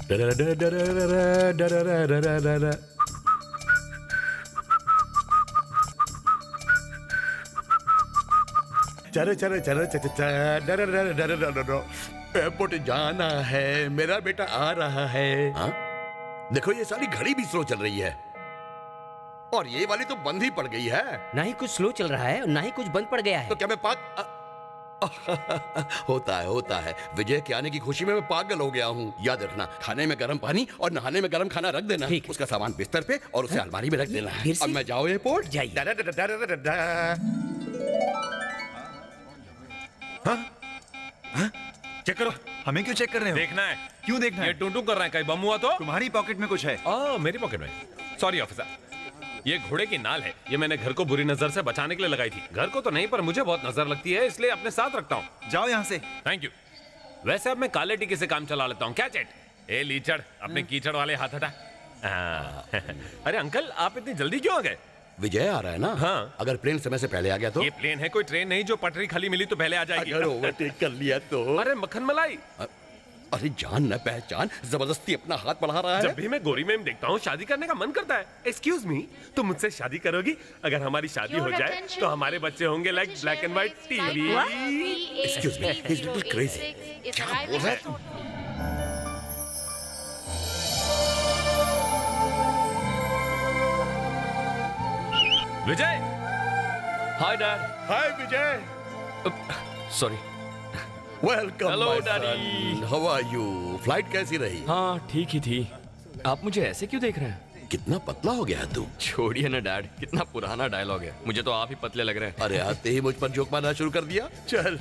चलो चलो चलो एयरपोर्ट जाना है, मेरा बेटा आ रहा है। हाँ? देखो ये सारी घड़ी भी स्लो चल रही है और ये वाली तो बंद ही पड़ गई है। ना ही कुछ स्लो चल रहा है और ना ही कुछ बंद पड़ गया है। तो क्या मैं होता है विजय के आने की खुशी में मैं पागल हो गया हूँ। याद रखना, खाने में गर्म पानी और नहाने में गर्म खाना रख देना। उसका सामान बिस्तर पे और उसे अलमारी में रख देना। अब मैं जाऊँ एयरपोर्ट? जाइए। चेक करो। हमें क्यों चेक कर रहे हो? देखना है। क्यों देखना है? ये टूं कर रहा है, कहीं बम हुआ तो? तुम्हारी पॉकेट में कुछ है। मेरी पॉकेट में। सॉरी ऑफिसर, ये घोड़े की नाल है। ये मैंने घर को बुरी नजर से बचाने के लिए लगाई थी। घर को तो नहीं, पर मुझे बहुत नजर लगती है, इसलिए अपने साथ रखता हूँ। जाओ यहाँ से। Thank you. वैसे अब मैं काले टीके से काम चला लेता हूँ। क्या चेट? ए लीचड़, अपने कीचड़ वाले हाथ हटा। अरे अंकल, आप इतनी जल्दी क्यों आ गए? विजय आ रहा है ना? हाँ। अगर प्लेन समय से पहले आ गया तो? ये प्लेन है, कोई ट्रेन नहीं जो पटरी खाली मिली तो पहले आ जाएगी। अगर ओवरटेक कर लिया तो? अरे मक्खन मलाई। अरे जान न पहचान, जबरदस्ती अपना हाथ बढ़ा रहा है। जब भी मैं गोरी मैम देखता हूँ शादी करने का मन करता है। एक्सक्यूज मी, तुम मुझझसे शादी करोगी? अगर हमारी शादी हो जाए तो हमारे बच्चे होंगे like black and white TV. Excuse me, he is little crazy. क्या बोल रहा है तू? Vijay. Hi dad. Hi Vijay. Sorry. Welcome Hello, my Daddy. Son. How are you? Flight कैसी रही? हाँ ठीक ही थी। आप मुझे ऐसे क्यों देख रहे हैं? कितना पतला हो गया है तू। छोड़िए ना डैड, कितना पुराना डायलॉग है। मुझे तो आप ही पतले लग रहे हैं। अरे आते ही मुझ पर जोक मारना शुरू कर दिया। चल।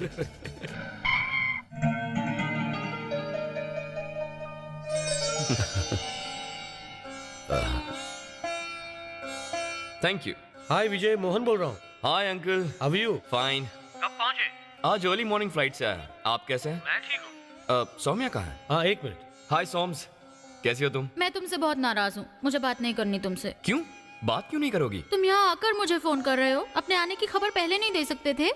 Thank you. Hi Vijay, Mohan बोल रहा हूँ। Hi uncle. How are you? Fine. कब पहुंचे? आज अर्ली मॉर्निंग फ्लाइट से आया। आप कैसे हैं? मैं ठीक हूँ। सौम्या कहाँ है? हाँ एक मिनट। हाय सोम्स, कैसी हो तुम? मैं तुमसे बहुत नाराज हूँ, मुझे बात नहीं करनी तुमसे। क्यों? बात क्यों नहीं करोगी? तुम यहाँ आकर मुझे फोन कर रहे हो, अपने आने की खबर पहले नहीं दे सकते थे?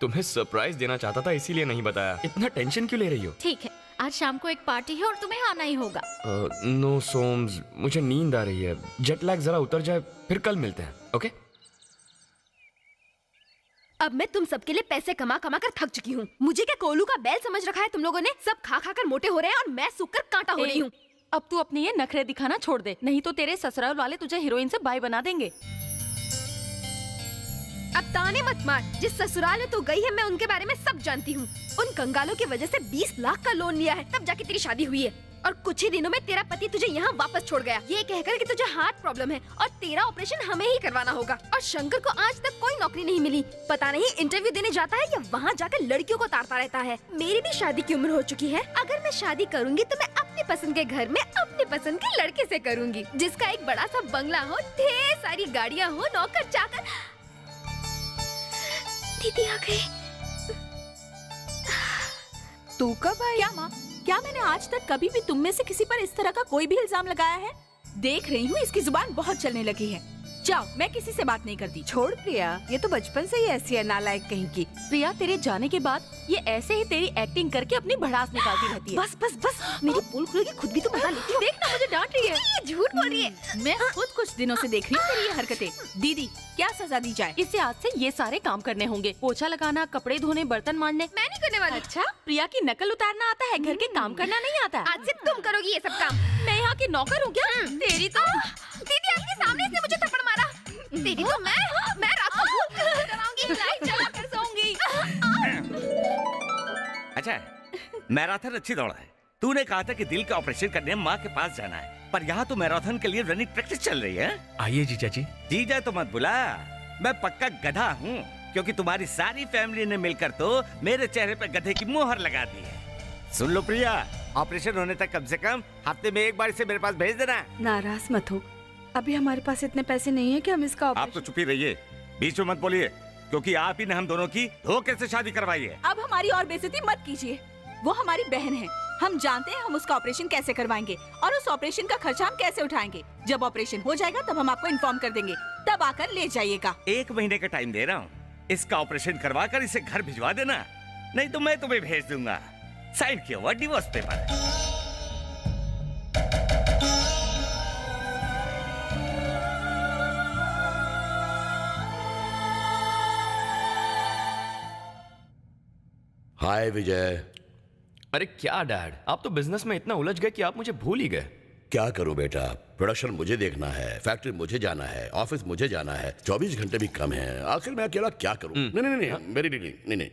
तुम्हें सरप्राइज देना चाहता था, इसीलिए नहीं बताया। इतना टेंशन क्यों ले रही हो? ठीक है, आज शाम को एक पार्टी है और तुम्हें आना ही होगा। नो सोम्स, मुझे नींद आ रही है। जेट लैग जरा उतर जाए, फिर कल मिलते हैं। ओके? अब मैं तुम सबके लिए पैसे कमा कमा कर थक चुकी हूँ। मुझे क्या कोलू का बैल समझ रखा है तुम लोगों ने? सब खा खा कर मोटे हो रहे हैं और मैं सूख कर कांटा हो रही हूँ। अब तू अपने ये नखरे दिखाना छोड़ दे, नहीं तो तेरे ससुराल वाले तुझे हीरोइन से बाय बना देंगे। अब ताने मत मार। जिस ससुराल में तू गई है मैं उनके बारे में सब जानती हूँ। उन कंगालों की वजह से 20 लाख का लोन लिया है, तब जाके तेरी शादी हुई है। और कुछ ही दिनों में तेरा पति तुझे यहाँ वापस छोड़ गया, ये कहकर कि तुझे हार्ट प्रॉब्लम है और तेरा ऑपरेशन हमें ही करवाना होगा। और शंकर को आज तक कोई नौकरी नहीं मिली, पता नहीं इंटरव्यू देने जाता है या वहाँ जाकर लड़कियों को ताड़ता रहता है। मेरी भी शादी की उम्र हो चुकी है। अगर मैं शादी करूँगी तो मैं अपनी पसंद के घर में अपनी पसंद के लड़के से करूँगी, जिसका एक बड़ा सा बंगला हो, ढेर सारी गाड़ियाँ हो, नौकर चाकर। दीदी आ गई। तू कब आई? क्या माँ, क्या मैंने आज तक कभी भी तुम में से किसी पर इस तरह का कोई भी इल्जाम लगाया है? देख रही हूँ इसकी जुबान बहुत चलने लगी है। जाओ, मैं किसी से बात नहीं करती। छोड़ प्रिया, ये तो बचपन से ही ऐसी है, नालायक कहीं की। प्रिया, तेरे जाने के बाद ये ऐसे ही तेरी एक्टिंग करके अपनी भड़ास निकालती रहती है। बस बस बस, मेरी पोल खुलेगी, खुद भी तो मजा लेती हूँ। देखना, मुझे डांट रही है। ये झूठ बोल रही है। मैं खुद कुछ दिनों से देख रही हूँ तेरी ये हरकतें। दीदी, क्या सजा दी जाए? इससे आज से ये सारे काम करने होंगे। पोछा लगाना, कपड़े धोने, बर्तन मांजने। मैं नहीं करने वाली। अच्छा, प्रिया की नकल उतारना आता है, घर के काम करना नहीं आता। आज से तुम करोगी ये सब काम। मैं यहाँ की नौकर हूँ क्या? तेरी तो दीदी आपके सामने इसने मुझे थप्पड़ मारा। तेरी तो मैं रात को भूख कराऊंगी, लाइट जला कर सोऊंगी। अच्छा, मैराथन अच्छी दौड़ है। तूने कहा था कि दिल का ऑपरेशन करने माँ के पास जाना है, पर यहाँ तो मैराथन के लिए रनिंग प्रैक्टिस चल रही है। आइए जीजा जी। जीजा तो मत बुला, मैं पक्का गधा हूँ, क्योंकि तुम्हारी सारी फैमिली ने मिलकर तो मेरे चेहरे पे गधे की मुहर लगा दी है। सुन लो प्रिया, ऑपरेशन होने तक कम से कम हफ्ते में एक बार इसे मेरे पास भेज देना। नाराज मत हो, अभी हमारे पास इतने पैसे नहीं है कि हम इसका आप तो चुप ही रहिए, बीच में मत बोलिए, क्योंकि आप ही ने हम दोनों की धोखे से शादी करवाई है। अब हमारी और बेइज्जती मत कीजिए। वो हमारी बहन है, हम जानते हैं हम उसका ऑपरेशन कैसे करवाएंगे और उस ऑपरेशन का खर्चा हम कैसे उठाएंगे। जब ऑपरेशन हो जाएगा तब हम आपको इन्फॉर्म कर देंगे, तब आकर ले जाइएगा। 1 महीने का टाइम दे रहा हूँ, इसका ऑपरेशन करवा कर इसे घर भिजवा देना, नहीं तो मैं तुम्हें भेज दूंगा। साइन किया हुआ डिवोर्स पेपर। हाय विजय। अरे क्या डैड, आप तो बिजनेस में इतना उलझ गए कि आप मुझे भूल ही गए। क्या करूं बेटा, प्रोडक्शन मुझे देखना है, फैक्ट्री मुझे जाना है, ऑफिस मुझे जाना है, 24 घंटे भी कम है। आखिर मैं अकेला क्या करूं? नहीं नहीं नहीं, मेरी नहीं।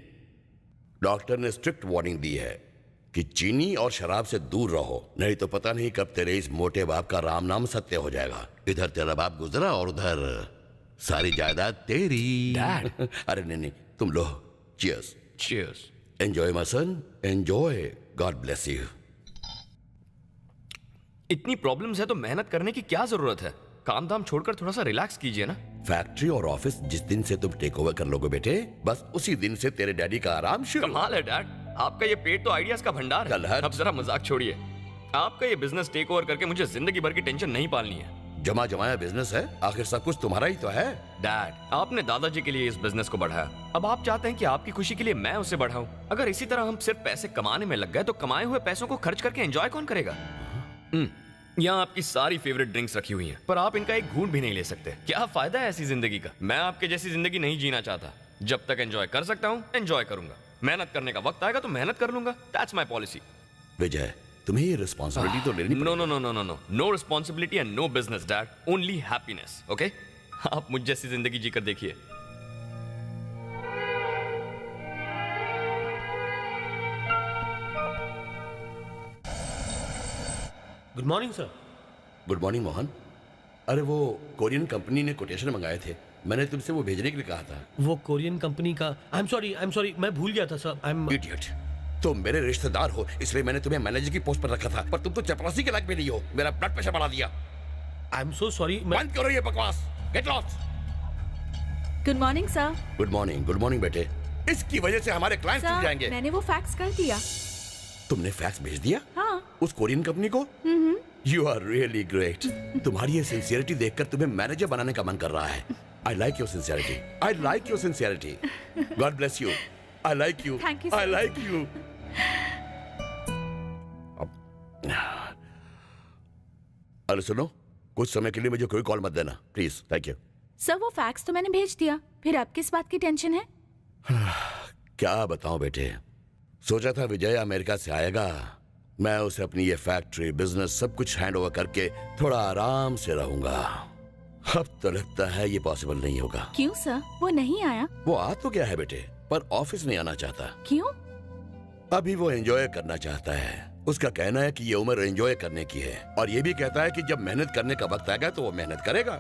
डॉक्टर ने स्ट्रिक्ट वार्निंग दी है कि चीनी और शराब से दूर रहो, नहीं तो पता नहीं कब तेरे इस मोटे बाप का राम नाम सत्य हो जाएगा। इधर तेरा बाप गुजरा और उधर सारी जायदाद तेरी। डैड। अरे नहीं, तुम लो। Cheers. Cheers. Enjoy my son, enjoy. God bless you. इतनी प्रॉब्लम्स है तो मेहनत करने की क्या जरूरत है? काम धाम छोड़कर थोड़ा सा रिलैक्स कीजिए ना। फैक्ट्री और ऑफिस जिस दिन से तुम टेक ओवर कर लोगे बेटे, बस उसी दिन से तेरे डैडी का आराम शुरू। कमाल है डैड, आपका ये पेट तो आइडियाज का भंडार है। कलहट। अब जरा मजाक छोड़िए। आपका ये बिजनेस टेक ओवर करके मुझे जिंदगी भर की टेंशन नहीं पालनी है। जमा जमाया बिजनेस है, आखिर सब कुछ तुम्हारा ही तो है। डैड, आपने दादाजी के लिए इस बिजनेस को बढ़ाया, अब आप चाहते हैं कि आपकी खुशी के लिए मैं उसे बढ़ाऊं। अगर इसी तरह हम सिर्फ पैसे कमाने में लग गए तो कमाए हुए पैसों को खर्च करके एंजॉय कौन करेगा? यहाँ आपकी सारी फेवरेट ड्रिंक्स रखी हुई हैं, पर आप इनका एक घूंट भी नहीं ले सकते। क्या फायदा है ऐसी जिंदगी का? मैं आपके जैसी जिंदगी नहीं जीना चाहता। जब तक एंजॉय कर सकता हूँ एंजॉय करूंगा, मेहनत करने का वक्त आएगा तो मेहनत कर लूंगा। That's my policy. विजय, तुम्हें ये रिस्पॉन्सिबिलिटी तो लेनी no no no no no no no responsibility and no business dad, only happiness. Okay, आप मुझ जैसी जिंदगी जीकर देखिए। Good morning sir. Good morning Mohan. अरे वो कोरियन कंपनी ने कोटेशन मंगाए थे, मैंने तुमसे वो भेजने के लिए कहा था। वो कोरियन कंपनी का आई एम सॉरी मैं भूल गया था सर। इडियट। तुम मेरे रिश्तेदार हो इसलिए मैंने तुम्हें मैनेजर की पोस्ट पर रखा था, पर तुम तो चपरासी के लायक भी नहीं हो। मेरा ब्लड प्रेशर बढ़ा दिया। I am so sorry. बंद करो ये बकवास। Get lost. Good morning sir. Good morning बेटे। इसकी वजह से हमारे क्लाइंट्स टूट जाएंगे। मैंने वो फैक्स कर दिया। तुमने फैक्स भेज दिया? हाँ। उस कोरियन कंपनी को? You are really great. तुम्हारी ये सिंसियरिटी देखकर तुम्हें मैनेजर बनाने का मन कर रहा है। I like your sincerity. God bless you. I like you. Thank you, I sir. Like you. अरे सुनो, कुछ समय के लिए मुझे कोई कॉल मत देना प्लीज। Thank you. सर वो फैक्स तो मैंने भेज दिया, फिर आप किस बात की टेंशन है? क्या बताऊं बेटे, सोचा था विजय अमेरिका से आएगा, मैं उसे अपनी ये फैक्ट्री बिजनेस सब कुछ हैंड ओवर करके थोड़ा आराम से रहूंगा। अब तो लगता है ये पॉसिबल नहीं होगा। क्यों सर, वो नहीं आया? वो आ तो गया है बेटे, पर ऑफिस नहीं आना चाहता। क्यों? अभी वो एंजॉय करना चाहता है। उसका कहना है कि ये उम्र एंजॉय करने की है, और ये भी कहता है कि जब मेहनत करने का वक्त आएगा तो वो मेहनत करेगा।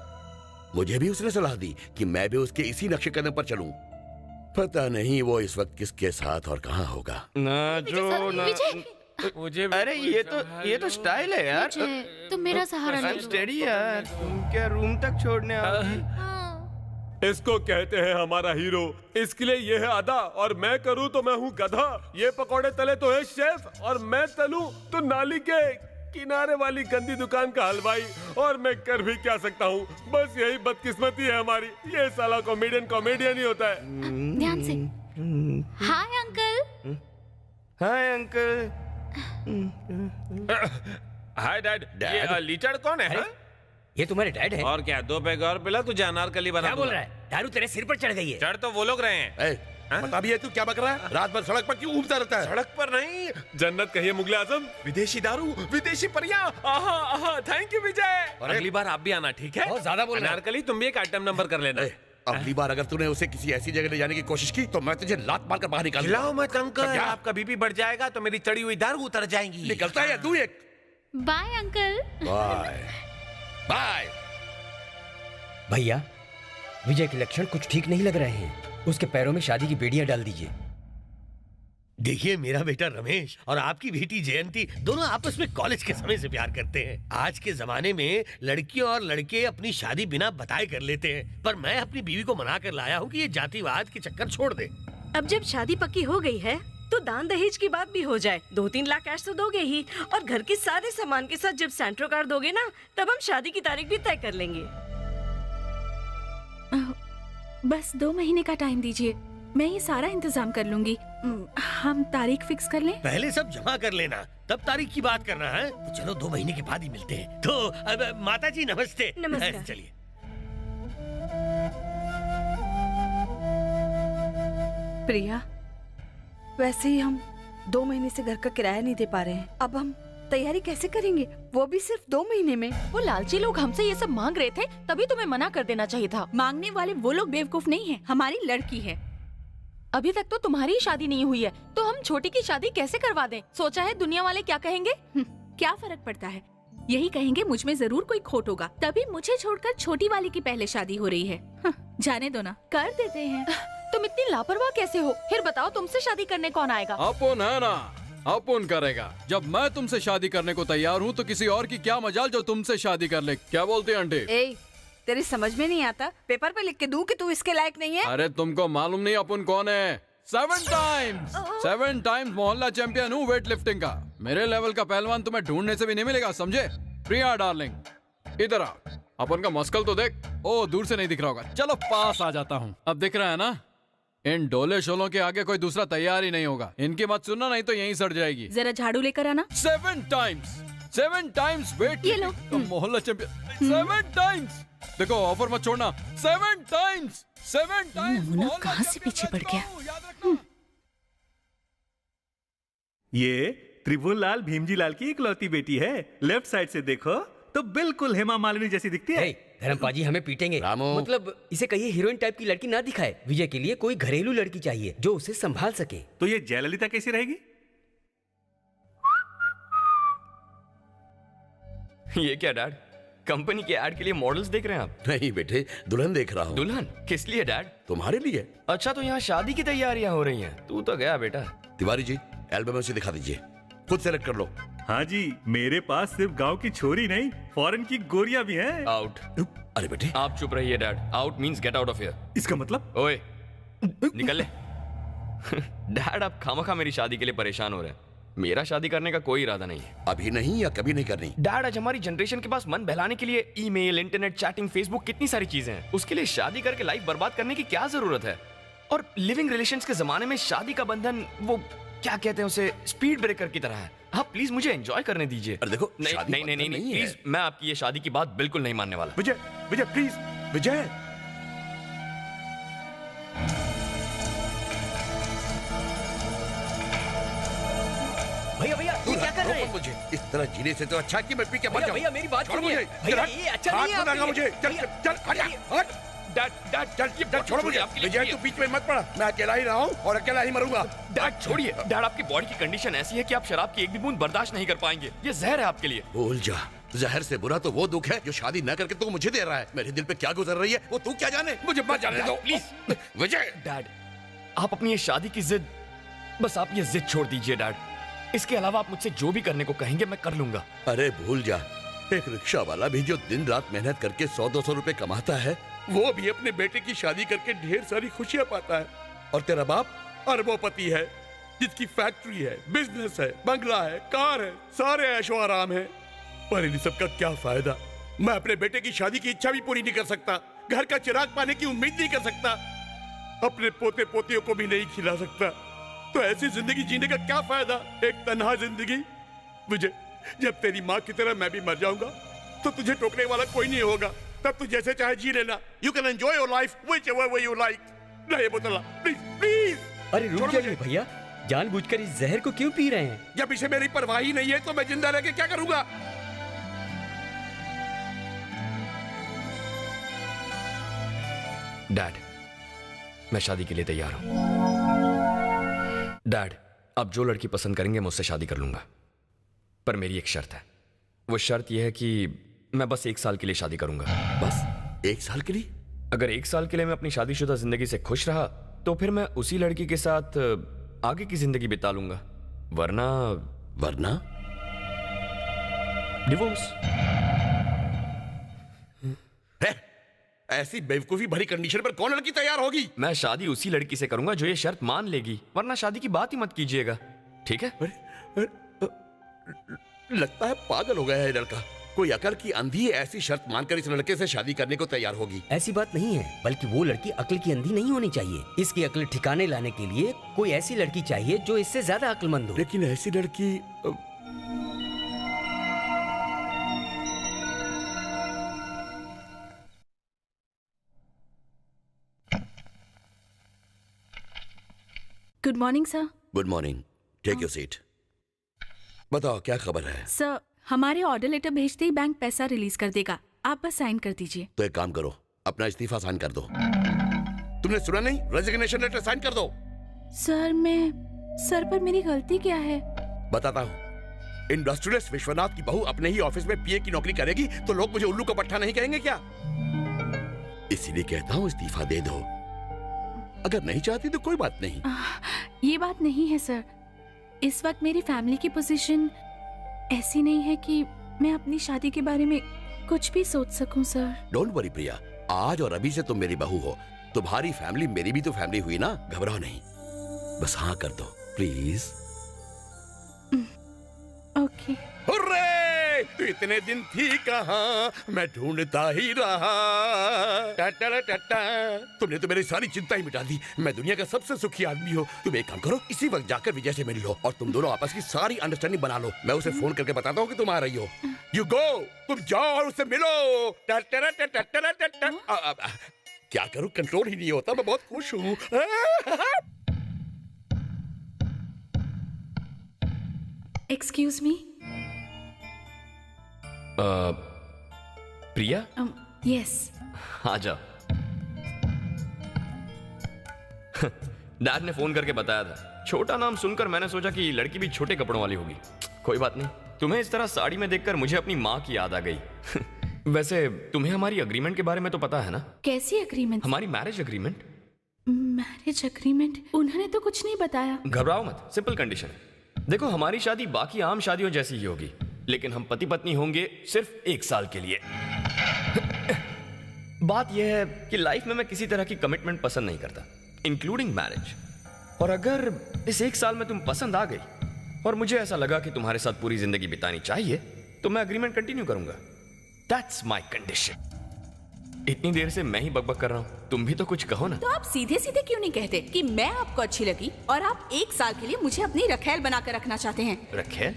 मुझे भी उसने सलाह दी कि मैं भी उसके इसी नक्शे कदम पर चलूं। पता नहीं वो इस वक्त किसके साथ और कहाँ होगा। ना जो ना मुझे अरे ये तो स्टाइल है यार। विजय, तुम मेरा सहारा ले लो। स्टेडी यार, तुम क्या रूम तक छोड़ने आओगी? हाँ। इसको कहते हैं हमारा हीरो। इसके लिए ये है अदा, और मैं करूं तो मैं हूं गधा। ये पकौड़े तले तो है शेफ, और मैं तलूं तो नाली के किनारे वाली गंदी दुकान का हलवाई। और मैं कर भी क्या सकता हूँ, बस यही बदकिस्मती है हमारी। ये साला कॉमेडियन ही होता है। ध्यान से। Hi uncle. Hi uncle. Hi dad. ये लीचड़ कौन है? हाँ? ये तुम्हारे डैड है? और क्या, 2 पैग और पिला, तुझे अनारकली बना क्या बोल दूंगा। रहा है? दारू तेरे सिर पर चढ़ गई है। चढ़ तो वो लोग रहे हैं। बता भी है तू क्या बक रहा है? रात भर सड़क पर क्यों घूमता रहता है? सड़क पर नहीं, जन्नत कहिए मुगले आजम। विदेशी दारू, विदेशी परियां। आहा आहा, थैंक यू विजय। और अगली बार आप भी आना, ठीक है? बहुत ज्यादा बोल रहा है। अनारकली, तुम भी एक आइटम नंबर कर लेना। अगली बार अगर तूने उसे किसी ऐसी जगह ले जाने की कोशिश की तो मैं तुझे लात मारकर बाहर निकाल खिलाओ मत अंकल, क्या? आपका बीपी बढ़ जाएगा तो मेरी चढ़ी हुई दारू उतर जाएंगी। निकलता है या तू एक? Bye uncle. Bye bye. भैया, विजय के लक्षण कुछ ठीक नहीं लग रहे हैं। उसके पैरों में शादी की बेड़ियां डाल दीजिए। देखिए, मेरा बेटा रमेश और आपकी बेटी जयंती दोनों आपस में कॉलेज के समय से प्यार करते हैं। आज के जमाने में लड़कियों और लड़के अपनी शादी बिना बताए कर लेते हैं, पर मैं अपनी बीवी को मना कर लाया हूँ कि ये जातिवाद के चक्कर छोड़ दे। अब जब शादी पक्की हो गई है तो दान दहेज की बात भी हो जाए। 2-3 लाख कैश तो दोगे ही, और घर के सारे सामान के साथ जब सेंट्रो कार्ड दोगे ना, तब हम शादी की तारीख भी तय कर लेंगे। बस 2 महीने का टाइम दीजिए, मैं ये सारा इंतजाम कर लूंगी। हम तारीख फिक्स कर लें? पहले सब जमा कर लेना, तब तारीख की बात करना है। तो चलो 2 महीने के बाद ही मिलते हैं। तो अब माता जी नमस्ते। नमस्कार। चलिए। प्रिया, वैसे ही हम 2 महीने से घर का किराया नहीं दे पा रहे हैं। अब हम तैयारी कैसे करेंगे, वो भी सिर्फ 2 महीने में। वो लालची लोग हमसे ये सब मांग रहे थे, तभी तुम्हें मना कर देना चाहिए था। मांगने वाले वो लोग बेवकूफ नहीं है, हमारी लड़की है। अभी तक तो तुम्हारी ही शादी नहीं हुई है, तो हम छोटी की शादी कैसे करवा दें? सोचा है दुनिया वाले क्या कहेंगे? क्या फर्क पड़ता है, यही कहेंगे मुझ में जरूर कोई खोट होगा, तभी मुझे छोड़कर छोटी वाली की पहले शादी हो रही है। जाने दो ना, कर देते हैं। तुम इतनी लापरवाह कैसे हो? फिर बताओ, तुमसे शादी करने कौन आएगा? अपुन है ना, अपुन करेगा। जब मैं तुमसे शादी करने को तैयार हूँ तो किसी और की क्या मजाल जो तुमसे शादी कर ले। क्या बोलती है आंटी? ए, तेरी समझ में नहीं आता? पेपर पे लिख के दूं कि तू इसके लायक नहीं है? अरे तुमको मालूम नहीं अपुन कौन है? 7 टाइम्स मोहल्ला चैंपियन हूँ वेट लिफ्टिंग का। मेरे लेवल का पहलवान तुम्हें ढूंढने से भी नहीं मिलेगा, समझे? प्रिया डार्लिंग इधर आ, अपन का मस्कल तो देख। ओ दूर से नहीं दिख रहा होगा, चलो पास आ जाता हूँ। अब दिख रहा है ना? इन डोले शोलों के आगे कोई दूसरा तैयार ही नहीं होगा। इनकी मत सुनना, नहीं तो यहीं सड़ जाएगी। जरा झाड़ू लेकर आना। 7 टाइम्स वेट ये लो। मोहल्ला चैंपियन 7 टाइम्स। देखो ऑफर मत छोड़ना। 7 टाइम्स। नमूना कहाँ से पीछे पड़ गया? ये त्रिभुवन लाल भीमजी लाल की इकलौती बेटी है। लेफ्ट साइड से देखो तो बिल्कुल हेमा मालिनी जैसी दिखती है। धर्मपाजी हमें पीटेंगे। रामू। मतलब इसे कहिए हीरोइन टाइप की लड़की ना दिखाए। विजय के लिए कोई घरेलू लड़की चाहिए जो उसे संभाल सके। तो ये जयललिता कैसी रहेगी? ये क्या डैड, कंपनी के ऐड के लिए मॉडल्स देख रहे हैं आप? नहीं बेटे, दुल्हन देख रहा हूँ। दुल्हन किस लिए डैड? तुम्हारे लिए। अच्छा, तो यहाँ शादी की तैयारियां हो रही हैं। तू तो गया बेटा। तिवारी जी, एल्बम उसे दिखा दीजिए, खुद सेलेक्ट कर लो। हाँ जी, मेरे पास सिर्फ गांव की छोरी नहीं, फॉरेन की गोरियां भी हैं। आउट। अरे बेटे, आप चुप रहिए dad. Out means get out of here. इसका मतलब? ओए निकल ले। डैड आप खामखा मेरी शादी के लिए परेशान हो रहे हैं। मेरा शादी करने का कोई इरादा नहीं है। अभी नहीं या कभी नहीं करनी? डैड, आज हमारी जनरेशन के पास मन बहलाने के लिए ईमेल, इंटरनेट, चैटिंग, फेसबुक, कितनी सारी चीजें हैं। उसके लिए शादी करके लाइफ बर्बाद करने की क्या जरूरत है? और लिविंग रिलेशंस के जमाने में शादी का बंधन, वो क्या कहते हैं उसे, स्पीड ब्रेकर की तरह है। आप प्लीज मुझे एंजॉय करने दीजिए। अरे देखो, नहीं शादी नहीं नहीं बंधन नहीं नहीं है। प्लीज, मैं आपकी ये शादी की बात बिल्कुल नहीं मानने वाला। विजय, विजय प्लीज, विजय। भैया भैया ये क्या कर रहे हैं? मुझे इस तरह जीने से तो अच्छा कि मैं पी के मर भैया जाऊं। भैया मेरी बात छोड़ सुनिए। मुझे। भैया ये अच्छा नहीं है हाथ मत लगा आपके मुझे। लिए। चल भैया, चल हट जा, हट। डैड डैड चल ये चल, छोड़ मुझे। आपके लिए विजय तू बीच में मत पड़ा, मैं अकेला ही रहा हूँ और अकेला ही मरूंगा। डैड छोड़िए। डैड, आपकी बॉडी की कंडीशन ऐसी है कि आप शराब की एक भी बूंद बर्दाश्त नहीं कर पाएंगे। ये जहर है आपके लिए। भूल जा, जहर से बुरा तो वो दुख है जो शादी न करके तू मुझे दे रहा है। मेरे दिल पे क्या गुजर रही है वो तू क्या जाने। मुझे मत जाने दो प्लीज। विजय। डैड, आप अपनी ये शादी की जिद, बस आप ये जिद छोड़ दीजिए डैड। इसके अलावा आप मुझसे जो भी करने को कहेंगे मैं कर लूंगा। अरे भूल जा, एक रिक्शा वाला भी जो दिन रात मेहनत करके 100-200 रुपए कमाता है, वो भी अपने बेटे की शादी करके ढेर सारी खुशियां पाता है। और तेरा बाप अरबोपति है, जिसकी फैक्ट्री है, बिजनेस है, बंगला है, कार है, सारे ऐशो आराम है। पर इन सब का क्या फायदा? मैं अपने बेटे की शादी की इच्छा भी पूरी नहीं कर सकता, घर का चिराग पाने की उम्मीद नहीं कर सकता, अपने पोते पोतियों को भी नहीं खिला सकता। तो ऐसी जिंदगी जीने का क्या फायदा? एक तन्हा जिंदगी। विजय, जब तेरी माँ की तरह मैं भी मर जाऊंगा तो तुझे टोकने वाला कोई नहीं होगा। तब तू जैसे चाहे जी लेना। You can enjoy your life whichever way you like. ना ये बोतला प्लीज प्लीज। अरे रुक जाइए भैया, जानबूझकर इस जहर को क्यों पी रहे हैं? जब इसे मेरी परवाह ही नहीं है तो मैं जिंदा रह के क्या करूंगा? डैड, मैं शादी के लिए तैयार हूं। डैड, आप जो लड़की पसंद करेंगे मैं उससे शादी कर लूंगा, पर मेरी एक शर्त है। वो शर्त यह है कि मैं बस 1 साल के लिए शादी करूंगा। बस 1 साल के लिए? अगर 1 साल के लिए मैं अपनी शादीशुदा जिंदगी से खुश रहा तो फिर मैं उसी लड़की के साथ आगे की जिंदगी बिता लूंगा, वरना वरना डिवोर्स। ऐसी बेवकूफी भरी कंडीशन पर कौन लड़की तैयार होगी? मैं शादी उसी लड़की से करूंगा जो ये शर्त मान लेगी, वरना शादी की बात ही मत कीजिएगा, ठीक है? लगता है पागल हो गया है लड़का। कोई अकल की अंधी ऐसी शर्त मानकर इस लड़के से शादी करने को तैयार होगी? ऐसी बात नहीं है, बल्कि वो लड़की अक्ल की अंधी नहीं होनी चाहिए। इसकी अक्ल ठिकाने लाने के लिए कोई ऐसी लड़की चाहिए जो इससे ज्यादा अक्लमंद हो। लेकिन ऐसी लड़की good morning sir. Good morning, take your seat. बताओ क्या खबर है? सर, हमारे ऑर्डर लेटर भेजते ही बैंक पैसा रिलीज कर देगा, आप बस साइन कर दीजिए। तो एक काम करो, अपना इस्तीफा साइन कर दो। तुमने सुना नहीं? रेजिग्नेशन लेटर साइन कर दो। सर पर मेरी गलती क्या है? बताता हूँ। इंडस्ट्रियलिस्ट विश्वनाथ की बहू अपने ही ऑफिस में पीए की नौकरी करेगी तो लोग मुझे उल्लू का पट्टा नहीं कहेंगे क्या? इसीलिए कहता हूँ इस्तीफा दे दो। अगर नहीं चाहती तो कोई बात नहीं। ये बात नहीं है सर, इस वक्त मेरी फैमिली की पोजीशन ऐसी नहीं है कि मैं अपनी शादी के बारे में कुछ भी सोच सकूं सर। डोंट वरी प्रिया, आज और अभी से तुम मेरी बहू हो। तुम्हारी फैमिली मेरी भी तो फैमिली हुई ना, घबराओ नहीं। बस हाँ कर दो प्लीज। ओके। हुर्रे! तू इतने दिन थी कहाँ, मैं ढूंढता ही रहा। टाटा टाटा। तुमने तो मेरी सारी चिंता ही मिटा दी। मैं दुनिया का सबसे सुखी आदमी हूँ। तुम एक काम करो, इसी वक्त जाकर विजय से मिल लो और तुम दोनों आपस की सारी अंडरस्टैंडिंग बना लो। मैं उसे फोन करके बताता हूँ कि तुम आ रही हो। यू गो, तुम जाओ और उससे मिलो। टाटा टाटा टाटा। क्या करूँ, कंट्रोल ही नहीं होता। मैं बहुत खुश हूँ। Excuse me. प्रिया? यस। आ जाओ। डैड ने फोन करके बताया था। छोटा नाम सुनकर मैंने सोचा कि लड़की भी छोटे कपड़ों वाली होगी। कोई बात नहीं। तुम्हें इस तरह साड़ी में देखकर मुझे अपनी माँ की याद आ गई। वैसे तुम्हें हमारी अग्रीमेंट के बारे में तो पता है ना? कैसी अग्रीमेंट? हमारी मैरिज अग्रीमेंट। Marriage agreement? उन्होंने तो कुछ नहीं बताया। घबराओ मत, सिंपल कंडीशन है। देखो, हमारी शादी बाकी आम शादियों जैसी ही होगी, लेकिन हम पति पत्नी होंगे सिर्फ 1 साल के लिए। बात यह है कि लाइफ में मैं किसी तरह की कमिटमेंट पसंद नहीं करता, इंक्लूडिंग मैरिज। और अगर इस 1 साल में तुम पसंद आ गई और मुझे ऐसा लगा कि तुम्हारे साथ पूरी जिंदगी बितानी चाहिए, तो मैं अग्रीमेंट कंटिन्यू करूंगा। That's my condition. इतनी देर से मैं ही बकबक कर रहा हूँ, तुम भी तो कुछ कहो ना। तो आप सीधे सीधे क्यों नहीं कहते कि मैं आपको अच्छी लगी और आप 1 साल के लिए मुझे अपनी रखेल बनाकर रखना चाहते हैं? रखेल?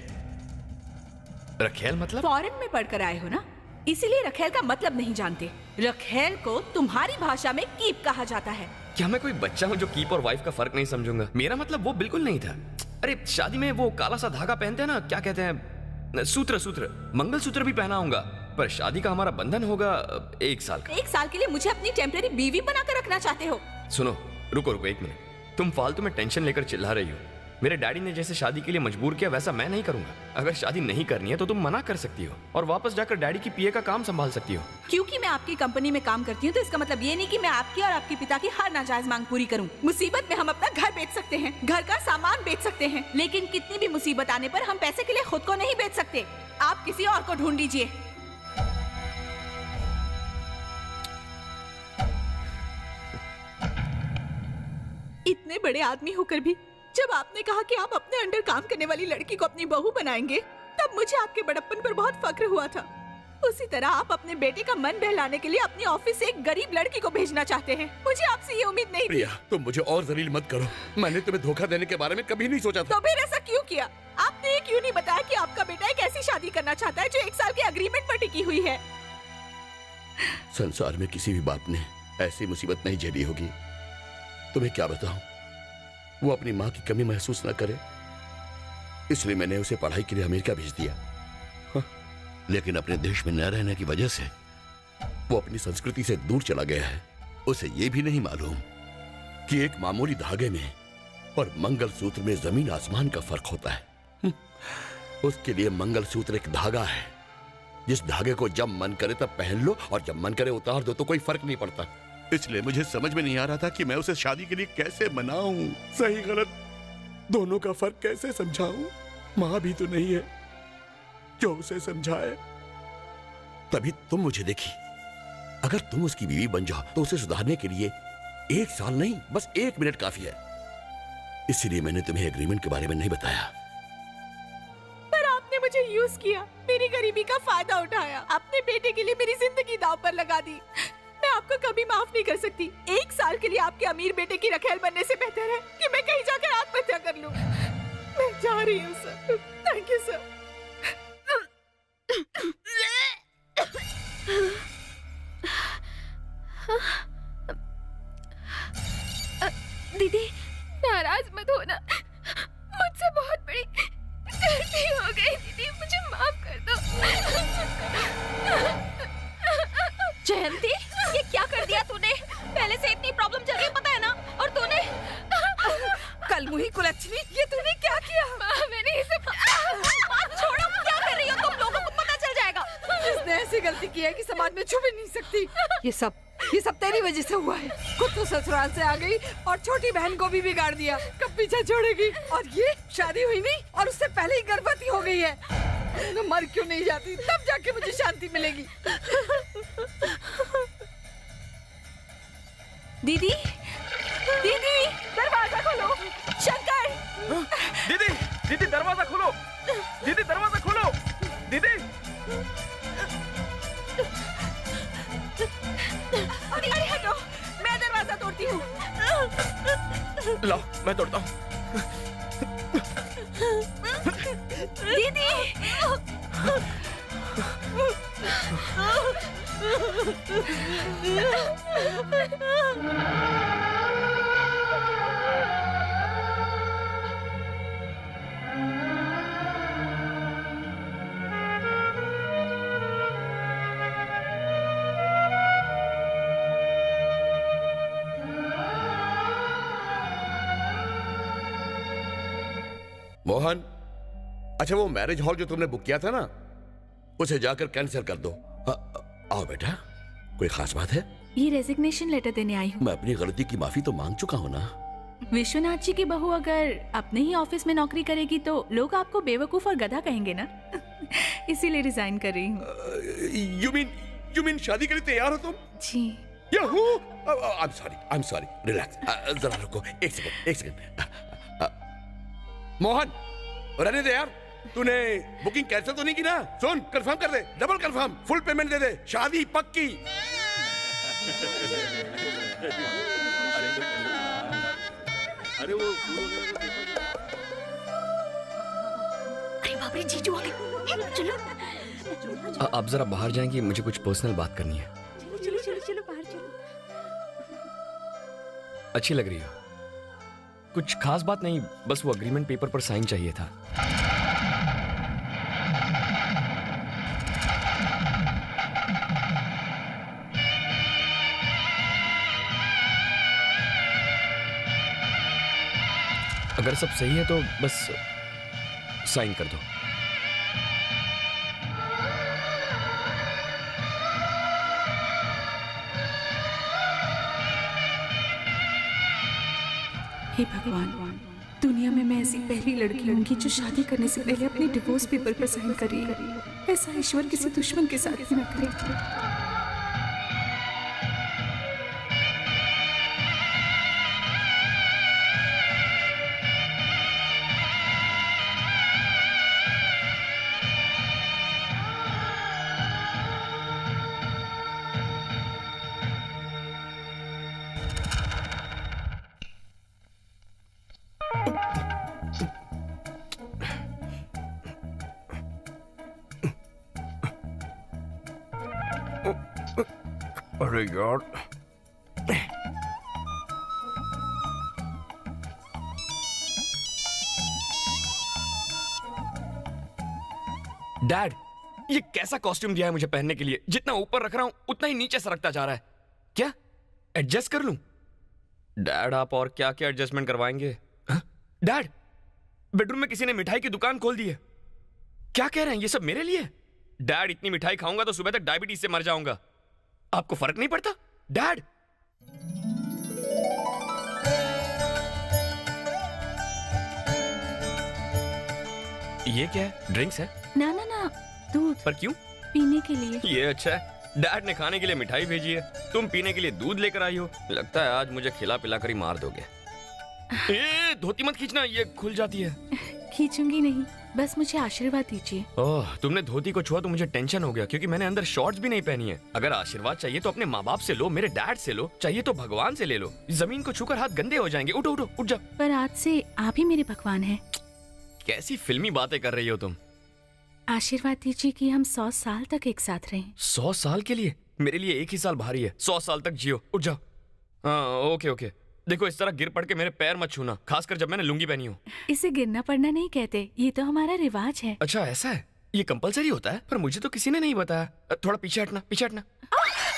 रखेल मतलब? फॉरेन में पढ़कर आए हो ना, इसीलिए रखेल का मतलब नहीं जानते। रखेल को तुम्हारी भाषा में कीप कहा जाता है। क्या मैं कोई बच्चा हूँ जो कीप और वाइफ का फर्क नहीं समझूंगा? मेरा मतलब वो बिल्कुल नहीं था। अरे शादी में वो काला सा धागा पहनते हैं ना, क्या कहते हैं? सूत्र। मंगलसूत्र भी पहना होगा, पर शादी का हमारा बंधन होगा 1 साल का। 1 साल के लिए मुझे अपनी टेम्परेरी बीवी बनाकर रखना चाहते हो? सुनो, रुको 1 मिनट। तुम फालतू में टेंशन लेकर चिल्ला रही हो। मेरे डैडी ने जैसे शादी के लिए मजबूर किया वैसा मैं नहीं करूंगा। अगर शादी नहीं करनी है तो तुम मना कर सकती हो और वापस जाकर डैडी की पीए का काम संभाल सकती हो। क्योंकि मैं आपकी कंपनी में काम करती हूँ तो इसका मतलब ये नहीं कि मैं आपकी और आपके पिता की हर नाजायज मांग पूरी करूँ। मुसीबत में हम अपना घर बेच सकते हैं, घर का सामान बेच सकते हैं, लेकिन कितनी भी मुसीबत आने पर हम पैसे के लिए खुद को नहीं बेच सकते। आप किसी और को ढूंढ लीजिए। इतने बड़े आदमी होकर भी जब आपने कहा कि आप अपने अंडर काम करने वाली लड़की को अपनी बहू बनाएंगे, तब मुझे आपके बड़प्पन पर बहुत फक्र हुआ था। उसी तरह आप अपने बेटे का मन बहलाने के लिए अपनी ऑफिस से एक गरीब लड़की को भेजना चाहते हैं। मुझे आपसे ये उम्मीद नहीं थी। प्रिया, तुम मुझे और जलील मत करो। मैंने तुम्हें धोखा देने के बारे में कभी नहीं सोचा था। तो फिर ऐसा क्यों किया? आपने ये क्यों नहीं बताया कि आपका बेटा एक ऐसी शादी करना चाहता है जो 1 साल के अग्रीमेंट पर टिकी हुई है? संसार में किसी भी बाप ने ऐसी मुसीबत नहीं झेली होगी। तुम्हें क्या बताऊं, वो अपनी माँ की कमी महसूस न करे, इसलिए मैंने उसे पढ़ाई के लिए अमेरिका भेज दिया। हाँ, लेकिन अपने देश में न रहने की वजह से वो अपनी संस्कृति से दूर चला गया है। उसे ये भी नहीं मालूम कि एक मामूली धागे में और मंगलसूत्र में जमीन आसमान का फर्क होता है। उसके लिए मंगलसूत्र एक धागा है, जिस धागे को जब मन करे तब पहन लो और जब मन करे उतार दो, तो कोई फर्क नहीं पड़ता। इसलिए मुझे समझ में नहीं आ रहा था कि मैं उसे शादी के लिए कैसे मनाऊं, सही गलत दोनों का फर्क कैसे समझाऊं। मां भी तो नहीं है जो उसे समझाए। तभी तुम मुझे देखी। अगर तुम उसकी बीवी बन जाओ तो उसे सुधारने के लिए 1 साल नहीं, बस 1 मिनट काफी है। इसलिए मैंने तुम्हें एग्रीमेंट के बारे में नहीं बताया। पर आपने मुझे यूज किया, मेरी गरीबी का फायदा उठाया, अपने बेटे के लिए मेरी जिंदगी दांव पर लगा दी। मैं आपको कभी माफ नहीं कर सकती। 1 साल के लिए आपके अमीर बेटे की रखेल बनने से बेहतर है कि मैं कहीं जाकर आत्महत्या कर लूं। मैं जा रही हूँ सर। Thank you sir. दीदी, नाराज मत होना। कितनी प्रॉब्लम चल रही है पता है ना? और तूने कल मुही कुलच्छनी, ये तूने क्या किया? मैंने इसे छोड़ो, क्या कर रही हो तुम? लोगों को पता चल जाएगा। इसने ऐसी गलती की है कि समाज में छुप ही नहीं सकती। ये सब तेरी वजह से हुआ है। खुद तो ससुराल से आ गई और छोटी बहन को भी बिगाड़ दिया। कब पीछे छोड़ेगी? और ये शादी हुई नहीं और उससे पहले ही गर्भवती हो गई है। मैं मर क्यों नहीं जाती? तब जाके मुझे शांति मिलेगी। दीदी, दीदी, दरवाजा खोलो। शंकर, दीदी, दीदी दरवाजा खोलो। दीदी दरवाजा खोलो। दीदी। अरे हटो, मैं दरवाजा तोड़ती हूँ। लाओ, मैं तोड़ता हूँ। दीदी। मोहन, अच्छा वो मैरिज हॉल जो तुमने बुक किया था ना, उसे जाकर कैंसिल कर दो। आओ बेटा, कोई खास बात है? ये रेजिग्नेशन लेटर देने आई हूँ। मैं अपनी गलती की माफी तो मांग चुका हूँ ना। विश्वनाथ जी की बहू अगर अपने ही ऑफिस में नौकरी करेगी तो लोग आपको बेवकूफ और गधा कहेंगे ना। इसीलिए रिजाइन कर रही हूँ। यू मीन शादी के लिए तैयार हो तुम? जी। Yahoo! I am sorry, relax. जरा रुको, एक सेकंड। मोहन, रहने दे यार। तूने बुकिंग कैंसिल तो नहीं की ना? सुन, कंफर्म कर दे, डबल कंफर्म, फुल पेमेंट दे दे, शादी पक्की। अरे वो अरे बाप रे, जीजू आ गए। चलो आप जरा बाहर जाएंगे, मुझे कुछ पर्सनल बात करनी है। चलो चलो चलो बाहर चलो। अच्छी लग रही हो। कुछ खास बात नहीं, बस वो अग्रीमेंट पेपर पर साइन चाहिए था। अगर सब सही है तो बस साइन कर दो। हे भगवान, दुनिया में मैं ऐसी पहली लड़की होंगी जो शादी करने से पहले अपने डिवोर्स पेपर पर साइन कर रही है। ऐसा ईश्वर किसी दुश्मन के साथ भी न करे। अरे यार, डैड, ये कैसा कॉस्ट्यूम दिया है मुझे पहनने के लिए? जितना ऊपर रख रहा हूं उतना ही नीचे सरकता जा रहा है। क्या एडजस्ट कर लूं? डैड, आप और क्या क्या एडजस्टमेंट करवाएंगे? डैड, बेडरूम में किसी ने मिठाई की दुकान खोल दी है। क्या कह रहे हैं? ये सब मेरे लिए? डैड, इतनी मिठाई खाऊंगा तो सुबह तक डायबिटीज से मर जाऊंगा। आपको फर्क नहीं पड़ता? डैड, ये क्या है? ड्रिंक्स है? ना ना ना, दूध। पर क्यों? पीने के लिए। ये अच्छा है। डैड ने खाने के लिए मिठाई भेजी है, तुम पीने के लिए दूध लेकर आई हो। लगता है आज मुझे खिला पिला कर ही मार दोगे। ए, धोती मत खींचना, ये खुल जाती है। खींचूंगी नहीं, बस मुझे आशीर्वाद दीजिए। ओह, तुमने धोती को छुआ तो मुझे टेंशन हो गया, क्योंकि मैंने अंदर शॉर्ट्स भी नहीं पहनी है। अगर आशीर्वाद चाहिए तो अपने माँ बाप से लो, मेरे डैड से लो, चाहिए तो भगवान से ले लो। जमीन को छूकर हाथ गंदे हो जाएंगे। उठो उठो, उठ जाओ। पर आज से आप ही मेरे भगवान हैं। कैसी फिल्मी बातें कर रही हो तुम? आशीर्वाद दीजिए कि हम 100 साल तक एक साथ रहें। 100 साल के लिए? मेरे लिए एक ही साल भारी है। 100 साल तक जियो। उठ जाओ। हाँ, ओके ओके। देखो, इस तरह गिर पड़ के मेरे पैर मत छूना, खासकर जब मैंने लुंगी पहनी हो। इसे गिरना पड़ना नहीं कहते, ये तो हमारा रिवाज है। अच्छा, ऐसा है? ये कंपलसरी होता है? पर मुझे तो किसी ने नहीं बताया। थोड़ा पीछे हटना, पीछे हटना।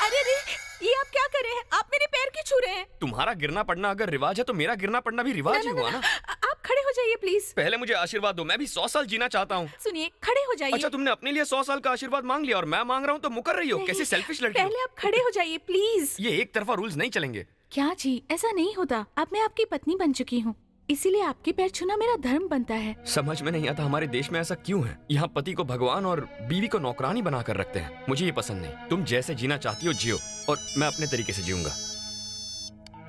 अरे रे, ये आप क्या कर रहे हैं? आप मेरे मेरे पैर क्यों छू रहे हैं? तुम्हारा गिरना पड़ना अगर रिवाज है तो मेरा गिरना पड़ना भी रिवाज ही हुआ ना। आप खड़े हो जाइए प्लीज। पहले मुझे आशीर्वाद दो, मैं भी 100 साल जीना चाहता हूँ। सुनिए, खड़े हो जाइए। अच्छा, तुमने अपने लिए 100 साल का आशीर्वाद मांग लिया और मैं मांग रहा हूँ तो मुकर रही हो। कैसी सेल्फिश लड़की हो। पहले आप खड़े हो जाइए प्लीज। ये एक तरफा रूल्स नहीं चलेंगे। क्या जी, ऐसा नहीं होता। अब मैं आपकी पत्नी बन चुकी हूँ, इसीलिए आपके पैर छूना मेरा धर्म बनता है। समझ में नहीं आता हमारे देश में ऐसा क्यों है। यहाँ पति को भगवान और बीवी को नौकरानी बना कर रखते हैं। मुझे ये पसंद नहीं। तुम जैसे जीना चाहती हो जियो और मैं अपने तरीके से जीऊंगा।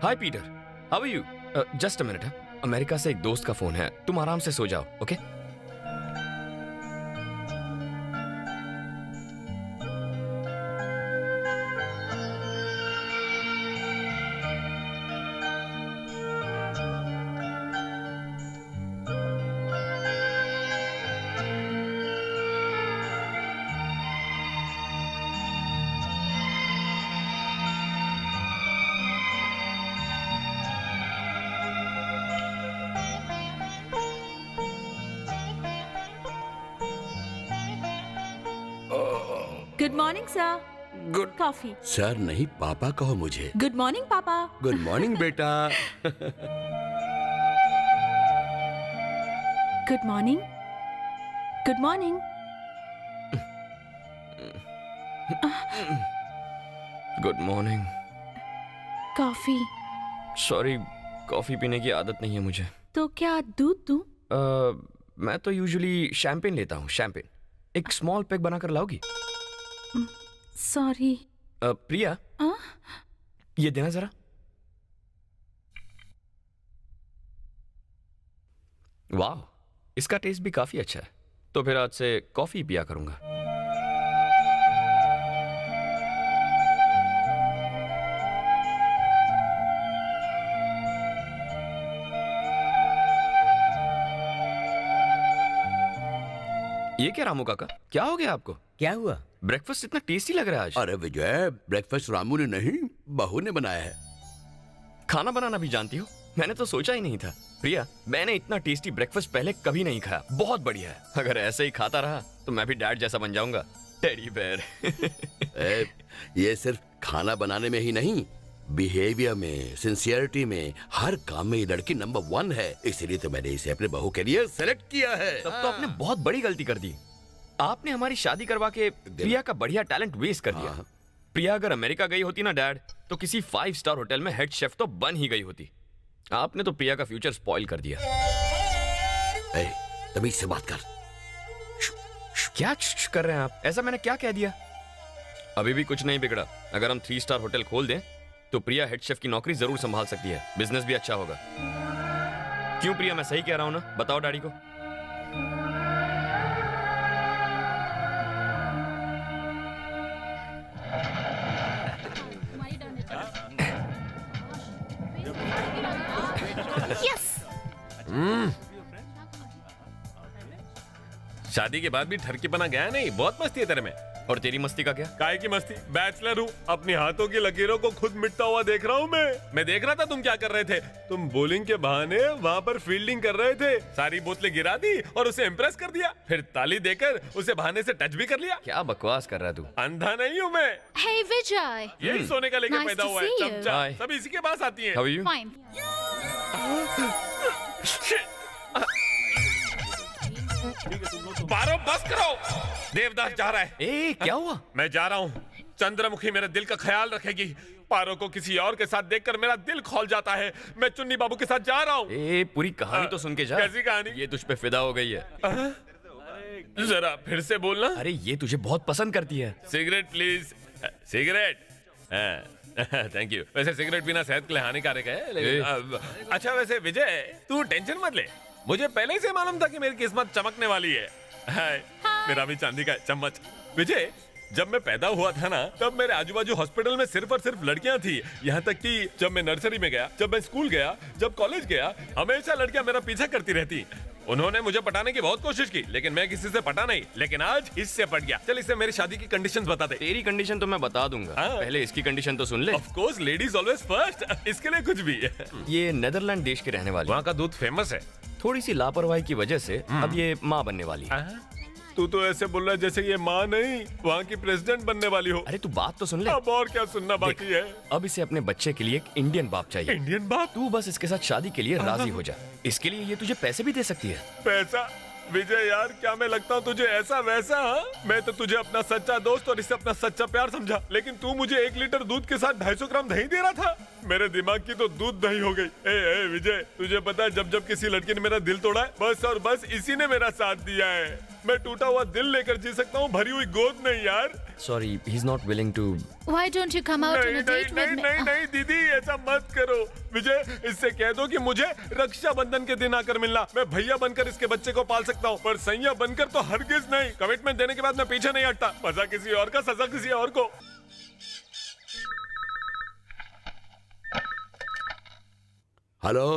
Hi Peter, how are you? Just a minute. America से एक दोस्त का फोन है, तुम आराम से सो जाओ, okay? Good morning sir. Good coffee. Sir नहीं, पापा कहो मुझे। गुड मॉर्निंग पापा। गुड मॉर्निंग बेटा। Good morning. Good morning. Good morning. Coffee. Sorry, coffee पीने की आदत नहीं है मुझे। तो क्या दूध दूं? मैं तो यूजुअली शैंपेन लेता हूँ। शैंपेन एक स्मॉल पैक बनाकर लाओगी? सॉरी। प्रिया, ये देना जरा। वाह, इसका टेस्ट भी काफी अच्छा है। तो फिर आज से कॉफी पिया करूंगा। ये क्या रामू काका, क्या हो गया आपको? क्या हुआ? ब्रेकफास्ट इतना टेस्टी लग रहा है आज। अरे विजय, ब्रेकफास्ट रामू ने नहीं, बहू ने बनाया है। खाना बनाना भी जानती हो? मैंने तो सोचा ही नहीं था। प्रिया, मैंने इतना टेस्टी ब्रेकफास्ट पहले कभी नहीं खाया। बहुत बढ़िया है। अगर ऐसे ही खाता रहा तो मैं भी डैड जैसा बन जाऊंगा। Teddy bear. ये सिर्फ खाना बनाने में ही नहीं, बिहेवियर में, सिंसियरिटी में, हर काम में ये लड़की नंबर 1 है। इसीलिए तो मैंने इसे अपने बहू के लिए सेलेक्ट किया है। तब तो आपने बहुत बड़ी गलती कर दी। आपने हमारी शादी करवा के प्रिया का बढ़िया टैलेंट वेस्ट कर दिया। प्रिया अगर अमेरिका गई होती ना डैड, तो किसी 5 स्टार होटल में हेड शेफ तो बन ही गई होती। आपने तो प्रिया का फ्यूचर स्पॉइल कर दिया। तमीज से बात कर। क्या कर रहे हैं आप? ऐसा मैंने क्या कह दिया? अभी भी कुछ नहीं बिगड़ा। अगर हम 3 स्टार होटल खोल दें तो प्रिया हेड शेफ की नौकरी जरूर संभाल सकती है। बिजनेस भी अच्छा होगा। क्यों प्रिया, मैं सही कह रहा हूं ना? बताओ डैडी को। शादी के बाद भी ठरकीपना गया नहीं। बहुत मस्ती है तेरे में। और तेरी मस्ती का क्या? काहे की मस्ती? बैचलर हूँ, अपनी हाथों की लकीरों को खुद मिटता हुआ देख रहा हूँ मैं देख रहा था तुम क्या कर रहे थे। तुम बॉलिंग के बहाने वहाँ पर फील्डिंग कर रहे थे। सारी बोतलें गिरा दी और उसे इम्प्रेस कर दिया। फिर ताली देकर उसे बहाने से टच भी कर लिया। क्या बकवास कर रहा है तू? अंधा नहीं हूँ मैं। Hey Vijay. यही सोने का लेके Nice पैदा to हुआ है। see you. चमचा Hi. सब इसी के पास आती है। How are you? फाइन। पारो बस करो, देवदास जा रहा है। ए, क्या हुआ? मैं जा रहा हूँ। चंद्रमुखी मेरे दिल का ख्याल रखेगी। पारो को किसी और के साथ देखकर मेरा दिल खौल जाता है। मैं चुन्नी बाबू के साथ जा रहा हूँ। ए, पूरी कहानी तो सुन के जा। कैसी कहानी? ये तुझ पे फिदा हो गई है। जरा फिर से बोलना। अरे ये तुझे बहुत पसंद करती है। Cigarette please. Cigarette? Thank you. वैसे सिगरेट पीना सेहत के लिए हानिकारक है, लेकिन अच्छा वैसे विजय तू टेंशन मत ले। मुझे पहले से मालूम था कि मेरी किस्मत चमकने वाली है। मेरा भी चांदी का चम्मच। विजय, जब मैं पैदा हुआ था ना, तब मेरे आजू बाजू हॉस्पिटल में सिर्फ और सिर्फ लड़कियां थी। यहाँ तक कि जब मैं नर्सरी में गया, जब मैं स्कूल गया, जब कॉलेज गया, हमेशा लड़कियां मेरा पीछा करती रहती। उन्होंने मुझे पटाने की बहुत कोशिश की, लेकिन मैं किसी से पटा नहीं। लेकिन आज इससे पट गया। चल इसे मेरी शादी की कंडीशंस बता दे। तेरी कंडीशन तो मैं बता दूंगा। पहले इसकी कंडीशन तो सुन ले। Of course, ladies always first. इसके लिए कुछ भी। ये नेदरलैंड देश के रहने वाली। वहाँ का दूध फेमस है। थोड़ी सी लापरवाही की वजह से अब ये माँ बनने वाली है। तू तो ऐसे बोल रहा है जैसे ये माँ नहीं वहाँ की प्रेसिडेंट बनने वाली हो। अरे तू बात तो सुन ले। अब और क्या सुनना बाकी है? अब इसे अपने बच्चे के लिए एक इंडियन बाप चाहिए। इंडियन बाप? तू बस इसके साथ शादी के लिए राजी हो जा। इसके लिए ये तुझे पैसे भी दे सकती है। पैसा? विजय यार, क्या मैं लगता हूँ तुझे ऐसा वैसा? हाँ, मैं तो तुझे अपना सच्चा दोस्त और इसे अपना सच्चा प्यार समझा, लेकिन तू मुझे 1 लीटर दूध के साथ 250 ग्राम दही दे रहा था। मेरे दिमाग की तो दूध दही हो गई। ए विजय, तुझे पता है जब जब किसी लड़की ने मेरा दिल तोड़ा है, बस और बस इसी ने मेरा साथ दिया है। मैं टूटा हुआ दिल लेकर जी सकता हूँ, भरी हुई गोद नहीं यार। Sorry, he's not willing to. Why don't you come out on a date with me? नहीं दीदी, ऐसा मत करो। विजय, इससे कह दो कि मुझे रक्षाबंधन के दिन आकर मिलना। मैं भैया बनकर इसके बच्चे को पाल सकता हूँ, पर सैया बनकर तो हरगिज नहीं। कमिटमेंट देने के बाद मैं पीछे नहीं हटता। मजा किसी और का, सजा किसी और को। हेलो,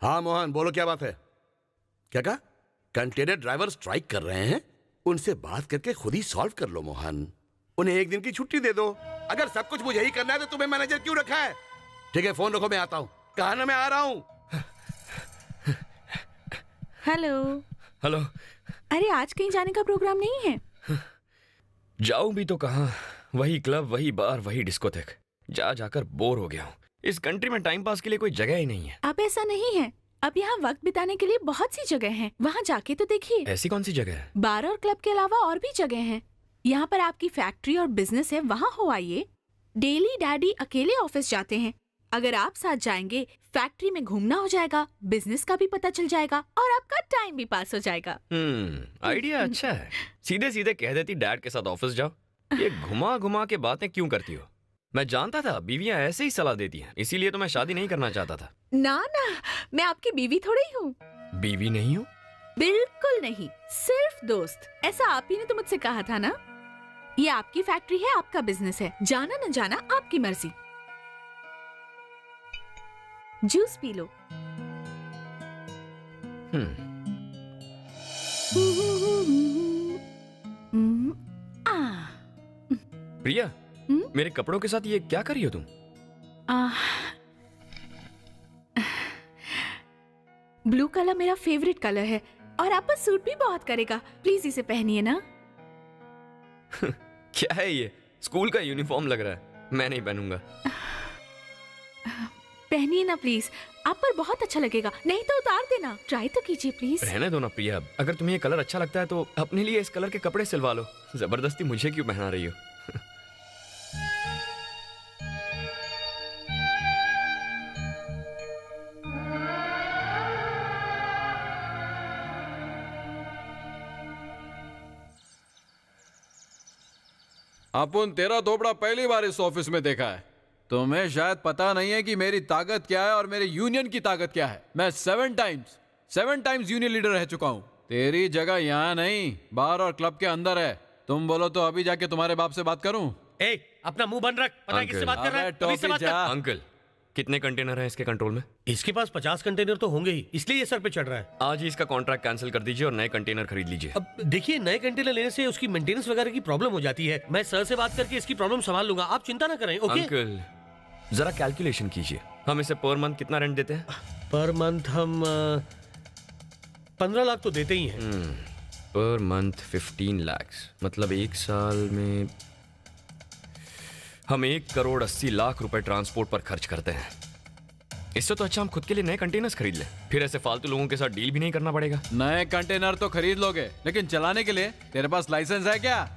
हाँ मोहन बोलो, क्या बात है? क्या कहा? कंटेनर ड्राइवर स्ट्राइक कर रहे हैं, उनसे बात करके खुद ही सॉल्व कर लो मोहन। उन्हें 1 दिन की छुट्टी दे दो। अगर सब कुछ मुझे ही करना है तो तुम्हें मैनेजर क्यों रखा है? ठीक है, फोन रखो, मैं आता हूँ। कहा ना मैं आ रहा हूँ। हेलो। हेलो। अरे आज कहीं जाने का प्रोग्राम नहीं है? जाऊं भी तो कहाँ, वही क्लब, वही बार, वही डिस्कोथेक। जा जाकर बोर हो गया हूँ। इस कंट्री में टाइम पास के लिए कोई जगह ही नहीं है। अब ऐसा नहीं है, अब यहाँ वक्त बिताने के लिए बहुत सी जगह हैं। वहाँ जाके तो देखिए। ऐसी कौन सी जगह है? बार और क्लब के अलावा और भी जगह हैं। यहाँ पर आपकी फैक्ट्री और बिजनेस है, वहाँ हो आइए। डेली डैडी अकेले ऑफिस जाते हैं, अगर आप साथ जाएंगे फैक्ट्री में घूमना हो जाएगा, बिजनेस का भी पता चल जाएगा और आपका टाइम भी पास हो जाएगा। आइडिया अच्छा है। सीधे सीधे कह देती डैड के साथ ऑफिस जाओ। ये घुमा घुमा के बातें क्यों करती हो? मैं जानता था बीवियां ऐसे ही सलाह देती हैं, इसीलिए तो मैं शादी नहीं करना चाहता था। ना ना, मैं आपकी बीवी थोड़ी हूँ। बीवी नहीं हो? बिल्कुल नहीं, सिर्फ दोस्त। ऐसा आप ही ने तो मुझसे कहा था ना। ये आपकी फैक्ट्री है, आपका बिजनेस है, जाना न जाना आपकी मर्जी। Juice P low. प्रिया, मेरे कपड़ों के साथ ये क्या कर रही हो तुम? ब्लू कलर मेरा फेवरेट कलर है और आप पर सूट भी बहुत करेगा। प्लीज इसे पहनिए ना। क्या है ये? स्कूल का यूनिफॉर्म लग रहा है। मैं नहीं पहनूंगा। पहनिए ना प्लीज, आप पर बहुत अच्छा लगेगा। नहीं तो उतार देना, ट्राई तो कीजिए प्लीज। रहने दो ना प्रिया, अगर तुम्हें ये कलर अच्छा लगता है तो अपने लिए इस कलर के कपड़े सिलवा लो। जबरदस्ती मुझे क्यों पहना रही हो? अपन तेरा दोबड़ा पहली बार इस ऑफिस में देखा है। तुम्हें शायद पता नहीं है कि मेरी ताकत क्या है और मेरे यूनियन की ताकत क्या है। मैं 7 टाइम्स यूनियन लीडर रह चुका हूँ। तेरी जगह यहाँ नहीं, बार और क्लब के अंदर है। तुम बोलो तो अभी जाके तुम्हारे बाप से बात करूँ? अपना मुंह बंद रख। पता है किससे बात कर रहा है? अभी से बात कर। अंकल, कितने कंटेनर हैं इसके कंट्रोल में? इसके पास 50 कंटेनर तो होंगे ही, इसलिए ये सर पे चढ़ रहा है। आज ही इसका कॉन्ट्रैक्ट कैंसिल कर दीजिए और नए कंटेनर खरीद लीजिए। अब देखिए, नए कंटेनर लेने से उसकी मेंटेनेंस वगैरह की प्रॉब्लम हो जाती है। मैं सर से बात करके इसकी प्रॉब्लम संभाल लूंगा, आप चिंता ना करें। ओके अंकल, जरा कैलकुलेशन कीजिए। हम इसे पर मंथ कितना रेंट देते हैं? पर मंथ हम 15 लाख तो देते ही हैं। पर मंथ 15 लाख, मतलब 1 साल में हम 1,80,00,000 रुपए ट्रांसपोर्ट पर खर्च करते हैं। इससे तो अच्छा हम खुद के लिए नए कंटेनर्स खरीद लें, फिर ऐसे फालतू लोगों के साथ डील भी नहीं करना पड़ेगा। नए कंटेनर तो खरीद लोगे, लेकिन चलाने के लिए तेरे पास लाइसेंस है क्या?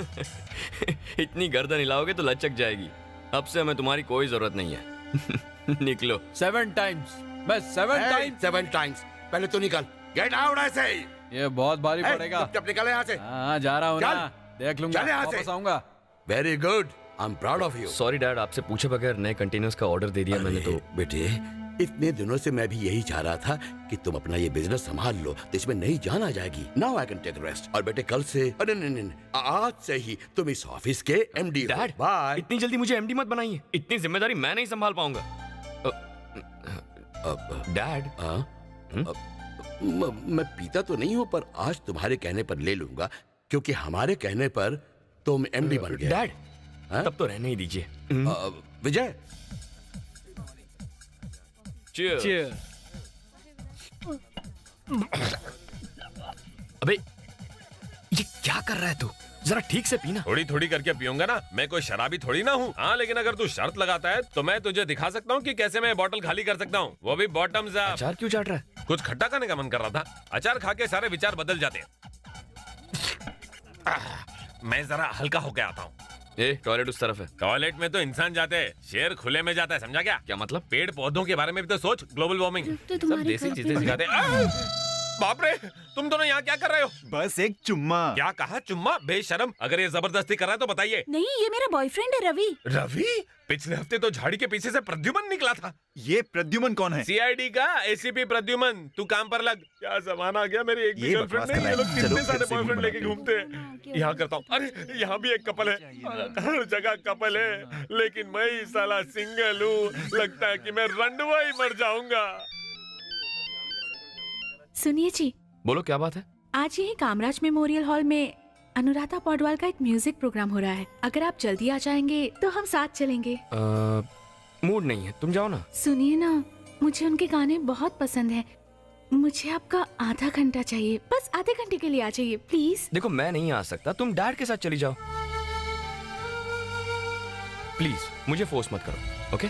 इतनी गर्दन हिलाओगे तो लचक जाएगी। अब से हमें तुम्हारी कोई जरूरत नहीं है। निकलो। 7 टाइम्स। मैं 7 टाइम्स। पहले तो निकल। गेट आउट ऐसे ही। ये बहुत भारी पड़ेगा। चुपचाप निकल यहाँ से। हाँ, जा रहा हूँ ना, देख लूंगा, वापस आऊंगा। Very good, I am proud of you. Sorry dad, आपसे पूछे बगैर नए कंटेनर्स का ऑर्डर दे दिया मैंने तो। बेटे, इतने दिनों से मैं भी यही चाह रहा था कि तुम अपना ये बिजनेस संभाल लो, तो इसमें नई जान आ जाएगी। Now I can take rest. और बेटे कल से, अरे नहीं, आज से ही तुम इस ऑफिस के एमडी हो। Dad, bye. इतनी जल्दी मुझे एमडी मत बनाइए। इतनी जिम्मेदारी मैं नहीं संभाल पाऊंगा। डैड, मैं पीता तो नहीं हूँ, पर आज तुम्हारे कहने पर ले लूंगा, क्योंकि हमारे कहने पर तुम एमडी बन गए। डैड, तब तो रहने ही दीजिए। विजय, Cheers. अबे ये क्या कर रहा है तू? जरा ठीक से पीना। थोड़ी थोड़ी करके पीऊंगा ना, मैं कोई शराबी थोड़ी ना हूँ। हाँ, लेकिन अगर तू शर्त लगाता है तो मैं तुझे दिखा सकता हूँ कि कैसे मैं बोतल खाली कर सकता हूँ, वो भी बॉटम्स अप। अचार क्यों चाट रहा है? कुछ खट्टा खाने का मन कर रहा था। अचार खा के सारे विचार बदल जाते हैं। मैं जरा हल्का होके आता हूँ। टॉयलेट उस तरफ है। टॉयलेट में तो इंसान जाते हैं, शेर खुले में जाता है, समझा क्या? क्या मतलब? पेड़ पौधों के बारे में भी तो सोच, ग्लोबल वार्मिंग। तो सब देसी चीजें सिखाते हैं। बाप रे, तुम दोनों यहाँ क्या कर रहे हो? बस एक चुम्मा। क्या कहा चुम्मा? बेशरम, अगर ये जबरदस्ती कर रहा है तो बताइए। नहीं, ये मेरा बॉयफ्रेंड है रवि। रवि? पिछले हफ्ते तो झाड़ी के पीछे से प्रद्युमन निकला था। ये प्रद्युमन कौन है? सीआईडी का एसीपी प्रद्युमन। तू काम पर लग। क्या जमाना आ गया, मेरी एक भी ये गर्लफ्रेंड बकवास नहीं। ये लोग कर रहा है। कितने चलो, सारे फिर से बॉयफ्रेंड भी लेके घूमते हैं। यहाँ करता हूँ। अरे यहाँ भी एक कपल है, हर जगह कपल है, लेकिन मैं ही साला सिंगल हूँ। लगता है कि मैं रंडवा ही मर जाऊंगा। सुनिए जी, बोलो क्या बात है? आज यही कामराज मेमोरियल हॉल में अनुराधा पौडवाल का एक म्यूजिक प्रोग्राम हो रहा है। अगर आप जल्दी आ जाएंगे तो हम साथ चलेंगे। मूड नहीं है, तुम जाओ ना। सुनिए ना, मुझे उनके गाने बहुत पसंद हैं। मुझे आपका आधा घंटा चाहिए, बस आधे घंटे के लिए आ जाइए प्लीज। देखो मैं नहीं आ सकता, तुम डैड के साथ चली जाओ प्लीज। मुझे फोर्स मत करो, ओके?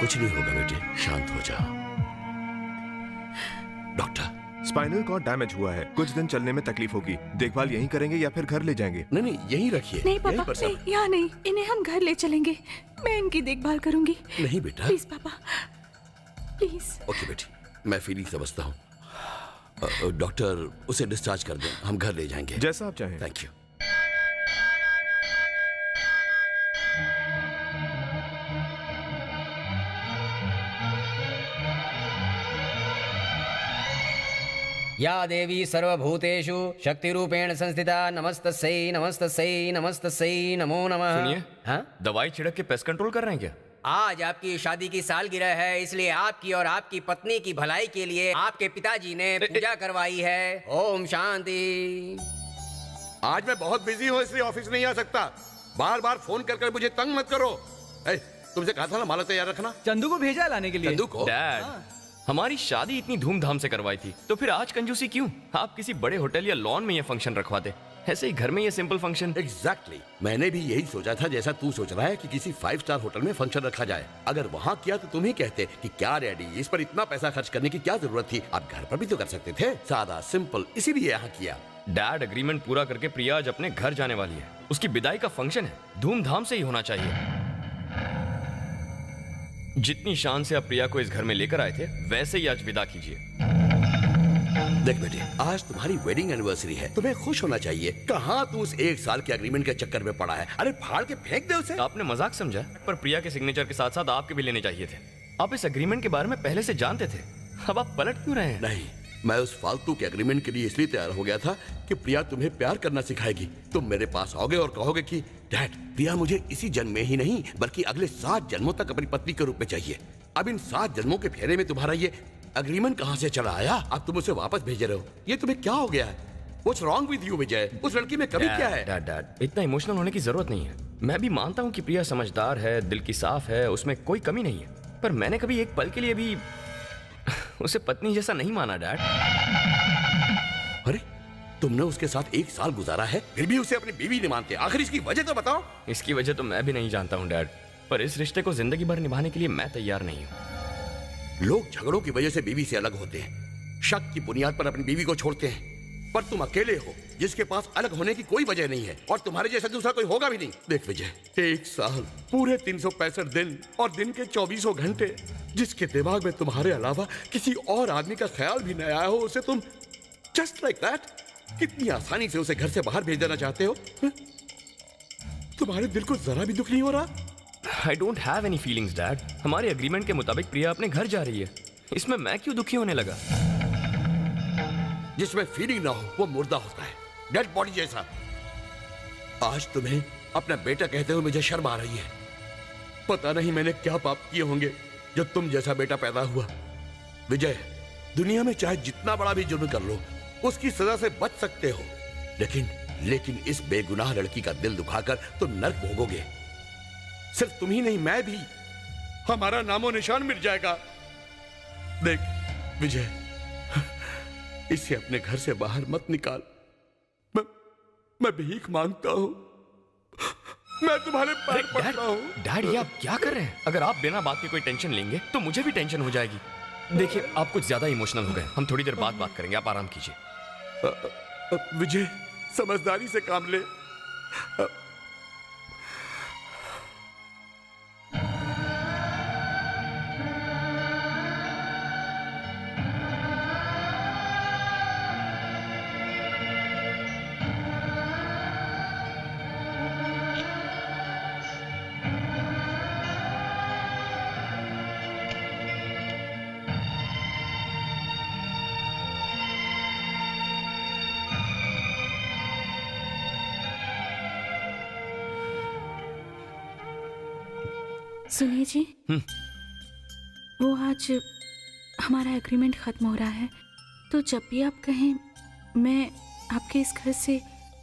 कुछ नहीं होगा बेटे, शांत हो जाओ। डॉक्टर, स्पाइनल कॉर्ड डैमेज हुआ है, कुछ दिन चलने में तकलीफ होगी। देखभाल यहीं करेंगे या फिर घर ले जाएंगे? नहीं नहीं, यहीं रखिए। नहीं यहीं पापा, पर सब। नहीं, यहाँ नहीं, इन्हें हम घर ले चलेंगे। मैं इनकी देखभाल करूंगी। नहीं बेटा। प्लीज पापा, प्लीज। ओके बेटी, मैं फीलिंग समझता हूँ। डॉक्टर, उसे डिस्चार्ज कर दें, हम घर ले जाएंगे। जैसा आप चाहें। Thank you. या देवी सर्वभूतेषु शक्तिरूपेण संस्थिता नमस्तस्यै नमस्तस्यै नमस्तस्यै नमो नमः। सुनिए, हाँ? दवाई छिड़क के पेस्ट कंट्रोल कर रहे हैं क्या? आज आपकी शादी की सालगिरह है, इसलिए आपकी और आपकी पत्नी की भलाई के लिए आपके पिताजी ने पूजा करवाई है। ओम शांति। आज मैं बहुत बिजी हूँ, इसलिए ऑफिस नहीं आ सकता। बार बार फोन कर कर मुझे तंग मत करो। तुमसे कहा था ना माला तैयार रखना। चंदू को भेजा लाने के लिए। चंदू को? डैड, हमारी शादी इतनी धूमधाम से करवाई थी, तो फिर आज कंजूसी क्यों? आप किसी बड़े होटल या लॉन में ये फंक्शन रखवाते। ऐसे ही घर में ये सिंपल फंक्शन। एग्जैक्टली, मैंने भी यही सोचा था जैसा तू सोच रहा है कि किसी 5 स्टार होटल में फंक्शन रखा जाए। अगर वहाँ किया तो तुम ही कहते कि क्या डैडी, इस पर इतना पैसा खर्च करने की क्या जरूरत थी? आप घर पर भी तो कर सकते थे, सादा सिंपल, इसीलिए यहाँ किया। डैड, एग्रीमेंट पूरा करके प्रिया आज अपने घर जाने वाली है। उसकी विदाई का फंक्शन है, धूमधाम से ही होना चाहिए। जितनी शान से आप प्रिया को इस घर में लेकर आए थे, वैसे ही आज विदा कीजिए। देख बेटे, आज तुम्हारी वेडिंग एनिवर्सरी है, तुम्हें खुश होना चाहिए। कहाँ तू उस 1 साल के एग्रीमेंट के चक्कर में पड़ा है? अरे फाड़ के फेंक दे उसे। आपने मजाक समझा, पर प्रिया के सिग्नेचर के साथ साथ आपके भी लेने चाहिए थे। आप इस एग्रीमेंट के बारे में पहले से जानते थे, अब आप पलट क्यों रहे हैं? नहीं, मैं उस फालतू के एग्रीमेंट के लिए इसलिए तैयार हो गया था कि प्रिया तुम्हें प्यार करना सिखाएगी। तुम मेरे पास आओगे और कहोगे कि डैड, प्रिया मुझे इसी जन्म में ही नहीं बल्कि अगले 7 जन्मों तक अपनी पत्नी के रूप में चाहिए। अब इन 7 जन्मों के फेरे में तुम्हारा ये एग्रीमेंट कहाँ से चला आया? अब तुम उसे वापस भेज रहे हो। ये तुम्हें क्या हो गया है? What's wrong with you, विजय? उस लड़की में कभी क्या है? डैड, इतना इमोशनल होने की जरूरत नहीं है। मैं भी मानता हूँ कि प्रिया समझदार है, दिल की साफ है, उसमें कोई कमी नहीं है, पर मैंने कभी एक पल के लिए भी उसे पत्नी जैसा नहीं माना डैड। अरे, तुमने उसके साथ 1 साल गुजारा है, फिर भी उसे अपनी बीवी नहीं मानते। आखिर इसकी वजह तो बताओ। इसकी वजह तो मैं भी नहीं जानता हूँ डैड, पर इस रिश्ते को जिंदगी भर निभाने के लिए मैं तैयार नहीं हूँ। लोग झगड़ों की वजह से बीवी से अलग होते हैं, शक की बुनियाद पर अपनी बीवी को छोड़ते हैं, पर तुम अकेले हो जिसके पास अलग होने की कोई वजह नहीं है, और तुम्हारे जैसा दूसरा कोई होगा भी नहीं। देख विजय, 1 साल, पूरे 365 दिन और दिन के 24 घंटे, जिसके दिमाग में तुम्हारे अलावा किसी और आदमी का ख्याल भी नहीं आया हो, उसे तुम जस्ट लाइक दैट कितनी आसानी से उसे घर से बाहर भेज देना चाहते हो? तुम्हारे दिल को जरा भी दुख नहीं हो रहा? I don't have any feelings dad. हमारे एग्रीमेंट के मुताबिक प्रिया अपने घर जा रही है, इसमें मैं क्यों दुखी होने लगा? जिसमें फीलिंग ना हो वो मुर्दा होता है, डेड बॉडी जैसा। आज तुम्हें अपना बेटा कहते हुए मुझे शर्म आ रही है। पता नहीं मैंने क्या पाप किए होंगे जो तुम जैसा बेटा पैदा हुआ। विजय, दुनिया में चाहे जितना बड़ा भी जुर्म कर लो, उसकी सजा से बच सकते हो, लेकिन इस बेगुनाह लड़की का दिल दुखाकर तुम नर्क भोगोगे। सिर्फ तुम ही नहीं, मैं भी। हमारा नामो निशान मिट जाएगा। देख विजय, इसे अपने घर से बाहर मत निकाल। मैं भीख मांगता हूं, मैं तुम्हारे पैर पड़ता हूं। डैड, ये आप क्या कर रहे हैं? अगर आप बिना बात के कोई टेंशन लेंगे तो मुझे भी टेंशन हो जाएगी। देखिए, आप कुछ ज्यादा इमोशनल हो गए। हम थोड़ी देर बाद बात करेंगे, आप आराम कीजिए। विजय, समझदारी से काम ले। सुनिए जी, वो आज हमारा एग्रीमेंट खत्म हो रहा है, तो जब भी आप कहें मैं आपके इस घर से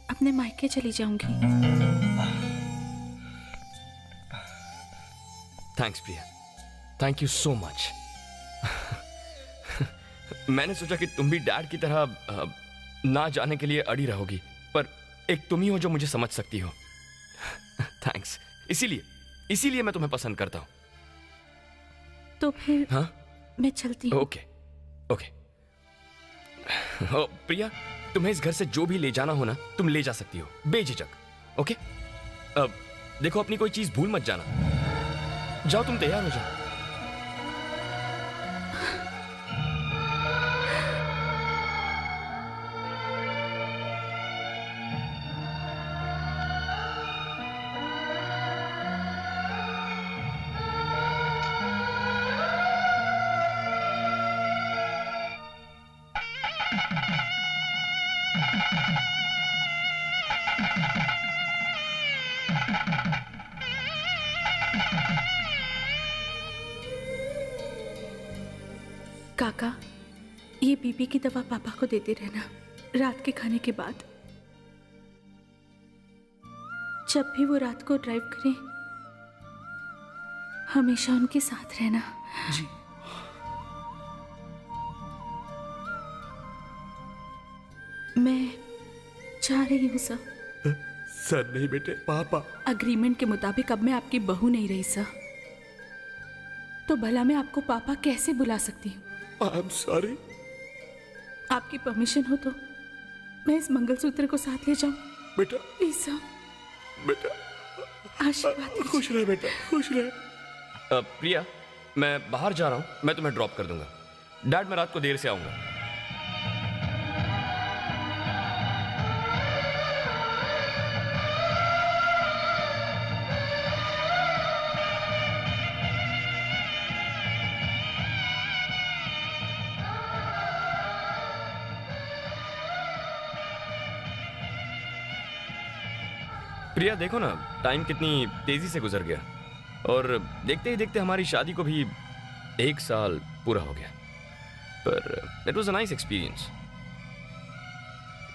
अपने मायके चली जाऊंगी। Thanks Priya, thank you so much. मैंने सोचा कि तुम भी डैड की तरह ना जाने के लिए अड़ी रहोगी, पर एक तुम ही हो जो मुझे समझ सकती हो। थैंक्स। इसीलिए मैं तुम्हें पसंद करता हूं। तो फिर हाँ? मैं चलती हूँ। ओके। प्रिया, तुम्हें इस घर से जो भी ले जाना हो ना, तुम ले जा सकती हो बेझिझक। ओके? देखो, अपनी कोई चीज भूल मत जाना। जाओ, तुम तैयार हो जाओ। काका, ये बीपी की दवा पापा को देते रहना रात के खाने के बाद। जब भी वो रात को ड्राइव करें, हमेशा उनके साथ रहना। जी। मैं जा रही हूँ सर। सर नहीं बेटे, पापा। अग्रीमेंट के मुताबिक अब मैं आपकी बहू नहीं रही सर, तो भला मैं आपको पापा कैसे बुला सकती हूँ? आई एम सॉरी। आपकी परमिशन हो तो मैं इस मंगलसूत्र को साथ ले जाऊं? बेटा प्लीज सर। बेटा, आशीर्वाद। खुश रहे बेटा, खुश रहे। प्रिया, मैं बाहर जा रहा हूं, मैं तुम्हें ड्रॉप कर दूंगा। डैड, मैं रात को देर से आऊंगा। प्रिया, देखो ना, टाइम कितनी तेजी से गुजर गया, और देखते ही देखते हमारी शादी को भी 1 साल पूरा हो गया। पर it was a nice experience.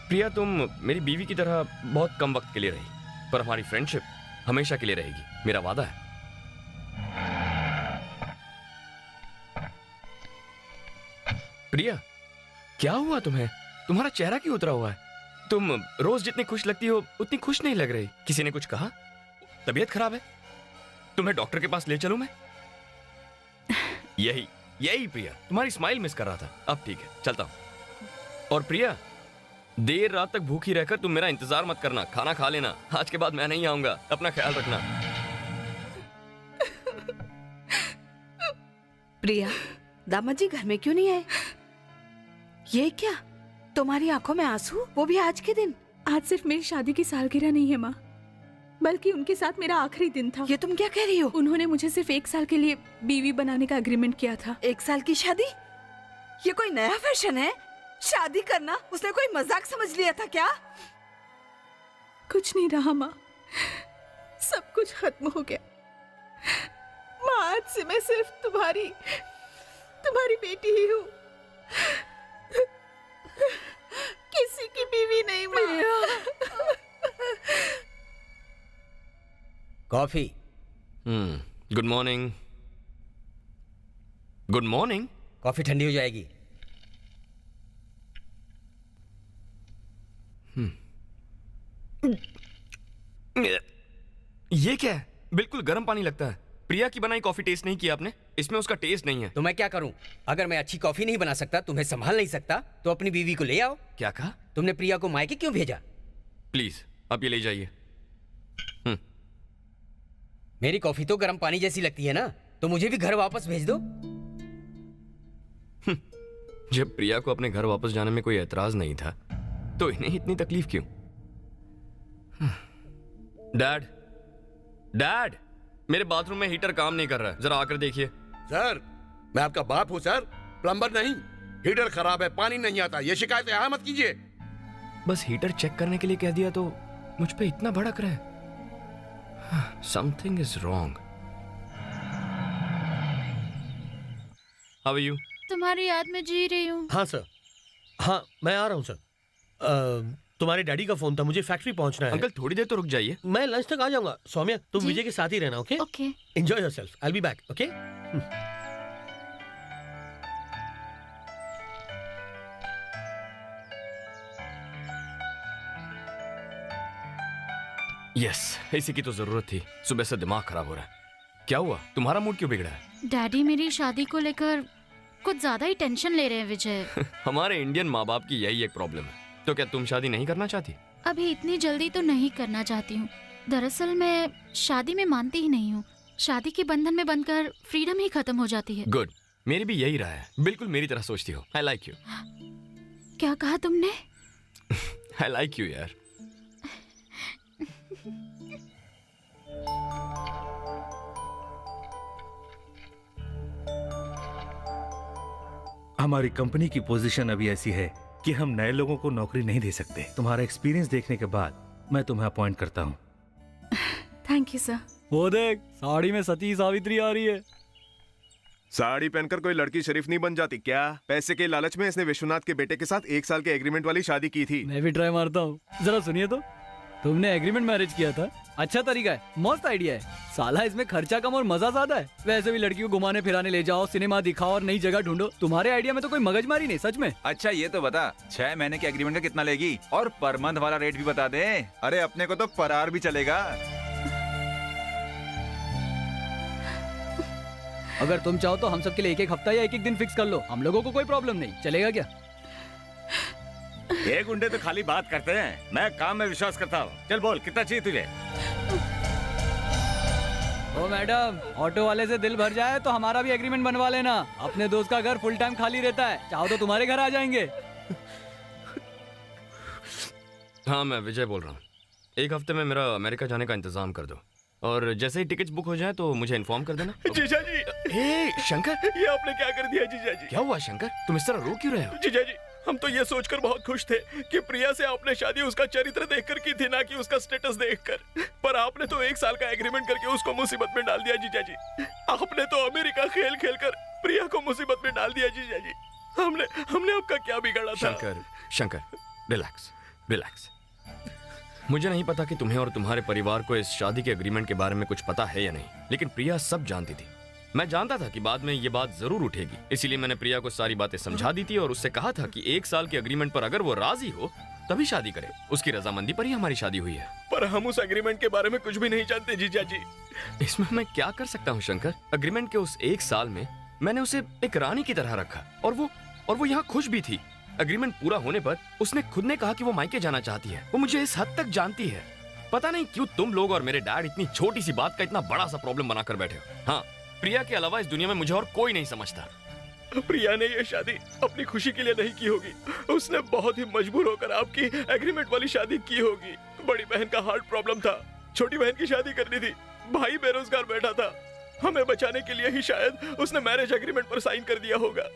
Priya, तुम मेरी बीवी की तरह बहुत कम वक्त के लिए रही, पर हमारी फ्रेंडशिप हमेशा के लिए रहेगी, मेरा वादा है। प्रिया, क्या हुआ तुम्हें? तुम्हारा चेहरा क्यों उतरा हुआ है? तुम रोज जितनी खुश लगती हो उतनी खुश नहीं लग रही। किसी ने कुछ कहा? तबीयत खराब है? तुम्हें डॉक्टर के पास ले चलूं मैं? यही प्रिया, तुम्हारी स्माइल मिस कर रहा था। अब ठीक है, चलता हूं। और प्रिया, देर रात तक भूखी रहकर तुम मेरा इंतजार मत करना, खाना खा लेना। आज के बाद मैं नहीं आऊंगा, अपना ख्याल रखना। प्रिया, दामाद जी घर में क्यों नहीं आए? ये क्या, तुम्हारी आंखों में आंसू, वो भी आज के दिन? आज सिर्फ मेरी शादी की सालगिरह नहीं है माँ, बल्कि उनके साथ मेरा आखिरी दिन था। ये तुम क्या कह रही हो? उन्होंने मुझे सिर्फ 1 साल के लिए बीवी बनाने का एग्रीमेंट किया था। 1 साल की शादी? ये कोई नया फैशन है? शादी करना उसने कोई मजाक समझ लिया था क्या? कुछ नहीं रहा माँ, सब कुछ खत्म हो गया। माँ, आज से मैं सिर्फ तुम्हारी बेटी ही हूँ, किसी की बीवी नहीं माँ। Coffee. Good morning. Good morning. Coffee ठंडी हो जाएगी। ये क्या है? बिल्कुल गर्म पानी लगता है। प्रिया की बनाई कॉफी टेस्ट नहीं किया आपने? इसमें उसका टेस्ट नहीं है। तो मैं क्या करूं? अगर मैं अच्छी कॉफी नहीं बना सकता, तुम्हें संभाल नहीं सकता, तो अपनी बीवी को ले आओ। क्या कहा? तुमने प्रिया को मायके क्यों भेजा? प्लीज आप ये ले जाइए। मेरी कॉफी तो गर्म पानी जैसी लगती है ना, तो मुझे भी घर वापस भेज दो। जब प्रिया को अपने घर वापस जाने में कोई एतराज नहीं था, तो इन्हें इतनी तकलीफ क्यों? डैड, डैड, मेरे बाथरूम में हीटर काम नहीं कर रहा है, जरा आकर देखिए। सर, मैं आपका बाप हूं सर, प्लम्बर नहीं। हीटर खराब है, पानी नहीं आता, ये शिकायत यहाँ मत कीजिए। बस हीटर चेक करने के लिए कह दिया तो मुझ पे इतना भड़क रहा है। Something is wrong. How are you? तुम्हारी याद में जी रही हूँ। हाँ सर, हाँ मैं आ रहा हूँ सर। तुम्हारे डैडी का फोन था, मुझे फैक्ट्री पहुंचना है। अंकल थोड़ी देर तो रुक जाइए। मैं लंच तक आ जाऊंगा। सौम्या, तुम विजय के साथ ही रहना, okay? Okay. Enjoy yourself, I will be back, okay? Yes, इसी की तो जरूरत थी। सुबह से दिमाग खराब हो रहा है। क्या हुआ? तुम्हारा मूड क्यों बिगड़ा है? डैडी मेरी शादी को लेकर कुछ ज्यादा ही टेंशन ले रहे हैं विजय। हमारे इंडियन माँ बाप की यही एक प्रॉब्लम है। तो क्या तुम शादी नहीं करना चाहती? अभी इतनी जल्दी तो नहीं करना चाहती हूँ। दरअसल मैं शादी में मानती ही नहीं हूँ। शादी के बंधन में बंधकर फ्रीडम ही खत्म हो जाती है। गुड, मेरी भी यही रहा है। बिल्कुल मेरी तरह सोचती हो। I like you. क्या कहा तुमने? आई लाइक यू यार। हमारी कंपनी की पोजीशन अभी ऐसी है कि हम नए लोगों को नौकरी नहीं दे सकते। तुम्हारा एक्सपीरियंस देखने के बाद मैं तुम्हें अपॉइंट करता हूँ। Thank you sir. वो देख, साड़ी में सती सावित्री आ रही है। साड़ी पहनकर कोई लड़की शरीफ नहीं बन जाती क्या? पैसे के लालच में इसने विश्वनाथ के बेटे के साथ 1 साल के एग्रीमेंट वाली शादी की थी। मैं भी ट्राई मारता हूँ। जरा सुनिए तो, तुमने एग्रीमेंट मैरिज किया था, अच्छा तरीका है, मस्त आइडिया है। साला इसमें खर्चा कम और मजा ज्यादा है। वैसे भी लड़की को घुमाने फिराने ले जाओ, सिनेमा दिखाओ और नई जगह ढूंढो। तुम्हारे आइडिया में तो कोई मगजमारी नहीं, सच में। अच्छा ये तो बता, 6 महीने के एग्रीमेंट का कितना लेगी? और पर मंथ वाला रेट भी बता दे। अरे अपने को तो परार भी चलेगा। अगर तुम चाहो तो हम सब के लिए 1-1 हफ्ता या 1-1 दिन फिक्स कर लो, हम लोगों को कोई प्रॉब्लम नहीं। चलेगा क्या? ये गुंडे तो खाली बात करते हैं, मैं काम में विश्वास करता हूँ। चल बोल, कितना चाहिए तुझे? ओ मैडम, ऑटो वाले से दिल भर जाए तो हमारा भी एग्रीमेंट बनवा लेना। अपने दोस्त का घर फुल टाइम खाली रहता है, चाहो तो तुम्हारे घर आ जाएंगे। हाँ, मैं विजय बोल रहा हूँ। 1 हफ्ते में मेरा अमेरिका जाने का इंतजाम कर दो, और जैसे ही टिकट्स बुक हो जाए तो मुझे इन्फॉर्म कर देना। जीजा जी, ए शंकर, ये आपने क्या कर दिया जीजा जी? क्या हुआ शंकर? तुम इस तरह रो क्यों रहे हो? जीजा जी, हम तो ये सोचकर बहुत खुश थे कि प्रिया से आपने शादी उसका चरित्र देखकर की थी, ना कि उसका स्टेटस देखकर। पर आपने तो 1 साल का एग्रीमेंट करके उसको मुसीबत में डाल दिया जीजा जी। आपने तो अमेरिका खेल खेल कर प्रिया को मुसीबत में डाल दिया जीजा जी। हमने आपका क्या बिगाड़ा था? Shankar, relax, relax. मुझे नहीं पता कि तुम्हें और तुम्हारे परिवार को इस शादी के एग्रीमेंट के बारे में कुछ पता है या नहीं, लेकिन प्रिया सब जानती थी। मैं जानता था कि बाद में ये बात जरूर उठेगी, इसीलिए मैंने प्रिया को सारी बातें समझा दी थी और उससे कहा था कि 1 साल के एग्रीमेंट पर अगर वो राजी हो तभी शादी करे। उसकी रजामंदी पर ही हमारी शादी हुई है। पर हम उस एग्रीमेंट के बारे में कुछ भी नहीं जानते जीजा जी। इसमें मैं क्या कर सकता हूँ शंकर? एग्रीमेंट के उस 1 साल में मैंने उसे एक रानी की तरह रखा, और वो यहाँ खुश भी थी। एग्रीमेंट पूरा होने पर उसने खुद ने कहा कि वो मायके जाना चाहती है। वो मुझे इस हद तक जानती है। पता नहीं क्यों तुम लोग और मेरे डैड इतनी छोटी सी बात का इतना बड़ा सा प्रॉब्लम बनाकर बैठे हो। हाँ, प्रिया के अलावा इस दुनिया में मुझे और कोई नहीं समझता। प्रिया ने ये शादी अपनी खुशी के लिए नहीं की होगी, उसने बहुत ही मजबूर होकर आपकी एग्रीमेंट वाली शादी की होगी। बड़ी बहन का हार्ट प्रॉब्लम था, छोटी बहन की शादी करनी थी, भाई बेरोजगार बैठा था, हमें बचाने के लिए ही शायद उसने मैरिज एग्रीमेंट पर साइन कर दिया होगा।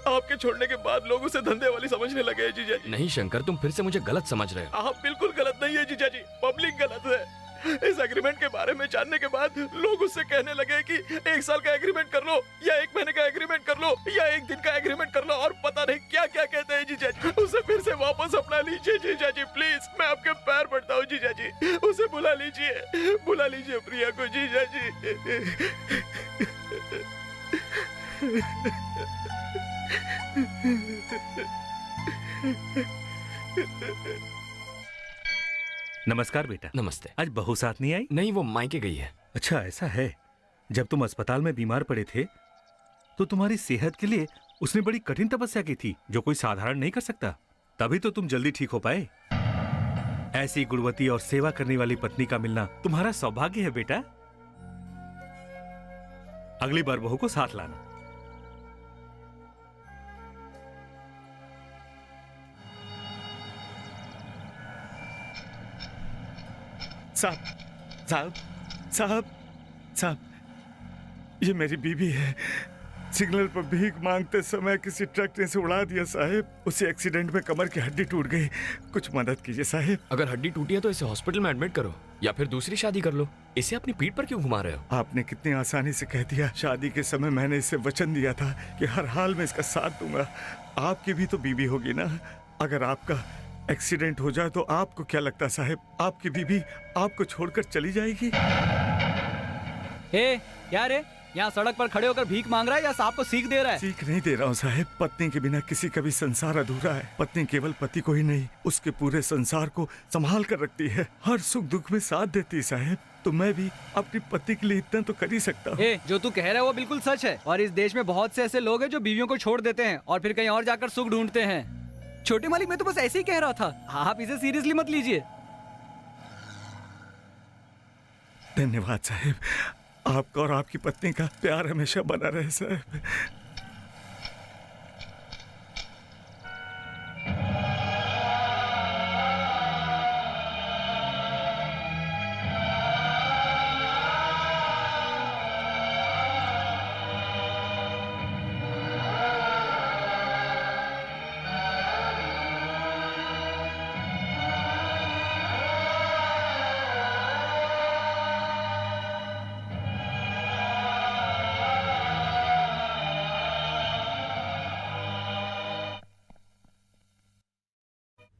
आपके छोड़ने के बाद लोग उसे धंधे वाली समझने लगे हैं जीजा जी। नहीं शंकर, तुम फिर से मुझे गलत समझ रहे हो। आप बिल्कुल गलत नहीं है जीजा जी, पब्लिक गलत है। इस एग्रीमेंट के बारे में जानने के बाद लोग उससे कहने लगे कि 1 साल का एग्रीमेंट कर लो, या 1 महीने का एग्रीमेंट कर लो, या 1 दिन का एग्रीमेंट कर लो, और पता नहीं क्या क्या कहते हैं जीजा जी। उसे फिर से वापस अपना लीजिए जीजा जी, प्लीज, मैं आपके पैर पड़ता हूँ जीजा जी, उसे बुला लीजिए प्रिया को जीजा जी। नमस्कार बेटा। नमस्ते। आज बहू साथ नहीं आई? नहीं, वो मायके गई है। अच्छा ऐसा है। जब तुम अस्पताल में बीमार पड़े थे तो तुम्हारी सेहत के लिए उसने बड़ी कठिन तपस्या की थी, जो कोई साधारण नहीं कर सकता। तभी तो तुम जल्दी ठीक हो पाए। ऐसी गुणवती और सेवा करने वाली पत्नी का मिलना तुम्हारा सौभाग्य है बेटा। अगली बार बहू को साथ लाना। साहब, ये मेरी बीवी है। सिग्नल पर भीख मांगते समय किसी ट्रक ने इसे उड़ा दिया साहब। उसे एक्सीडेंट में कमर की हड्डी टूट गई, कुछ मदद कीजिए साहब। अगर हड्डी टूटी है तो इसे हॉस्पिटल में एडमिट करो, या फिर दूसरी शादी कर लो। इसे अपनी पीठ पर क्यों घुमा रहे हो? आपने कितनी आसानी से कह दिया। शादी के समय मैंने इसे वचन दिया था कि हर हाल में इसका साथ दूंगा। आपकी भी तो बीवी होगी ना। अगर आपका एक्सीडेंट हो जाए तो आपको क्या लगता साहब, आपकी बीवी आपको छोड़कर चली जाएगी? क्या रे, यहाँ सड़क पर खड़े होकर भीख मांग रहा है या सांप को सीख दे रहा है? सीख नहीं दे रहा हूँ साहब। पत्नी के बिना किसी का भी संसार अधूरा है। पत्नी केवल पति को ही नहीं, उसके पूरे संसार को संभाल कर रखती है, हर सुख दुख में साथ देती है साहब। तो मैं भी अपनी पति के लिए इतना तो कर ही सकता हूँ। जो तू कह रहा है वो बिल्कुल सच है, और इस देश में बहुत से ऐसे लोग हैं जो बीवियों को छोड़ देते हैं और फिर कहीं और जाकर सुख ढूंढते हैं। छोटे मालिक, मैं तो बस ऐसे ही कह रहा था, आप इसे सीरियसली मत लीजिए। धन्यवाद साहब, आपका और आपकी पत्नी का प्यार हमेशा बना रहे साहब।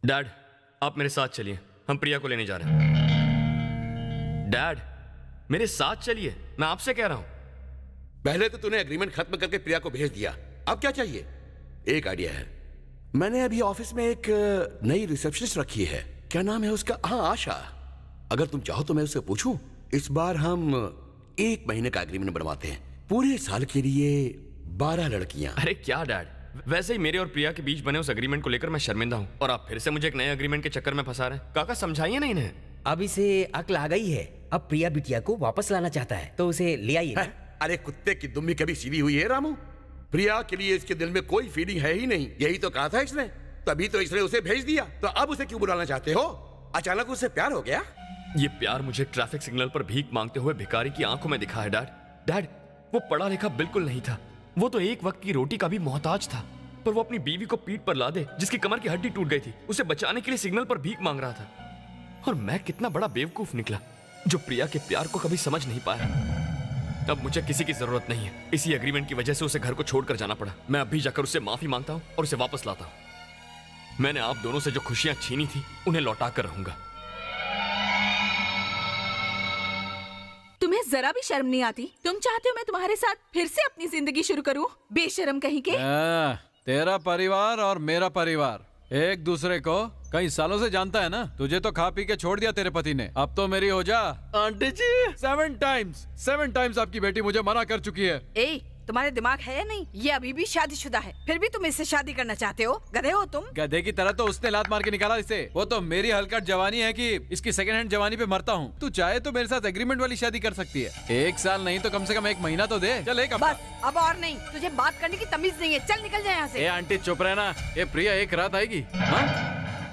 डैड, आप मेरे साथ चलिए, हम प्रिया को लेने जा रहे हैं। डैड, मेरे साथ चलिए, मैं आपसे कह रहा हूं। पहले तो तूने एग्रीमेंट खत्म करके प्रिया को भेज दिया, अब क्या चाहिए? एक आइडिया है। मैंने अभी ऑफिस में एक नई रिसेप्शनिस्ट रखी है। क्या नाम है उसका? हाँ, आशा। अगर तुम चाहो तो मैं उससे पूछूं। इस बार हम 1 महीने का एग्रीमेंट बनवाते हैं, पूरे साल के लिए 12 लड़कियां। अरे क्या डैड, वैसे ही मेरे और प्रिया के बीच बने उस एग्रीमेंट को लेकर मैं शर्मिंदा हूँ, और आप फिर से मुझे एक नए एग्रीमेंट के चक्कर में फंसा रहे हैं। काका, समझाइए ना इन्हें। अब इसे अक्ल आ गई है, अब प्रिया बिटिया को वापस लाना चाहता है, तो उसे ले आइए ना। अरे कुत्ते की दुम्मी कभी सीधी हुई है रामू? प्रिया के लिए इसके दिल में कोई फीलिंग है ही नहीं, यही तो कहा था इसने। तभी तो इसने उसे भेज दिया। तो अब उसे क्यों बुलाना चाहते हो? अचानक उससे प्यार हो गया? ये प्यार मुझे ट्रैफिक सिग्नल पर भीख मांगते हुए भिखारी की आंखों में दिखा है डैड। वो पढ़ा लिखा बिल्कुल नहीं था, वो तो एक वक्त की रोटी का भी मोहताज था, पर वो अपनी बीवी को पीठ पर लादे, जिसकी कमर की हड्डी टूट गई थी, उसे बचाने के लिए सिग्नल पर भीख मांग रहा था। और मैं कितना बड़ा बेवकूफ निकला, जो प्रिया के प्यार को कभी समझ नहीं पाया। अब मुझे किसी की जरूरत नहीं है। इसी एग्रीमेंट की वजह से उसे घर को छोड़कर जाना पड़ा। मैं अभी जाकर उससे माफी मांगता हूँ और उसे वापस लाता हूँ। मैंने आप दोनों से जो खुशियां छीनी थी, उन्हें लौटा कर रहूंगा। तुम्हें जरा भी शर्म नहीं आती? तुम चाहते हो मैं तुम्हारे साथ फिर से अपनी जिंदगी शुरू करूं? बेशर्म कहीं के। तेरा परिवार और मेरा परिवार एक दूसरे को कई सालों से जानता है ना। तुझे तो खा पी के छोड़ दिया तेरे पति ने, अब तो मेरी हो जा। आंटी जी, 7 टाइम्स आपकी बेटी मुझे मना कर चुकी है। तुम्हारे दिमाग है या नहीं? ये अभी भी शादीशुदा है, फिर भी तुम इससे शादी करना चाहते हो? गधे हो तुम। गधे की तरह तो उसने लात मार के निकाला इसे। वो तो मेरी हलकट जवानी है कि इसकी सेकंड हैंड जवानी पे मरता हूँ। तू चाहे तो मेरे साथ एग्रीमेंट वाली शादी कर सकती है। 1 साल नहीं तो कम से कम 1 महीना तो दे। चल एक हफ्ता। बस अब और नहीं, तुझे बात करने की तमीज नहीं है। चल निकल जाए यहाँ से। ए आंटी चुप रहना। ये प्रिया एक रात आएगी। हाँ?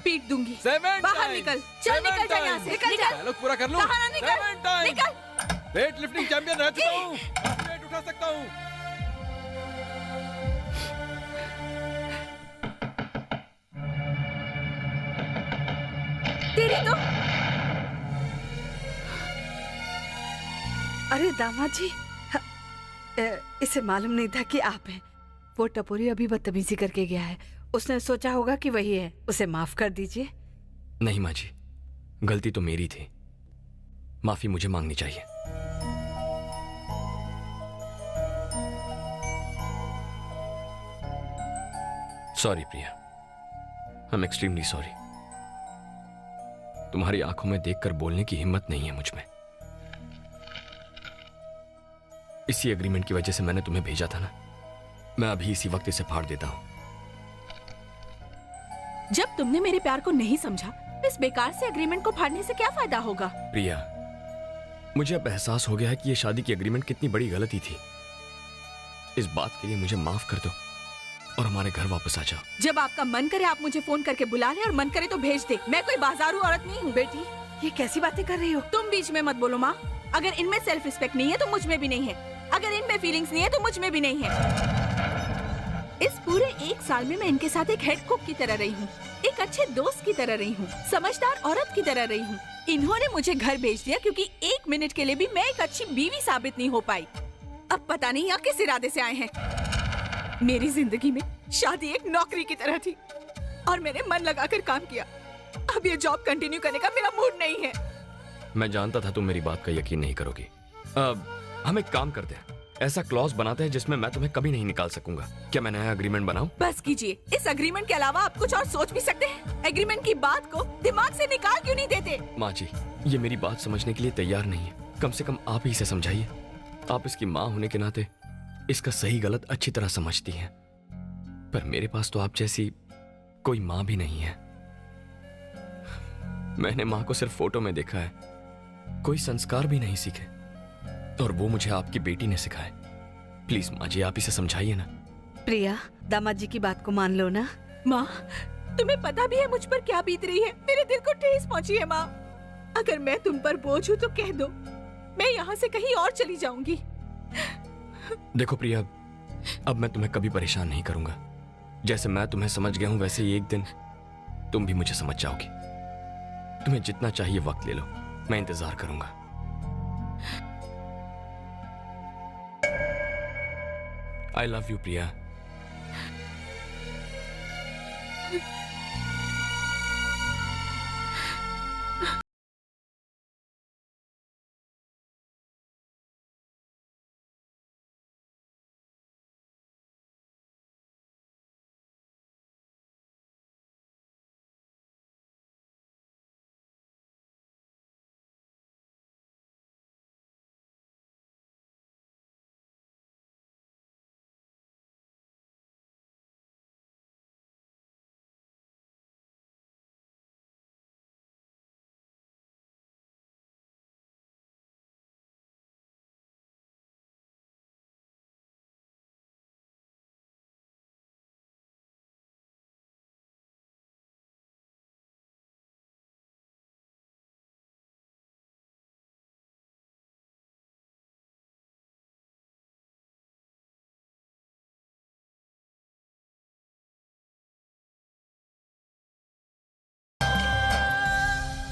पीट दूंगी। 7 बाहर निकल। चल निकल जा यहाँ से। निकल जा। डायलॉग पूरा कर लूं। कहाँ ना निकल। निकल। वेट लिफ्टिंग चैंपियन रह चुका हूँ। वेट उठा सकता हूँ। तेरी तो। अरे दामाद जी, इसे मालूम नहीं था कि आप हैं। वो टपोरी अभी बदतमीजी करके गया है। उसने सोचा होगा कि वही है। उसे माफ कर दीजिए। नहीं माँ जी, गलती तो मेरी थी। माफी मुझे मांगनी चाहिए। Sorry Priya, I am extremely sorry. तुम्हारी आंखों में देखकर बोलने की हिम्मत नहीं है मुझ में। इसी एग्रीमेंट की वजह से मैंने तुम्हें भेजा था ना। मैं अभी इसी वक्त इसे फाड़ देता हूं। जब तुमने मेरे प्यार को नहीं समझा, इस बेकार से एग्रीमेंट को फाड़ने से क्या फायदा होगा? प्रिया, मुझे अब एहसास हो गया है कि यह शादी की एग्रीमेंट कितनी बड़ी गलती थी। इस बात के लिए मुझे माफ कर दो और हमारे घर वापस आ जाओ। जब आपका मन करे आप मुझे फोन करके बुला ले और मन करे तो भेज दे। मैं कोई बाजारू औरत नहीं हूँ। बेटी, ये कैसी बातें कर रही हो? तुम बीच में मत बोलो माँ। अगर इनमें सेल्फ रिस्पेक्ट नहीं है तो मुझ में भी नहीं है। अगर इनमें फीलिंग्स नहीं है तो मुझ में भी नहीं है। इस पूरे 1 साल में मैं इनके साथ एक हेड कुक की तरह रही हूँ, एक अच्छे दोस्त की तरह रही हूँ, समझदार औरत की तरह रही हूँ। इन्होंने मुझे घर भेज दिया क्योंकि 1 मिनट के लिए भी मैं एक अच्छी बीवी साबित नहीं हो पाई। अब पता नहीं आप किस इरादे से आए हैं। मेरी जिंदगी में शादी एक नौकरी की तरह थी और मैंने मन लगाकर काम किया। अब ये जॉब कंटिन्यू करने का मेरा मूड नहीं है। मैं जानता था तुम मेरी बात का यकीन नहीं करोगी। हम एक काम करते हैं, ऐसा क्लॉज बनाते हैं जिसमें मैं तुम्हें कभी नहीं निकाल सकूंगा। क्या मैं नया एग्रीमेंट बनाऊं? बस कीजिए। इस एग्रीमेंट के अलावा आप कुछ और सोच भी सकते हैं। एग्रीमेंट की बात को दिमाग से निकाल क्यों नहीं देते? माँ जी, ये मेरी बात समझने के लिए तैयार नहीं है। कम से कम आप ही इसे समझाइए। आप इसकी माँ होने के नाते इसका सही गलत अच्छी तरह समझती हैं। पर मेरे पास तो आप जैसी कोई माँ भी नहीं है। मैंने माँ को सिर्फ फोटो में देखा है, कोई संस्कार भी नहीं सीखे, और वो मुझे आपकी बेटी ने सिखाए। प्लीज माँ जी, आप इसे समझाइए ना। प्रिया, दामाद जी की बात को मान लो ना। माँ, तुम्हें पता भी है मुझ पर क्या बीत रही है। मेरे दिल को ठेस पहुंची है माँ। अगर मैं तुम पर बोझ हूँ तो कह दो, मैं यहाँ से कहीं और चली जाऊंगी। देखो प्रिया, अब मैं तुम्हें कभी परेशान नहीं करूंगा। जैसे मैं तुम्हें समझ गया हूं वैसे ही एक दिन तुम भी मुझे समझ जाओगी। तुम्हें जितना चाहिए वक्त ले लो, मैं इंतजार करूंगा। I love you Priya.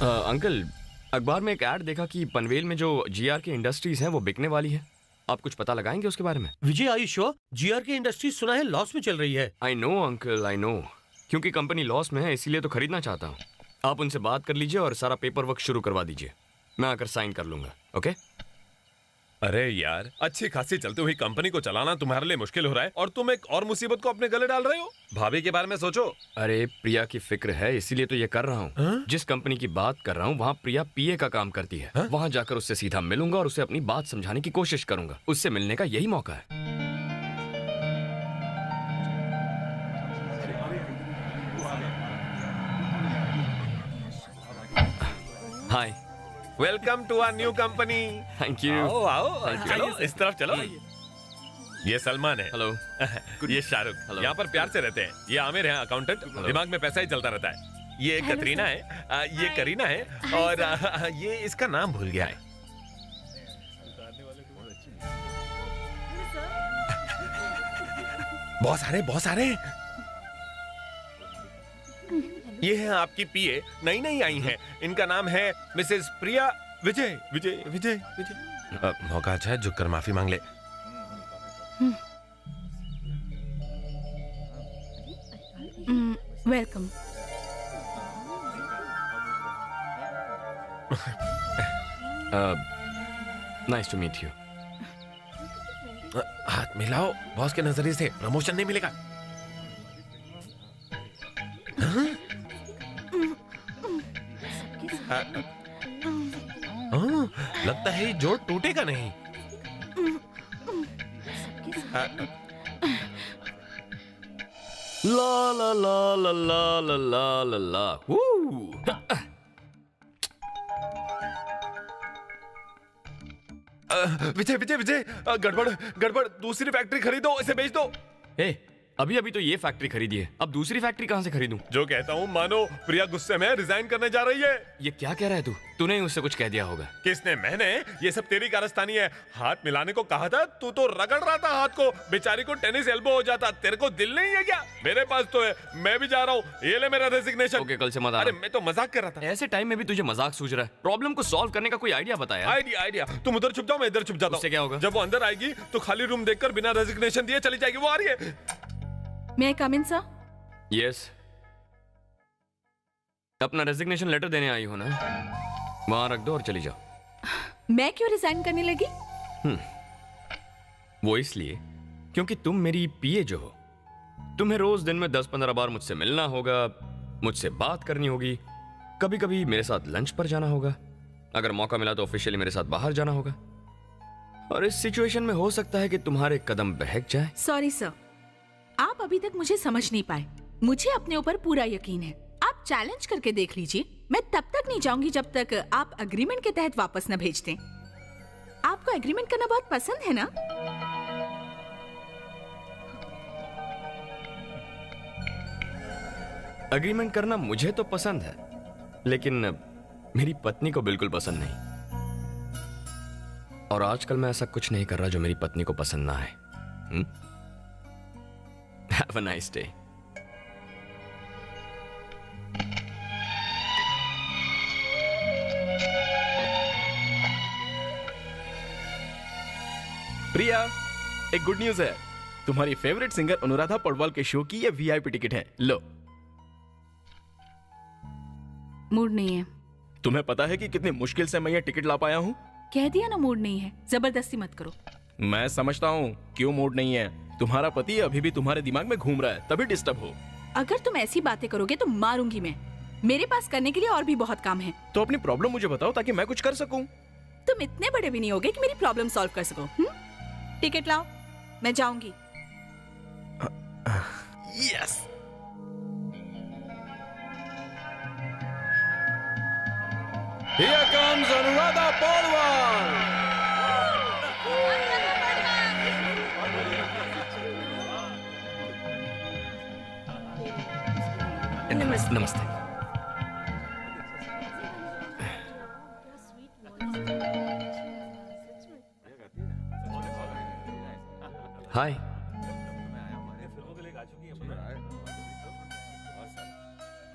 Uncle, अखबार में एक ऐड देखा कि पनवेल में जो जीआर के इंडस्ट्रीज हैं वो बिकने वाली है। आप कुछ पता लगाएंगे उसके बारे में? विजय, आर यू श्योर? जीआर की इंडस्ट्री सुना है लॉस में चल रही है। I know uncle, I know. क्योंकि कंपनी लॉस में है इसीलिए तो खरीदना चाहता हूँ। आप उनसे बात कर लीजिए और सारा पेपर वर्क शुरू करवा दीजिए। मैं आकर साइन कर लूंगा। ओके? अरे यार, अच्छी खासी चलती हुई कंपनी को चलाना तुम्हारे लिए मुश्किल हो रहा है और तुम एक और मुसीबत को अपने गले डाल रहे हो। भाभी के बारे में सोचो। अरे प्रिया की फिक्र है इसीलिए तो ये कर रहा हूँ। जिस कंपनी की बात कर रहा हूँ वहाँ प्रिया पीए का काम करती है। वहाँ जाकर उससे सीधा मिलूंगा और उसे अपनी बात समझाने की कोशिश करूंगा। उससे मिलने का यही मौका है। Hi. Welcome to our new company. Thank you. आओ आओ, Thank you. चलो इस तरफ चलो। ये सलमान है। हेलो। ये शाहरुख। Hello. यहाँ पर प्यार से रहते हैं। ये आमिर है, अकाउंटेंट। दिमाग में पैसा ही चलता रहता है। ये Hello, कतरीना sir. है, ये करीना है, Hi, और ये इसका नाम भूल गया है। बहुत सारे। ये है आपकी पीए, नई नई आई हैं। इनका नाम है मिसेस प्रिया विजय। विजय विजय विजय। मौका अच्छा है, झुककर माफी मांग ले। Welcome. Nice to meet you. हाथ मिलाओ, बॉस के नजरिए से प्रमोशन नहीं मिलेगा। लगता है ये जोड़ टूटेगा नहीं। ला ला ला ला ला ला ला ला ला। विजय विजय विजय, गड़बड़ गड़बड़, दूसरी फैक्ट्री खरीदो, इसे बेच दो। ए, अभी अभी तो ये फैक्ट्री खरीदी है, अब दूसरी फैक्ट्री कहाँ से खरीदूं? जो कहता हूँ मानो। प्रिया गुस्से में रिजाइन करने जा रही है। ये क्या कह रहा है तू? तूने ही उससे कुछ कह दिया होगा। किसने? मैंने। ये सब तेरी कारस्तानी है। हाथ मिलाने को कहा था, तू तो रगड़ रहा था हाथ को। बेचारी को टेनिस एल्बो हो जाता। तेरे को दिल नहीं है क्या? मेरे पास तो है, मैं भी जा रहा हूँ। ये ले मेरा रेजिग्नेशन। ओके, कल से मत आना। अरे मैं तो मजाक कर रहा था। ऐसे टाइम में भी तुझे मजाक सूझ रहा है? प्रॉब्लम को सॉल्व करने का कोई आइडिया बताया। आइडिया। तुम उधर छुप जाओ, मैं इधर छुप जाता हूँ। उससे क्या होगा? जब वो अंदर आएगी तो खाली रूम देखकर बिना रेजिग्नेशन दिए चली जाएगी। वो आ रही है। May I come in, sir? Yes. अपना रेजिग्नेशन लेटर देने आई हो ना? वहां रख दो और चली जाओ। मैं क्यों रिजाइन करने लगी? वो इसलिए क्योंकि तुम मेरी पीए जो हो, तुम्हें रोज दिन में 10-15 बार मुझसे मिलना होगा, मुझसे बात करनी होगी, कभी कभी मेरे साथ लंच पर जाना होगा, अगर मौका मिला तो ऑफिशियली मेरे साथ बाहर जाना होगा। और इस सिचुएशन में हो सकता है कि तुम्हारे कदम बहक जाए। सॉरी सर, आप अभी तक मुझे समझ नहीं पाए। मुझे अपने ऊपर पूरा यकीन है। आप चैलेंज करके देख लीजिए। मैं तब तक नहीं जाऊंगी जब तक आप एग्रीमेंट के तहत वापस न भेज दें। आपको एग्रीमेंट करना बहुत पसंद है ना? एग्रीमेंट करना मुझे तो पसंद है, लेकिन मेरी पत्नी को बिल्कुल पसंद नहीं। और आजकल मैं ऐसा कुछ नहीं कर रहा जो मेरी पत्नी को पसंद ना आए। Have a nice day. प्रिया, एक गुड न्यूज है। तुम्हारी फेवरेट सिंगर अनुराधा पौडवाल के शो की ये वीआईपी टिकट है। लो। मूड नहीं है। तुम्हें पता है कि कितनी मुश्किल से मैं ये टिकट ला पाया हूँ? कह दिया ना मूड नहीं है, जबरदस्ती मत करो। मैं समझता हूँ क्यों मूड नहीं है। तुम्हारा पति अभी भी तुम्हारे दिमाग में घूम रहा है, तभी डिस्टर्ब हो। अगर तुम ऐसी बातें करोगे तो मारूंगी मैं। मेरे पास करने के लिए और भी बहुत काम है। तो अपनी प्रॉब्लम मुझे बताओ ताकि मैं कुछ कर सकूं। तुम इतने बड़े भी नहीं होगे कि मेरी प्रॉब्लम सॉल्व कर सको। टिकट लाओ, मैं जाऊंगी। Yes. Here comes Anuradha Paudwal. नमस्ते। हाय।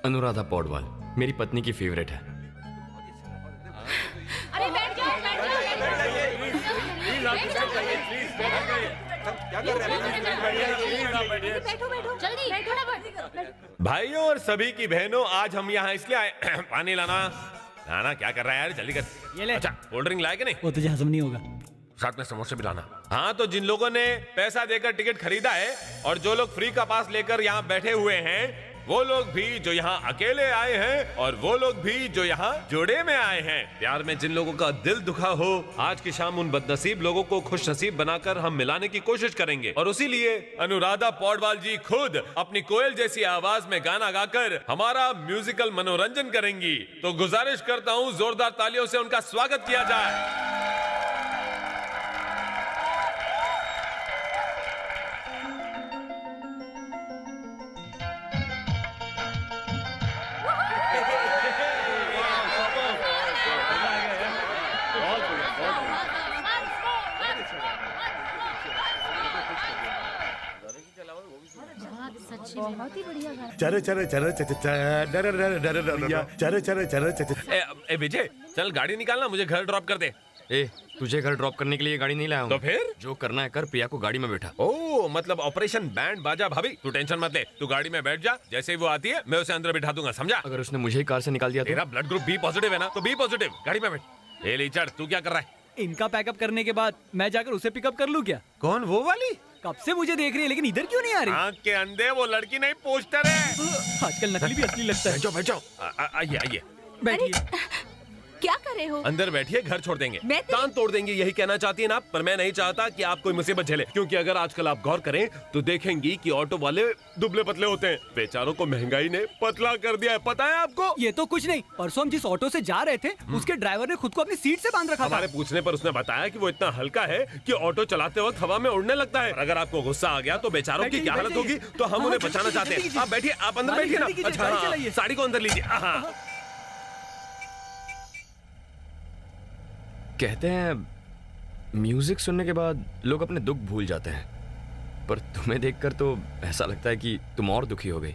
अनुराधा पौडवाल मेरी पत्नी की फेवरेट है। अरे बैठ जाओ, बैठो बैठो जल्दी फटाफट। भाइयों और सभी की बहनों, आज हम यहाँ इसलिए आए पानी लाना। नाना क्या कर रहा है यार, जल्दी कर। ये ले। अच्छा, कोल्ड ड्रिंक लाए कि नहीं? वो तुझे हजम नहीं होगा। साथ में समोसे भी लाना। हाँ, तो जिन लोगों ने पैसा देकर टिकट खरीदा है और जो लोग फ्री का पास लेकर यहाँ बैठे हुए हैं, वो लोग भी जो यहाँ अकेले आए हैं और वो लोग भी जो यहाँ जोड़े में आए हैं। प्यार में जिन लोगों का दिल दुखा हो, आज की शाम उन बदनसीब लोगों को खुश नसीब बनाकर हम मिलाने की कोशिश करेंगे। और उसी लिए अनुराधा पौडवाल जी खुद अपनी कोयल जैसी आवाज में गाना गाकर हमारा म्यूजिकल मनोरंजन करेंगी। तो गुजारिश करता हूँ जोरदार तालियों से उनका स्वागत किया जाए। बहुत ही बढ़िया गाना। चरे चरे चरे चरे चरे चरे ए विजय, चल गाड़ी निकालना, मुझे घर ड्रॉप कर दे। ए, तुझे घर ड्रॉप करने के लिए गाड़ी नहीं लाया हूं। तो फिर जो करना है कर, प्रिया को गाड़ी में बैठा। ओ, मतलब ऑपरेशन बैंड बाजा। भाभी तू टेंशन मत ले, तू गाड़ी में बैठ जा, जैसे ही वो आती है मैं उसे अंदर बिठा दूंगा, समझा? अगर उसने मुझे ही कार से निकाल दिया तो? तेरा ब्लड ग्रुप बी पॉजिटिव है ना, तो बी पॉजिटिव, गाड़ी में बैठ। ए लीचर, तू क्या कर रहा है? इनका पैकअप करने के बाद मैं जाकर उसे पिकअप कर लूं क्या? कौन, वो वाली? कब से मुझे देख रही है लेकिन इधर क्यों नहीं आ रही? आँख के अंधे, वो लड़की नहीं पोस्टर है। आजकल नकली भी असली लगता है। बैठ जाओ, आइए आइए, बैठिए। क्या कर रहे हो? अंदर बैठिए, घर छोड़ देंगे, मैं कान तोड़ देंगे, यही कहना चाहती है ना आप? पर मैं नहीं चाहता कि आप कोई मुसीबत झेले, क्योंकि अगर आजकल आप गौर करें तो देखेंगी कि ऑटो वाले दुबले पतले होते हैं। बेचारों को महंगाई ने पतला कर दिया है, पता है आपको? ये तो कुछ नहीं, परसों हम जिस ऑटो से जा रहे थे उसके ड्राइवर ने खुद को अपनी सीट से बांध रखा था। हमारे पूछने पर उसने बताया कि वो इतना हल्का है कि ऑटो चलाते वक्त हवा में उड़ने लगता है। अगर आपको गुस्सा आ गया तो बेचारों की क्या हालत होगी, तो हम उन्हें बचाना चाहते हैं। आप बैठिए, आप अंदर बैठिए ना। अच्छा हाँ, साड़ी को अंदर लीजिए। कहते हैं म्यूजिक सुनने के बाद लोग अपने दुख भूल जाते हैं, पर तुम्हें देखकर तो ऐसा लगता है कि तुम और दुखी हो गई।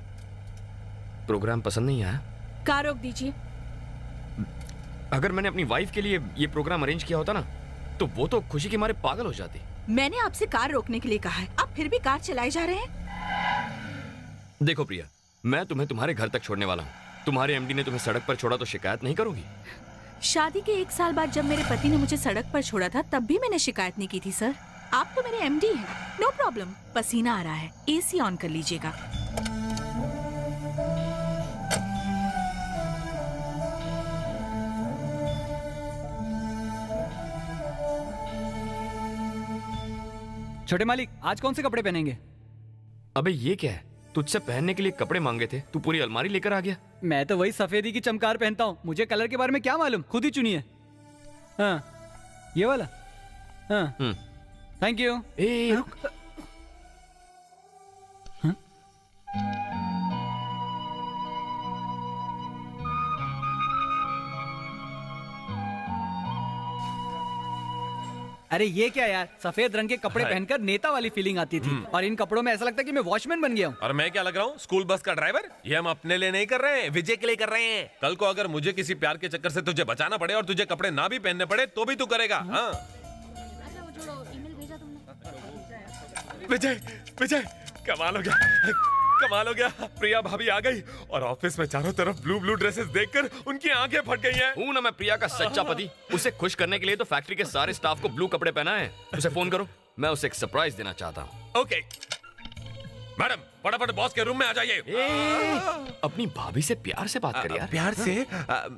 प्रोग्राम पसंद नहीं आया? कार रोक दीजिए। अगर मैंने अपनी वाइफ के लिए ये प्रोग्राम अरेंज किया होता ना, तो वो तो खुशी के मारे पागल हो जाती। मैंने आपसे कार रोकने के लिए कहा है, आप फिर भी कार चलाए जा रहे हैं। देखो प्रिया, मैं तुम्हें तुम्हारे घर तक छोड़ने वाला हूँ। तुम्हारे एमडी ने तुम्हें सड़क पर छोड़ा तो शिकायत नहीं करोगी? शादी के 1 साल बाद जब मेरे पति ने मुझे सड़क पर छोड़ा था तब भी मैंने शिकायत नहीं की थी सर। आप तो मेरे एमडी हैं। No problem. पसीना आ रहा है, एसी ऑन कर लीजिएगा। छोटे मालिक, आज कौन से कपड़े पहनेंगे? अबे ये क्या है? तुझसे पहनने के लिए कपड़े मांगे थे, तू पूरी अलमारी लेकर आ गया। मैं तो वही सफेदी की चमकार पहनता हूँ, मुझे कलर के बारे में क्या मालूम, खुद ही चुनिए। हाँ, ये वाला। हाँ, थैंक यू। अरे ये क्या यार, सफेद रंग के कपड़े पहनकर नेता वाली फीलिंग आती थी, और इन कपड़ों में ऐसा लगता है कि मैं वॉचमैन बन गया हूँ। और मैं क्या लग रहा हूँ, स्कूल बस का ड्राइवर? ये हम अपने लिए नहीं कर रहे हैं, विजय के लिए कर रहे हैं। कल को अगर मुझे किसी प्यार के चक्कर से तुझे बचाना पड़े और तुझे कपड़े ना भी पहनने पड़े तो भी तू करेगा। हाँ विजय, विजय कमाल हो गया, कमाल हो गया। प्रिया भाभी आ गई और ऑफिस में चारों तरफ ब्लू ब्लू ड्रेसेस देखकर उनकी आंखें फट गई हैं। हूं ना मैं प्रिया का सच्चा पति। उसे खुश करने के लिए तो फैक्ट्री के सारे स्टाफ को ब्लू कपड़े पहनाए हैं। उसे फोन करो, मैं उसे एक सरप्राइज देना चाहता हूँ। ओके मैडम, फटाफट बॉस के रूम में आ जाइए। अपनी भाभी से प्यार से बात कर यार। प्यार से?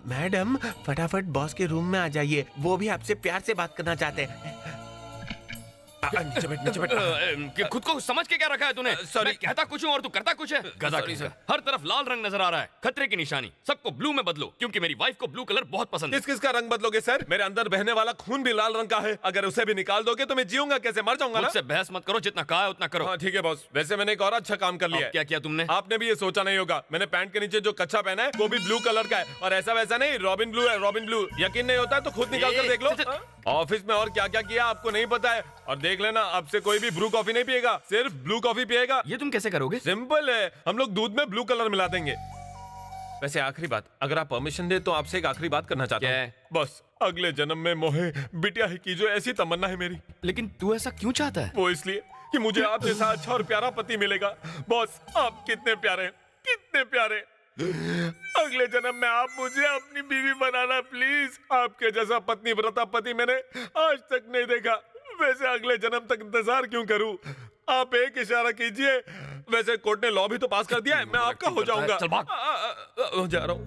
मैडम फटाफट बॉस के रूम में आ जाइए, वो भी आपसे प्यार से बात करना चाहते हैं। नीचे बैठ, नीचे बैठ। खुद को समझ के क्या रखा है तूने? मैं कहता कुछ हूँ और तू करता कुछ है। गधा किसका? हर तरफ लाल रंग नजर आ रहा है, खतरे की निशानी। सबको ब्लू में बदलो, क्योंकि मेरी वाइफ को ब्लू कलर बहुत पसंद है। किस किस का रंग बदलोगे सर? मेरे अंदर बहने वाला खून भी लाल रंग का है। अगर उसे भी निकाल दोगे तो मैं जीऊंगा कैसे? मर जाऊंगा ना। मुझसे बहस मत करो, जितना कहा है उतना करो। हाँ ठीक है बॉस। वैसे मैंने एक और अच्छा काम कर लिया है। क्या किया तुमने? आपने भी ये सोचा नहीं होगा, मैंने पैंट के नीचे जो कच्चा पहना है वो भी ब्लू कलर का है, और ऐसा वैसा नहीं, रॉबिन ब्लू है, रॉबिन ब्लू। यकीन नहीं होता तो खुद निकाल कर देख लो। ऑफिस में और क्या क्या किया आपको नहीं पता है। और देख लेना, अब से कोई भी ब्रू कॉफी नहीं पिएगा, सिर्फ ब्लू कॉफी पिएगा। ये तुम कैसे करोगे? सिंपल है, हम लोग दूध में ब्लू कलर मिला देंगे। वैसे आखिरी बात, अगर आप परमिशन दे तो आपसे एक आखिरी बात करना चाहता हूँ। बस अगले जन्म में मोहे बिटिया ही की जो ऐसी तमन्ना है मेरी। लेकिन तू ऐसा क्यों चाहता है? वो इसलिए कि मुझे आप जैसा अच्छा और प्यारा पति मिलेगा। बॉस आप कितने प्यारे हैं, कितने प्यारे। अगले जन्म में आप मुझे अपनी बीवी बनाना प्लीज। आपके जैसा पत्नी व्रता पति मैंने आज तक नहीं देखा। वैसे अगले जन्म तक इंतजार क्यों करूं? आप एक इशारा कीजिए, वैसे कोर्ट ने लॉ भी तो पास कर दिया है, मैं आपका हो जाऊंगा। चल भाग। जा रहा हूँ।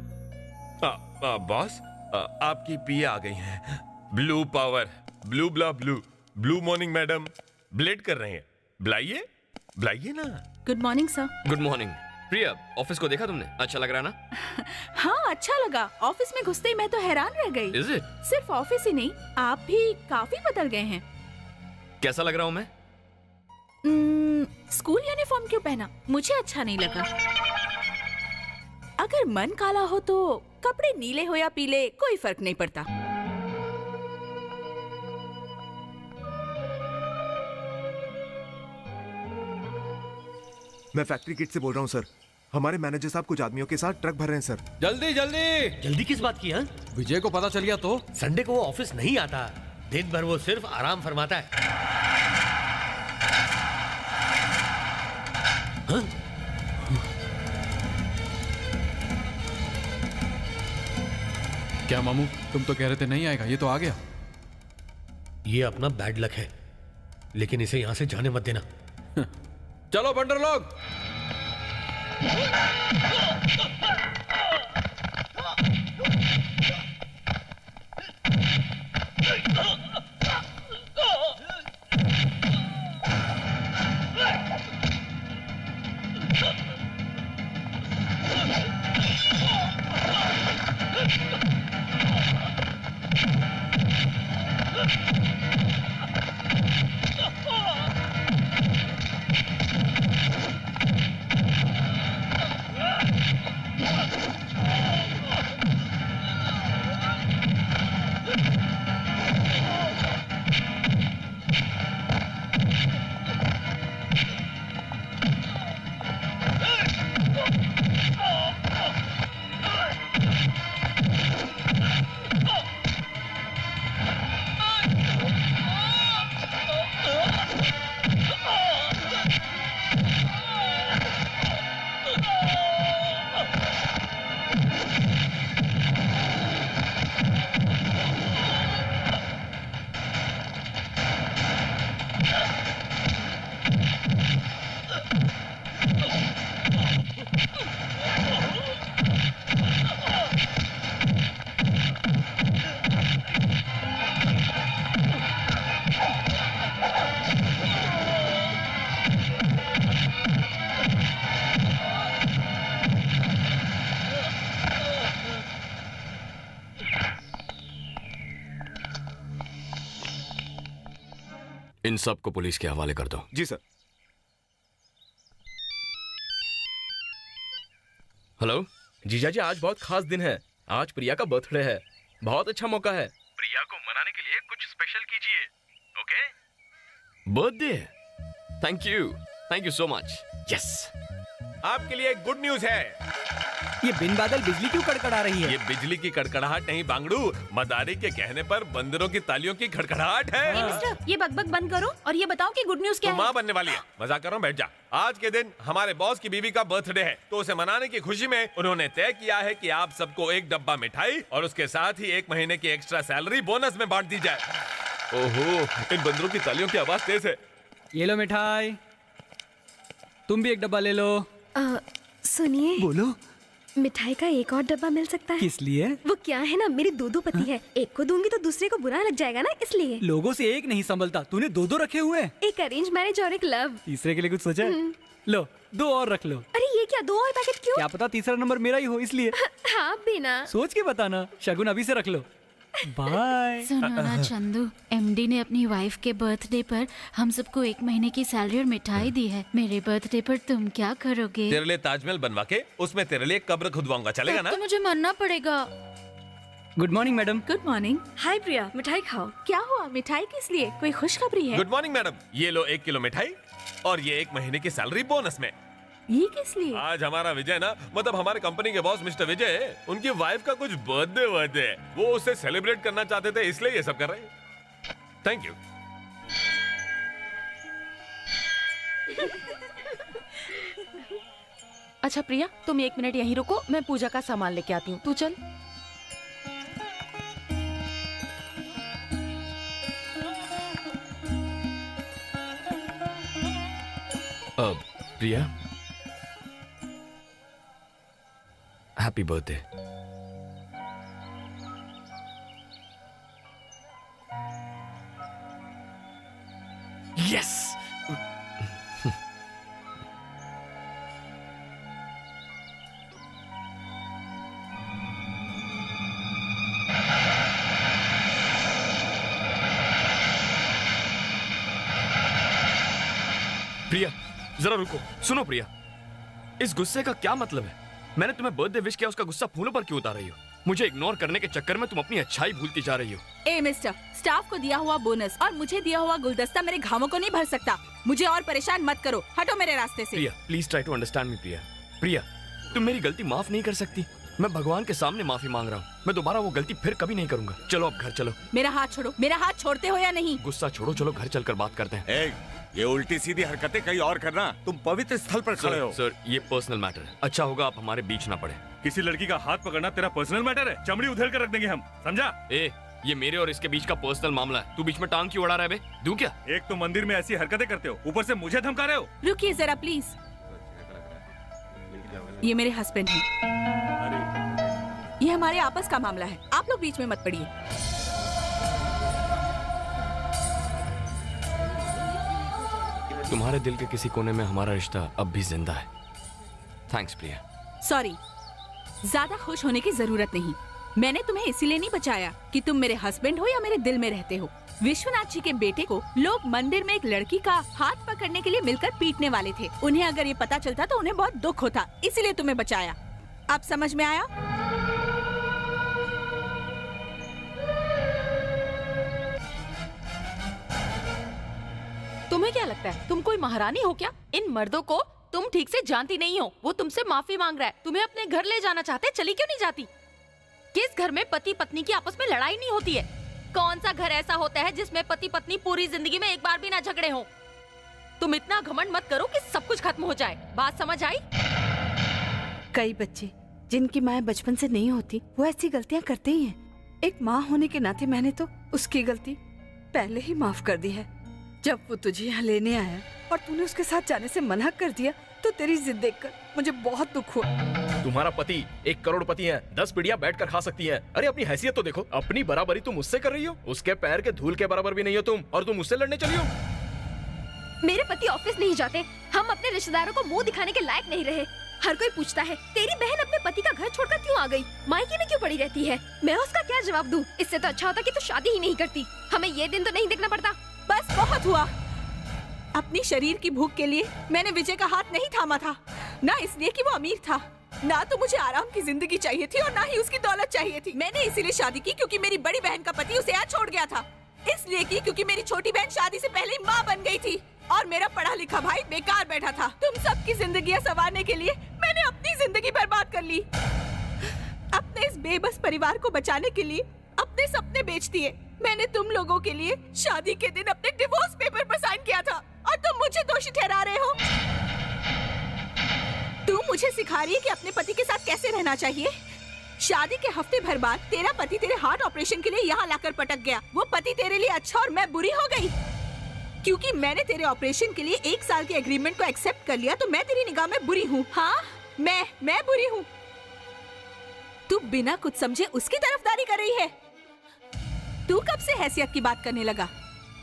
बॉस, आपकी पी आ गई हैं। ब्लू पावर, ब्लू ब्ला ब्लू, ब्लू मॉर्निंग मैडम, ब्लेड कर रहे हैं। बुलाइए बुलाइए ना। Good morning sir. Good morning. Priya, office को देखा तुमने? अच्छा लग रहा है ना? हाँ अच्छा लगा। ऑफिस में घुसते ही मैं तो हैरान रह गई। Is it? सिर्फ ऑफिस ही नहीं, आप भी काफी बदल गए हैं। कैसा लग रहा हूँ मैं? स्कूल यूनिफॉर्म क्यों पहना? मुझे अच्छा नहीं लगा। अगर मन काला हो तो कपड़े नीले हो या पीले कोई फर्क नहीं पड़ता। मैं फैक्ट्री किट से बोल रहा हूँ सर। हमारे मैनेजर साहब कुछ आदमियों के साथ ट्रक भर रहे हैं सर। जल्दी जल्दी। जल्दी किस बात की? हाँ, विजय को पता चल गया तो? संडे को वो ऑफिस नहीं आता, दिन भर वो सिर्फ आराम फरमाता है। हाँ? क्या मामू, तुम तो कह रहे थे नहीं आएगा, ये तो आ गया। ये अपना बैड लक है, लेकिन इसे यहां से जाने मत देना। चलो बंडर लोग। इन सब को पुलिस के हवाले कर दो। जी सर। हेलो जीजा जी, आज बहुत खास दिन है। आज प्रिया का बर्थडे है, बहुत अच्छा मौका है। प्रिया को मनाने के लिए कुछ स्पेशल कीजिए, okay? Birthday? Thank you so much. Yes, आपके लिए गुड न्यूज है। ये बिन बादल बिजली क्यों कड़कड़ा रही है? ये बिजली की कड़कड़ाहट नहीं बांगड़ू, मदारी के कहने पर बंदरों की तालियों की खड़खड़ाहट है। मिस्टर, ये बकबक बंद करो और ये बताओ कि गुड न्यूज क्या तो है? माँ बनने वाली है, मजाक कर रहा हूँ, बैठ जा। आज के दिन हमारे बॉस की बीवी का बर्थडे है, तो उसे मनाने की खुशी में उन्होंने तय किया है कि आप सबको एक डब्बा मिठाई और उसके साथ ही 1 महीने की एक्स्ट्रा सैलरी बोनस में बांट दी जाए। ओहो, इन बंदरों की तालियों की आवाज तेज है। ये लो मिठाई, तुम भी एक डब्बा ले लो। सुनिए, बोलो। मिठाई का एक और डब्बा मिल सकता है? किस लिए? वो क्या है ना, मेरे दो पति है, एक को दूंगी तो दूसरे को बुरा लग जाएगा ना, इसलिए। लोगों से एक नहीं संभलता, तूने 2 रखे हुए हैं। एक अरेंज मैरिज और एक लव। तीसरे के लिए कुछ सोचा है? लो 2 और रख लो। अरे ये क्या, 2 और पैकेट क्यों? क्या पता तीसरा नंबर मेरा ही हो, इसलिए। हाँ बिना सोच के बताना, शगुन अभी से रख लो। बाय। सुनो ना चंदू, एमडी ने अपनी वाइफ के बर्थडे पर हम सबको 1 महीने की सैलरी और मिठाई दी है। मेरे बर्थडे पर तुम क्या करोगे? तेरे लिए ताजमहल बनवा के उसमें तेरे लिए कब्र खुदवाऊंगा, चलेगा ना? तो मुझे मरना पड़ेगा। Good morning madam. Good morning. Hi Priya, मिठाई खाओ। क्या हुआ? मिठाई किस लिए? कोई खुशखबरी है? गुड मॉर्निंग मैडम, ये लो 1 किलो मिठाई और ये 1 महीने की सैलरी बोनस में। ये किस लिए? आज हमारा विजय ना, मतलब हमारे कंपनी के बॉस मिस्टर विजय, उनकी वाइफ का कुछ बर्थडे है, वो उससे सेलिब्रेट करना चाहते थे, इसलिए ये सब कर रहे हैं। Thank you. अच्छा प्रिया, तुम 1 मिनट यहीं रुको, मैं पूजा का सामान लेके आती हूँ, तू चल। प्रिया, हैप्पी बर्थडे। यस। प्रिया जरा रुको, सुनो प्रिया, इस गुस्से का क्या मतलब है? मैंने तुम्हें बर्थडे विश किया, उसका गुस्सा फूलों पर क्यों उतार रही हो? मुझे इग्नोर करने के चक्कर में तुम अपनी अच्छाई भूलती जा रही हो। ए मिस्टर, स्टाफ को दिया हुआ बोनस और मुझे दिया हुआ गुलदस्ता मेरे घावों को नहीं भर सकता। मुझे और परेशान मत करो, हटो मेरे रास्ते से। Priya please try to understand me. Priya Priya तुम मेरी गलती माफ नहीं कर सकती? मैं भगवान के सामने माफी मांग रहा हूँ, मैं दोबारा वो गलती फिर कभी नहीं करूंगा। चलो अब घर चलो। मेरा हाथ छोड़ो, मेरा हाथ छोड़ते हो या नहीं? गुस्सा छोड़ो, चलो घर चलकर बात करते हैं। ये उल्टी सीधी हरकतें कहीं और करना, तुम पवित्र स्थल पर खड़े हो। सर ये पर्सनल मैटर है, अच्छा होगा आप हमारे बीच ना पड़े। किसी लड़की का हाथ पकड़ना तेरा पर्सनल मैटर है? चमड़ी उधेड़ कर रख देंगे हम, समझा? ये मेरे और इसके बीच का पर्सनल मामला है, तू बीच में टांग क्यों अड़ा रहा है बे? दूं क्या? एक तो मंदिर में ऐसी हरकतें करते हो, ऊपर से मुझे धमका रहे हो। रुकिए जरा प्लीज, ये मेरे हस्बैंड हैं। ये हमारे आपस का मामला है, आप लोग बीच में मत पड़िए। तुम्हारे दिल के किसी कोने में हमारा रिश्ता अब भी जिंदा है। थैंक्स प्रिया। सॉरी, ज्यादा खुश होने की जरूरत नहीं। मैंने तुम्हें इसीलिए नहीं बचाया कि तुम मेरे हस्बैंड हो या मेरे दिल में रहते हो। विश्वनाथ जी के बेटे को लोग मंदिर में एक लड़की का हाथ पकड़ने के लिए मिलकर पीटने वाले थे। उन्हें अगर ये पता चलता तो उन्हें बहुत दुख होता, इसीलिए तुम्हें बचाया। अब समझ में आया? तुम्हें क्या लगता है तुम कोई महारानी हो क्या? इन मर्दों को तुम ठीक से जानती नहीं हो। वो तुमसे माफी मांग रहा है, तुम्हें अपने घर ले जाना चाहते, चली क्यों नहीं जाती? किस घर में पति पत्नी की आपस में लड़ाई नहीं होती है? कौन सा घर ऐसा होता है जिसमें पति पत्नी पूरी जिंदगी में एक बार भी ना झगड़े हो? तुम इतना घमंड मत करो कि सब कुछ खत्म हो जाए। बात समझ आई? कई बच्चे जिनकी माँ बचपन से नहीं होती वो ऐसी गलतियाँ करते ही हैं। एक माँ होने के नाते मैंने तो उसकी गलती पहले ही माफ कर दी है। जब वो तुझे यहाँ लेने आया और तूने उसके साथ जाने से मना कर दिया तो तेरी जिद देखकर मुझे बहुत दुख हुआ। तुम्हारा पति 1 करोड़पति है, 10 पीढ़ियां बैठकर खा सकती है। अरे अपनी हैसियत तो देखो, अपनी बराबरी तुम मुझसे कर रही हो, उसके पैर के धूल के बराबर भी नहीं हो तुम, और तुम मुझसे लड़ने चली हो। मेरे पति ऑफिस नहीं जाते, हम अपने रिश्तेदारों को मुंह दिखाने के लायक नहीं रहे। हर कोई पूछता है तेरी बहन अपने पति का घर छोड़कर क्यों आ गई, मायके में क्यों पड़ी रहती है? मैं उसका क्या जवाब दूं? इससे तो अच्छा होता कि तू शादी ही नहीं करती, हमें ये दिन तो नहीं देखना पड़ता। बस बहुत हुआ। अपनी शरीर की भूख के लिए मैंने विजय का हाथ नहीं थामा था, ना इसलिए कि वो अमीर था, ना तो मुझे आराम की जिंदगी चाहिए थी और ना ही उसकी दौलत चाहिए थी। मैंने इसीलिए शादी की क्योंकि मेरी बड़ी बहन का पति उसे यहाँ छोड़ गया था। इसलिए की क्योंकि मेरी छोटी बहन शादी से पहले ही माँ बन गई थी और मेरा पढ़ा लिखा भाई बेकार बैठा था। तुम सबकी जिंदगियाँ संवारने के लिए मैंने अपनी जिंदगी बर्बाद कर ली। अपने इस बेबस परिवार को बचाने के लिए अपने सपने बेच दिए। मैंने तुम लोगों के लिए शादी के दिन अपने डिवोर्स पेपर पर साइन किया था और तुम मुझे दोषी ठहरा रहे हो। तुम मुझे सिखा रही है कि अपने पति के साथ कैसे रहना चाहिए। शादी के हफ्ते भर बाद तेरा पति तेरे हार्ट ऑपरेशन के लिए यहाँ लाकर पटक गया। वो पति तेरे लिए अच्छा और मैं बुरी हो गई क्योंकि मैंने तेरे ऑपरेशन के लिए 1 साल के एग्रीमेंट को एक्सेप्ट कर लिया, तो मैं तेरी निगाह में बुरी हूँ। हाँ मैं बुरी हूँ। तू बिना कुछ समझे उसकी तरफदारी कर रही है। तू कब से हैसियत की बात करने लगा?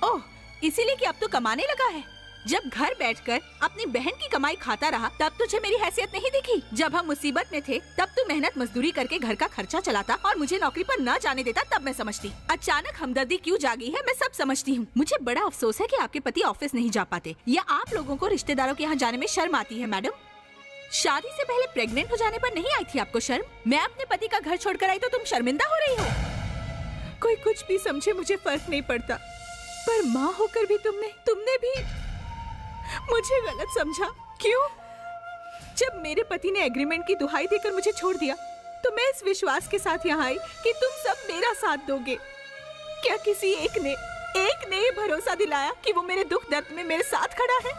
ओह, इसीलिए कि अब तू कमाने लगा है। जब घर बैठकर अपनी बहन की कमाई खाता रहा तब तुझे मेरी हैसियत नहीं दिखी। जब हम मुसीबत में थे तब तू मेहनत मजदूरी करके घर का खर्चा चलाता और मुझे नौकरी पर न जाने देता, तब मैं समझती। अचानक हमदर्दी क्यों जागी है मैं सब समझती हूँ। मुझे बड़ा अफसोस है कि आपके पति ऑफिस नहीं जा पाते या आप लोगों को रिश्तेदारों के यहाँ जाने में शर्म आती है। मैडम, शादी से पहले प्रेग्नेंट हो जाने पर नहीं आई थी आपको शर्म? मैं अपने पति का घर छोड़कर आई तो तुम शर्मिंदा हो रही हो? कोई कुछ भी समझे, मुझे फर्क नहीं पड़ता, पर माँ होकर भी तुमने भी मुझे गलत समझा। क्यों? जब मेरे पति ने एग्रीमेंट की दुहाई देकर मुझे छोड़ दिया तो मैं इस विश्वास के साथ यहाँ आई कि तुम सब मेरा साथ दोगे। क्या किसी एक ने ये भरोसा दिलाया कि वो मेरे दुख दर्द में मेरे साथ खड़ा है?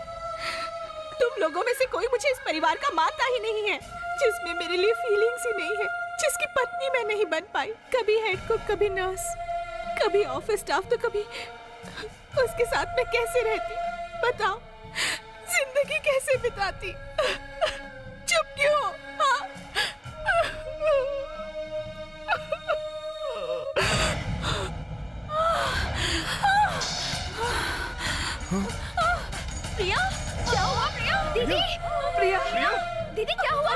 तुम लोगों में से कोई मुझे इस परिवार का मानता ही नहीं है, जिसमें मेरे लिए फीलिंग्स ही नहीं है, जिसकी पत्नी मैं नहीं बन पाई। कभी हेड कुक, कभी नर्स, कभी ऑफिस स्टाफ, तो कभी उसके साथ मैं कैसे रहती? बताओ, जिंदगी कैसे बिताती? चुप क्यों? हाँ? दीदी प्रिया दीदी क्या हुआ?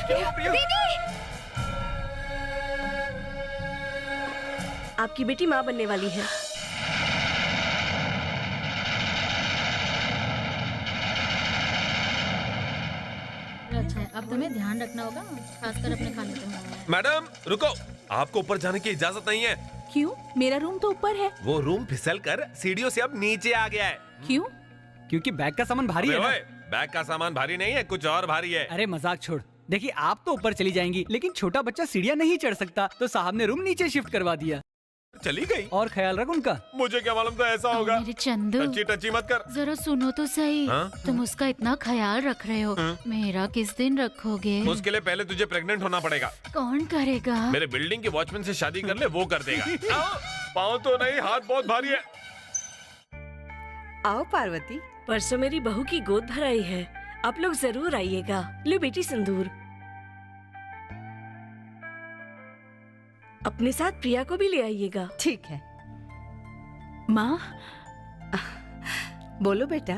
दीदी आपकी बेटी माँ बनने वाली है। अच्छा है, अब तुम्हें ध्यान रखना होगा, खासकर अपने खाने पे। मैडम रुको, आपको ऊपर जाने की इजाजत नहीं है। क्यों? मेरा रूम तो ऊपर है। वो रूम फिसल कर सीढ़ियों से अब नीचे आ गया है। क्यों? क्योंकि बैग का सामान भारी है ना। बैग का सामान भारी नहीं है, कुछ और भारी है। अरे मजाक छोड़, देखिए आप तो ऊपर चली जाएंगी, लेकिन छोटा बच्चा सीढ़ियाँ नहीं चढ़ सकता, तो साहब ने रूम नीचे शिफ्ट करवा दिया। चली गई। और ख्याल रख उनका। मुझे क्या मालूम था ऐसा होगा। मेरे चंदू, टची टची मत कर। जरा सुनो तो सही। हाँ? तुम उसका इतना ख्याल रख रहे हो, मेरा किस दिन रखोगे? उसके लिए पहले तुझे प्रेग्नेंट होना पड़ेगा। कौन करेगा? मेरे बिल्डिंग के वॉचमैन से शादी कर ले, वो कर देगा। पाँव तो नहीं, हाथ बहुत भारी है। आओ पार्वती, परसों मेरी बहू की गोद भराई है, आप लोग जरूर आइएगा। लो बेटी सिंदूर, अपने साथ प्रिया को भी ले आइएगा। ठीक है। माँ बोलो बेटा।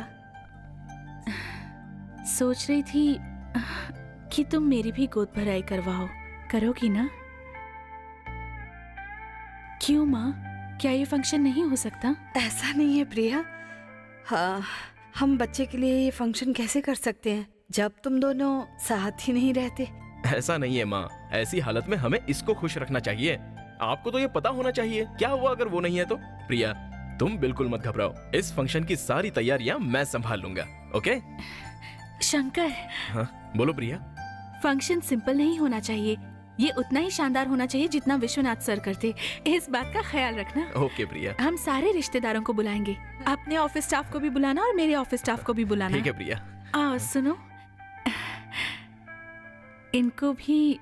सोच रही थी कि तुम मेरी भी गोद भराई करवाओ, करोगी ना? क्यों माँ, क्या ये फंक्शन नहीं हो सकता? ऐसा नहीं है प्रिया, हाँ हम बच्चे के लिए ये फंक्शन कैसे कर सकते हैं जब तुम दोनों साथ ही नहीं रहते। ऐसा नहीं है माँ, ऐसी हालत में हमें इसको खुश रखना चाहिए। आपको तो ये पता होना चाहिए क्या हुआ अगर वो नहीं है तो। प्रिया तुम बिल्कुल मत घबराओ, इस फंक्शन की सारी तैयारियां मैं संभाल लूंगा। ओके शंकर, हाँ बोलो प्रिया। फंक्शन सिंपल नहीं होना चाहिए, ये उतना ही शानदार होना चाहिए जितना विश्वनाथ सर करते। इस बात का ख्याल रखना। ओके प्रिया। हम सारे रिश्तेदारों को बुलाएंगे, अपने ऑफिस स्टाफ को भी बुलाना और मेरे ऑफिस स्टाफ को भी बुलाना। ठीक है प्रिया। सुनो, इनको भी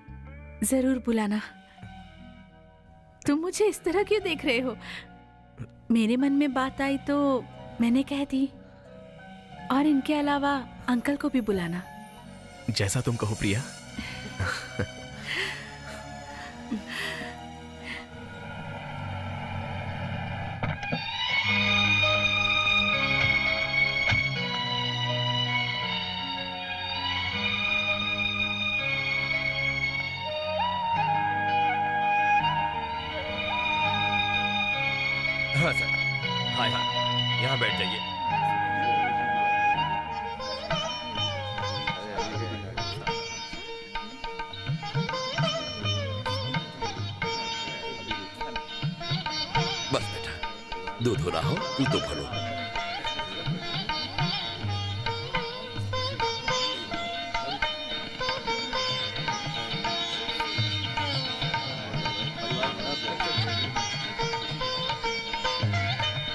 जरूर बुलाना। तुम मुझे इस तरह क्यों देख रहे हो? मेरे मन में बात आई तो मैंने कह दी। और इनके अलावा अंकल को भी बुलाना। जैसा तुम कहो प्रिया। हाँ सर, हाँ हाँ यहाँ बैठ जाइए। बस बेटा, दूध हो रहा हो तू तो भरो।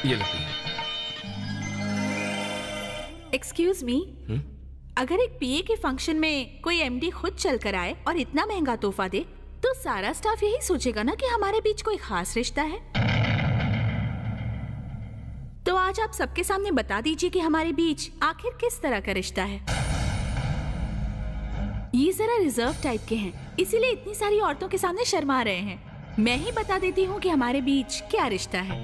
ये लो। एक्सक्यूज मी, अगर एक पीए के फंक्शन में कोई एमडी खुद चल कर आए और इतना महंगा तोहफा दे तो सारा स्टाफ यही सोचेगा ना कि हमारे बीच कोई खास रिश्ता है। तो आज आप सबके सामने बता दीजिए कि हमारे बीच आखिर किस तरह का रिश्ता है। ये जरा रिजर्व टाइप के हैं, इसीलिए इतनी सारी औरतों के सामने शर्मा रहे हैं। मैं ही बता देती हूँ कि हमारे बीच क्या रिश्ता है।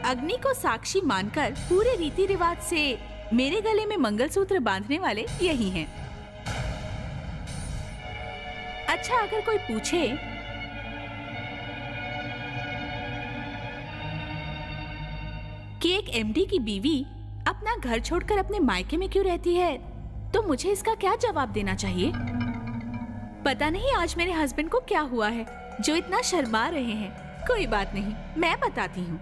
अग्नि को साक्षी मानकर पूरे रीति रिवाज से मेरे गले में मंगलसूत्र बांधने वाले यही हैं। अच्छा, अगर कोई पूछे कि एक एमडी की बीवी अपना घर छोड़कर अपने मायके में क्यों रहती है, तो मुझे इसका क्या जवाब देना चाहिए? पता नहीं आज मेरे हस्बैंड को क्या हुआ है जो इतना शर्मा रहे हैं। कोई बात नहीं, मैं बताती हूँ।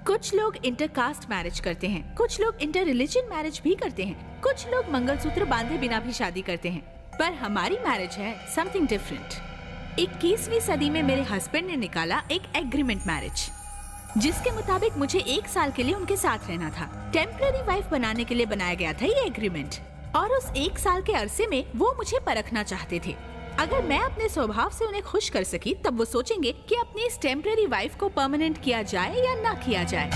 कुछ लोग इंटरकास्ट मैरिज करते हैं, कुछ लोग इंटर रिलीजन मैरिज भी करते हैं, कुछ लोग मंगलसूत्र बांधे बिना भी शादी करते हैं, पर हमारी मैरिज है समथिंग डिफरेंट। 21वीं सदी में मेरे हस्बैंड ने निकाला एक एग्रीमेंट मैरिज, जिसके मुताबिक मुझे 1 साल के लिए उनके साथ रहना था। टेम्पररी वाइफ बनाने के लिए बनाया गया था ये एग्रीमेंट, और उस 1 साल के अरसे में वो मुझे परखना चाहते थे। अगर मैं अपने स्वभाव से उन्हें खुश कर सकी तब वो सोचेंगे कि अपनी इस टेम्पररी वाइफ को परमानेंट किया जाए या ना किया जाए,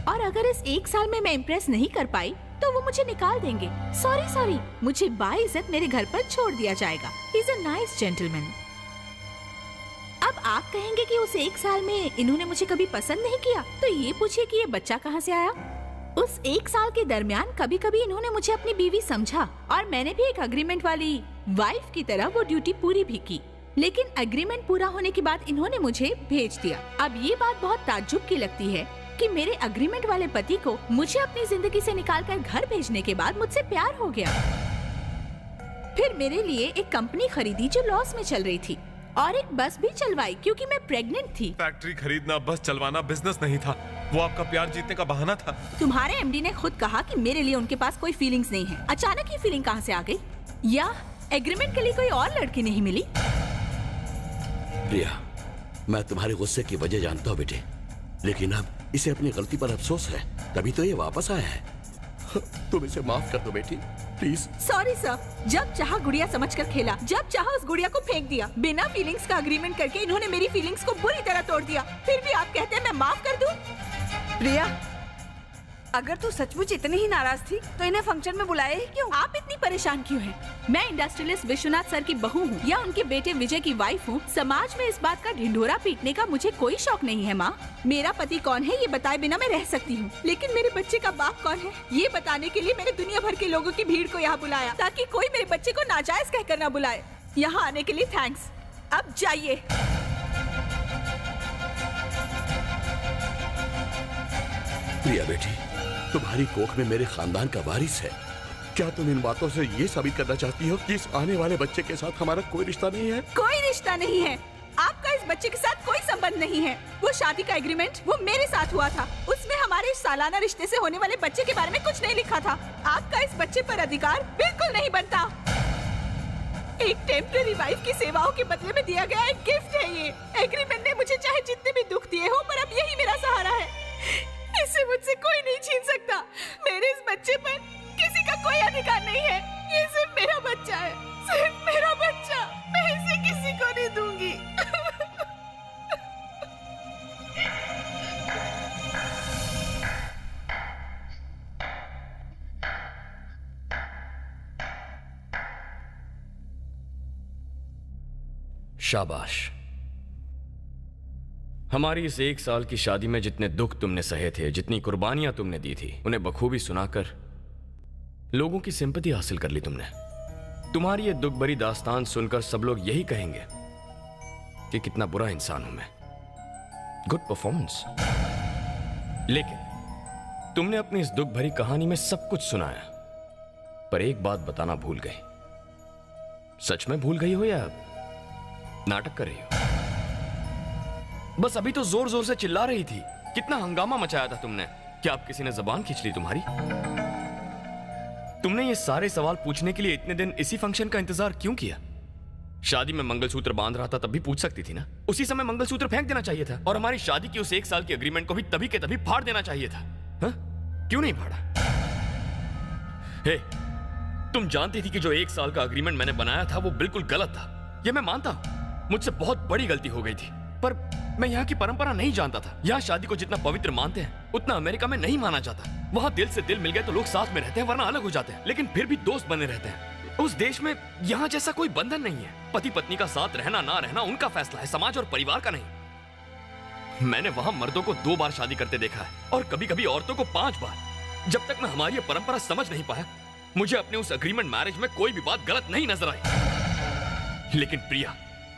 और अगर इस 1 साल में मैं इम्प्रेस नहीं कर पाई तो वो मुझे निकाल देंगे। सॉरी, मुझे बाइज्जत मेरे घर पर छोड़ दिया जाएगा। He is a nice gentleman. अब आप कहेंगे कि उस 1 साल में इन्होंने मुझे कभी पसंद नहीं किया, तो ये पूछिए कि ये बच्चा कहाँ से आया। उस 1 साल के दरमियान कभी कभी इन्होंने मुझे अपनी बीवी समझा और मैंने भी एक एग्रीमेंट वाली वाइफ की तरह वो ड्यूटी पूरी भी की। लेकिन एग्रीमेंट पूरा होने के बाद इन्होंने मुझे भेज दिया। अब ये बात बहुत ताज्जुब की लगती है कि मेरे एग्रीमेंट वाले पति को मुझे अपनी जिंदगी से निकालकर घर भेजने के बाद मुझसे प्यार हो गया। फिर मेरे लिए एक कंपनी खरीदी जो लॉस में चल रही थी और एक बस भी चलवाई क्योंकि मैं प्रेग्नेंट थी। फैक्ट्री खरीदना, बस चलवाना बिजनेस नहीं था, वो आपका प्यार जीतने का बहाना था। तुम्हारे एमडी ने खुद कहा कि मेरे लिए उनके पास कोई फीलिंग्स नहीं है। अचानक ये फीलिंग कहाँ से आ गई? या एग्रीमेंट के लिए कोई और लड़की नहीं मिली? प्रिया, मैं तुम्हारे गुस्से की वजह जानता हूँ बेटे, लेकिन अब इसे अपनी गलती पर अफसोस है, तभी तो ये वापस आया है। तुम इसे माफ कर दो बेटी, प्लीज। सॉरी सर, जब चाहा गुड़िया समझकर खेला, जब चाहा उस गुड़िया को फेंक दिया। बिना फीलिंग्स का एग्रीमेंट करके इन्होंने मेरी फीलिंग्स को बुरी तरह तोड़ दिया। फिर भी आप कहते हैं मैं माफ कर दूं? प्रिया, अगर तू सचमुच इतनी ही नाराज थी तो इन्हें फंक्शन में बुलाया ही क्यों? आप इतनी परेशान क्यों हैं? मैं इंडस्ट्रियलिस्ट विश्वनाथ सर की बहू हूँ या उनके बेटे विजय की वाइफ हूँ। समाज में इस बात का ढिंढोरा पीटने का मुझे कोई शौक नहीं है माँ। मेरा पति कौन है ये बताए बिना मैं रह सकती हूँ, लेकिन मेरे बच्चे का बाप कौन है ये बताने के लिए मैंने दुनिया भर के लोगों की भीड़ को यहाँ बुलाया ताकि कोई मेरे बच्चे को नाजायज कहकर न बुलाए। यहाँ आने के लिए थैंक्स, अब जाइए। प्रिया बेटी, तुम्हारी कोख में मेरे खानदान का वारिस है। क्या तुम इन बातों से ये साबित करना चाहती हो कि इस आने वाले बच्चे के साथ हमारा कोई रिश्ता नहीं है? कोई रिश्ता नहीं है। आपका इस बच्चे के साथ कोई संबंध नहीं है। वो शादी का एग्रीमेंट वो मेरे साथ हुआ था, उसमें हमारे सालाना रिश्ते से होने वाले बच्चे के बारे में कुछ नहीं लिखा था। आपका इस बच्चे पर अधिकार बिल्कुल नहीं बनता। एक टेम्पररी वाइफ की सेवाओं के बदले में दिया गया एक गिफ्ट है ये। एग्रीमेंट ने मुझे चाहे जितने भी दुख दिए हो, पर अब यही मेरा सहारा है। इसे मुझसे कोई नहीं छीन सकता। मेरे इस बच्चे पर किसी का कोई अधिकार नहीं है। ये सिर्फ मेरा बच्चा है, सिर्फ मेरा बच्चा। मैं इसे किसी को नहीं दूंगी। शाबाश। हमारी इस 1 साल की शादी में जितने दुख तुमने सहे थे, जितनी कुर्बानियां तुमने दी थी, उन्हें बखूबी सुनाकर लोगों की सिंपैथी हासिल कर ली तुमने। तुम्हारी ये दुख भरी दास्तान सुनकर सब लोग यही कहेंगे कि कितना बुरा इंसान हूं मैं। Good performance. लेकिन तुमने अपनी इस दुख भरी कहानी में सब कुछ सुनाया, पर एक बात बताना भूल गई। सच में भूल गई हो या नाटक कर रही हो? बस अभी तो जोर जोर से चिल्ला रही थी, कितना हंगामा मचाया था तुमने। क्या अब किसी ने जबान खींच ली तुम्हारी? तुमने ये सारे सवाल पूछने के लिए इतने दिन इसी फंक्शन का इंतजार क्यों किया? शादी में मंगलसूत्र बांध रहा था तब भी पूछ सकती थी ना। उसी समय मंगलसूत्र फेंक देना चाहिए था और हमारी शादी की उस 1 साल की एग्रीमेंट को भी तभी के तभी फाड़ देना चाहिए था। हा? क्यों नहीं फाड़ा? हे, तुम जानती थी कि जो 1 साल का एग्रीमेंट मैंने बनाया था वो बिल्कुल गलत था। ये मैं मानता हूं, मुझसे बहुत बड़ी गलती हो गई थी, पर मैं यहाँ की परंपरा नहीं जानता था। यहाँ शादी को जितना पवित्र मानते हैं उतना अमेरिका में नहीं माना जाता। वहाँ दिल से दिल मिल गए तो लोग साथ में रहते हैं, वरना अलग हो जाते हैं, लेकिन फिर भी दोस्त बने रहते हैं। उस देश में यहाँ जैसा कोई बंधन नहीं है। पति पत्नी का साथ रहना ना रहना उनका फैसला है, समाज और परिवार का नहीं। मैंने वहाँ मर्दों को 2 बार शादी करते देखा है और कभी कभी औरतों को 5 बार। जब तक मैं हमारी ये परंपरा समझ नहीं पाया, मुझे अपने उस एग्रीमेंट मैरिज में कोई भी बात गलत नहीं नजर आई। लेकिन प्रिया,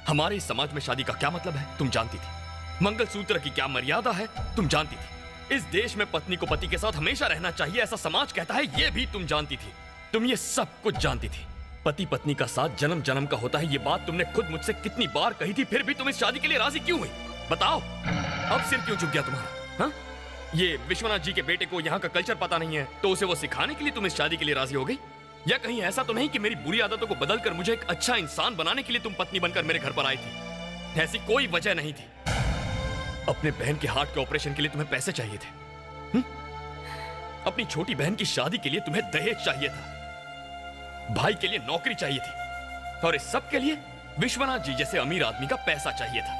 हमारे इस समाज में शादी का क्या मतलब है तुम जानती थी। मंगलसूत्र की क्या मर्यादा है तुम जानती थी। इस देश में पत्नी को पति के साथ हमेशा रहना चाहिए ऐसा समाज कहता है, ये भी तुम जानती थी। तुम ये सब कुछ जानती थी। पति पत्नी का साथ जन्म जन्म का होता है, ये बात तुमने खुद मुझसे कितनी बार कही थी, फिर भी तुम इस शादी के लिए राजी क्यों हुई? बताओ, अब सिर क्यों झुक गया तुम्हारा? हाँ? ये विश्वनाथ जी के बेटे को यहाँ का कल्चर पता नहीं है तो उसे वो सिखाने के लिए तुम इस शादी के लिए राजी हो गई? या कहीं ऐसा तो नहीं कि मेरी बुरी आदतों को बदलकर मुझे एक अच्छा इंसान बनाने के लिए तुम पत्नी बनकर मेरे घर पर आई थी? ऐसी कोई वजह नहीं थी। अपने बहन के हार्ट के ऑपरेशन के लिए तुम्हें पैसे चाहिए थे। अपनी छोटी बहन की शादी के लिए तुम्हें दहेज चाहिए था। भाई के लिए नौकरी चाहिए थी और इस सब के लिए विश्वनाथ जी जैसे अमीर आदमी का पैसा चाहिए था।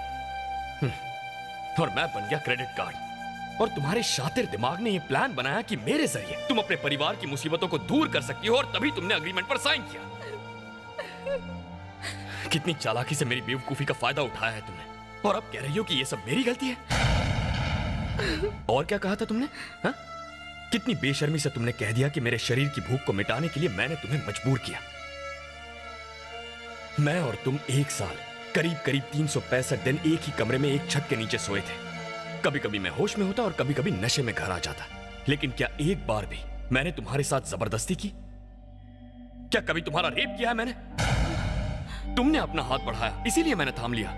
और मैं बन गया क्रेडिट कार्ड। और तुम्हारे शातिर दिमाग ने यह प्लान बनाया कि मेरे जरिए तुम अपने परिवार की मुसीबतों को दूर कर सकती हो और तभी तुमने एग्रीमेंट पर साइन किया। कितनी चालाकी से मेरी बेवकूफी का फायदा उठाया है तुमने। और अब कह रही हो कि ये सब मेरी गलती है? और क्या कहा था तुमने? हा? कितनी बेशर्मी से तुमने कह दिया कि मेरे शरीर की भूख को मिटाने के लिए मैंने तुम्हें मजबूर किया। मैं और तुम एक साल करीब करीब 365 दिन एक ही कमरे में एक छत के नीचे सोए थे। कभी कभी मैं होश में होता और कभी कभी नशे में घर आ जाता, लेकिन क्या एक बार भी मैंने तुम्हारे साथ जबरदस्ती की? क्या कभी तुम्हारा रेप किया है मैंने? तुमने अपना हाथ बढ़ाया, इसीलिए मैंने थाम लिया।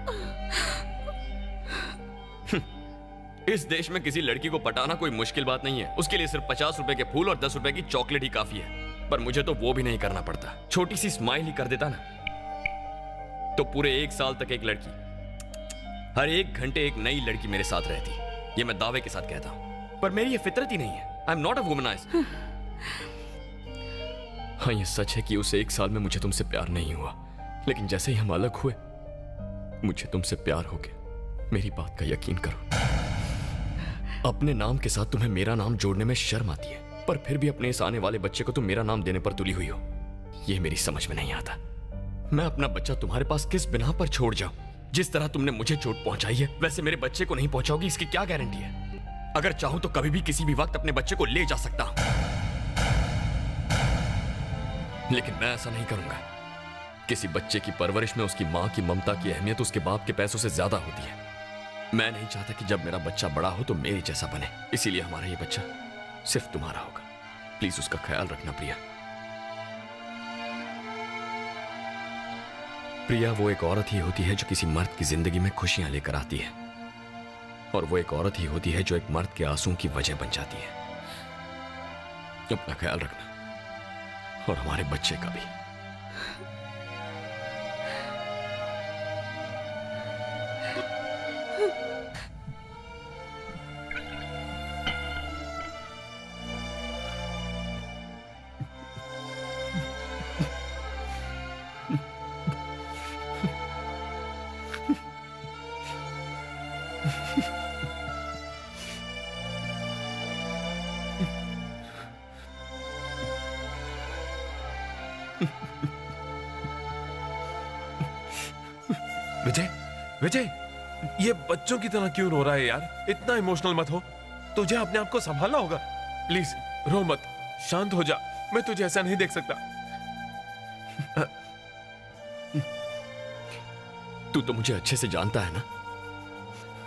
इस देश में किसी लड़की को पटाना कोई मुश्किल बात नहीं है। उसके लिए सिर्फ 50 रुपए के फूल और 10 रुपए की चॉकलेट ही काफी है। पर मुझे तो वो भी नहीं करना पड़ता। छोटी सी स्माइल ही कर देता ना, तो पूरे एक साल तक एक लड़की हर एक घंटे एक नई लड़की मेरे साथ रहती। ये मैं दावे के साथ कहता हूं, पर मेरी ये फितरत ही नहीं है। I am not a womaniser. हाँ, ये सच है कि उस एक साल में मुझे तुमसे प्यार नहीं हुआ, लेकिन जैसे ही हम अलग हुए मुझे तुमसे प्यार हो गया। मेरी बात का यकीन करो। अपने नाम के साथ तुम्हें मेरा नाम जोड़ने में शर्म आती है, पर फिर भी अपने इस आने वाले बच्चे को तुम मेरा नाम देने पर तुली हुई हो। यह मेरी समझ में नहीं आता। मैं अपना बच्चा तुम्हारे पास किस बिना पर छोड़ जाऊं? जिस तरह तुमने मुझे चोट पहुंचाई है वैसे मेरे बच्चे को नहीं पहुंचाओगी, इसकी क्या गारंटी है? अगर चाहूं तो कभी भी किसी भी वक्त अपने बच्चे को ले जा सकता हूं, लेकिन मैं ऐसा नहीं करूंगा। किसी बच्चे की परवरिश में उसकी मां की ममता की अहमियत उसके बाप के पैसों से ज्यादा होती है। मैं नहीं चाहता कि जब मेरा बच्चा बड़ा हो तो मेरे जैसा बने, इसीलिए हमारा ये बच्चा सिर्फ तुम्हारा होगा। प्लीज उसका ख्याल रखना प्रिया। प्रिया वो एक औरत ही होती है जो किसी मर्द की जिंदगी में खुशियां लेकर आती है, और वो एक औरत ही होती है जो एक मर्द के आंसुओं की वजह बन जाती है। अपना ख्याल रखना और हमारे बच्चे का भी। विजय, विजय, ये बच्चों की तरह क्यों रो रहा है यार? इतना इमोशनल मत हो। तुझे अपने आप को संभालना होगा। प्लीज रो मत, शांत हो जा। मैं तुझे ऐसा नहीं देख सकता। तू तो मुझे अच्छे से जानता है ना,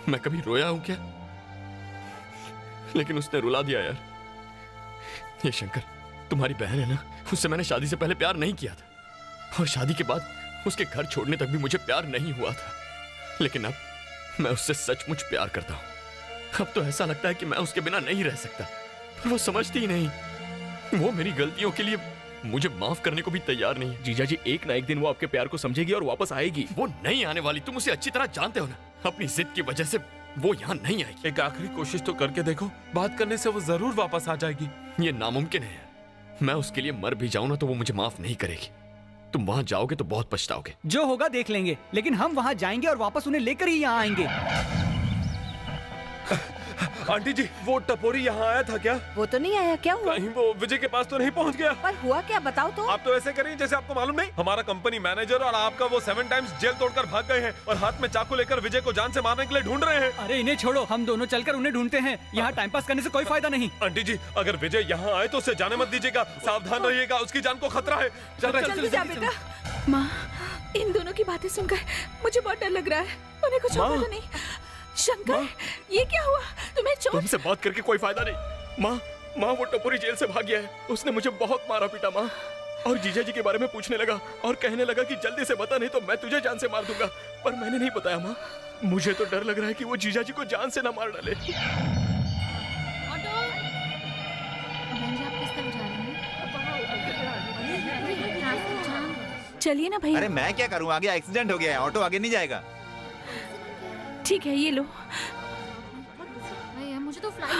मैं कभी रोया हूं क्या? लेकिन उसने रुला दिया यार। ये शंकर तुम्हारी बहन है ना, उससे मैंने शादी से पहले प्यार नहीं किया था, और शादी के बाद उसके घर छोड़ने तक भी मुझे प्यार नहीं हुआ था। लेकिन अब मैं उससे सचमुच प्यार करता हूं। अब तो ऐसा लगता है कि मैं उसके बिना नहीं रह सकता, पर वो समझती ही नहीं। वो मेरी गलतियों के लिए मुझे माफ करने को भी तैयार नहीं है। जीजा जी, एक ना एक दिन वो आपके प्यार को समझेगी और वापस आएगी। वो नहीं आने वाली, तुम उसे अच्छी तरह जानते हो ना। अपनी जिद की वजह से वो यहाँ नहीं आएगी। एक आखिरी कोशिश तो करके देखो, बात करने से वो जरूर वापस आ जाएगी। ये नामुमकिन है। मैं उसके लिए मर भी जाऊं ना तो वो मुझे माफ नहीं करेगी। तुम वहां जाओगे तो बहुत पछताओगे। जो होगा देख लेंगे, लेकिन हम वहां जाएंगे और वापस उन्हें लेकर ही यहाँ आएंगे। आंटी जी, वो टपोरी यहाँ आया था क्या? वो तो नहीं आया। क्या हुआ? कहीं वो विजय के पास तो नहीं पहुँच गया? पर हुआ क्या, बताओ तो। आप तो ऐसे करें जैसे आपको मालूम नहीं। हमारा कंपनी मैनेजर और आपका वो 7 टाइम्स जेल तोड़कर भाग गए हैं और हाथ में चाकू लेकर विजय को जान से मारने के लिए ढूंढ रहे हैं। अरे इन्हें छोड़ो, हम दोनों चलकर उन्हें ढूंढते हैं। यहाँ टाइम पास करने से कोई फायदा नहीं। आंटी जी, अगर विजय यहाँ आए तो उसे जाने मत दीजिएगा। सावधान रहिएगा, उसकी जान को खतरा है। जल्दी जा बेटा। माँ, इन दोनों की बातें सुनकर मुझे बहुत डर लग रहा है। उन्हें कुछ होगा तो नहीं? शंकर, ये क्या हुआ? तुम्हें चोट? तुमसे बात करके कोई फायदा नहीं। माँ, वो टपोरी जेल से भाग गया है। उसने मुझे बहुत मारा पीटा माँ, और जीजा जी के बारे में पूछने लगा और कहने लगा कि जल्दी से बता नहीं तो मैं तुझे जान से मार दूंगा। पर मैंने नहीं बताया माँ। मुझे तो डर लग रहा है कि वो जीजा जी को जान से ना मार डाले। चलिए ना भैया। अरे मैं क्या करूं, आगे एक्सीडेंट हो गया है, ऑटो आगे नहीं जाएगा। ठीक है, ये लो। भैया मुझे तो फ्लाइट।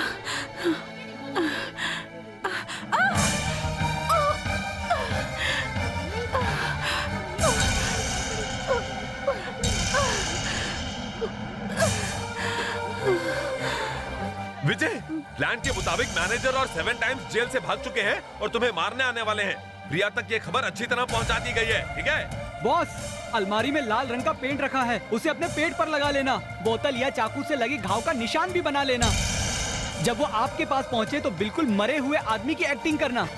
विजय, प्लान के मुताबिक मैनेजर और 7 टाइम्स जेल से भाग चुके हैं और तुम्हें मारने आने वाले हैं। प्रिया तक ये खबर अच्छी तरह पहुंचा दी गई है, ठीक है? बॉस, अलमारी में लाल रंग का पेंट रखा है, उसे अपने पेट पर लगा लेना। बोतल या चाकू से लगे घाव का निशान भी बना लेना। जब वो आपके पास पहुंचे तो बिल्कुल मरे हुए आदमी की एक्टिंग करना।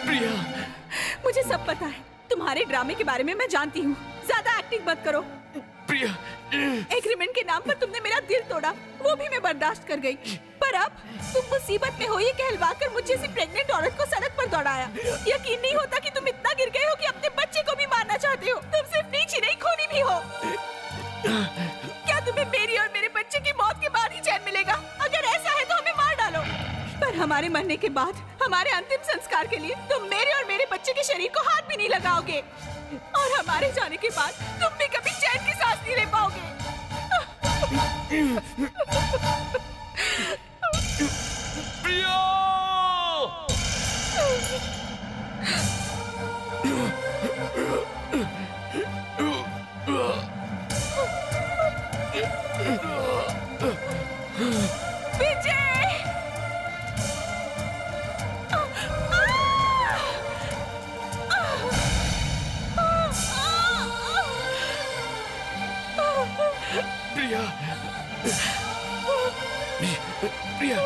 प्रिया, मुझे सब पता है। तुम्हारे ड्रामे के बारे में मैं जानती हूँ। ज्यादा एक्टिंग मत करो। प्रिया, एग्रीमेंट के नाम पर तुमने मेरा दिल तोड़ा, वो भी मैं बर्दाश्त कर गई। पर अब तुम मुसीबत में हो ये कहलवाकर मुझे जैसी प्रेग्नेंट औरत को सड़क पर दौड़ाया। यकीन नहीं होता कि तुम इतना गिर गए हो कि अपने बच्चे को भी मारना चाहते हो। तुम सिर्फ नीची नहीं खूनी भी हो। क्या तुम्हें मेरी और मेरे बच्चे की मौत के बाद ही चैन मिलेगा? अगर ऐसा है तो हमें मार डालो। पर हमारे मरने के बाद हमारे अंतिम संस्कार के लिए तुम मेरे और मेरे बच्चे के शरीर को हाथ भी नहीं लगाओगे, और हमारे जाने के बाद तुम भी कभी चैन की सांस नहीं ले पाओगे। प्रिया! प्रिया, प्रिया,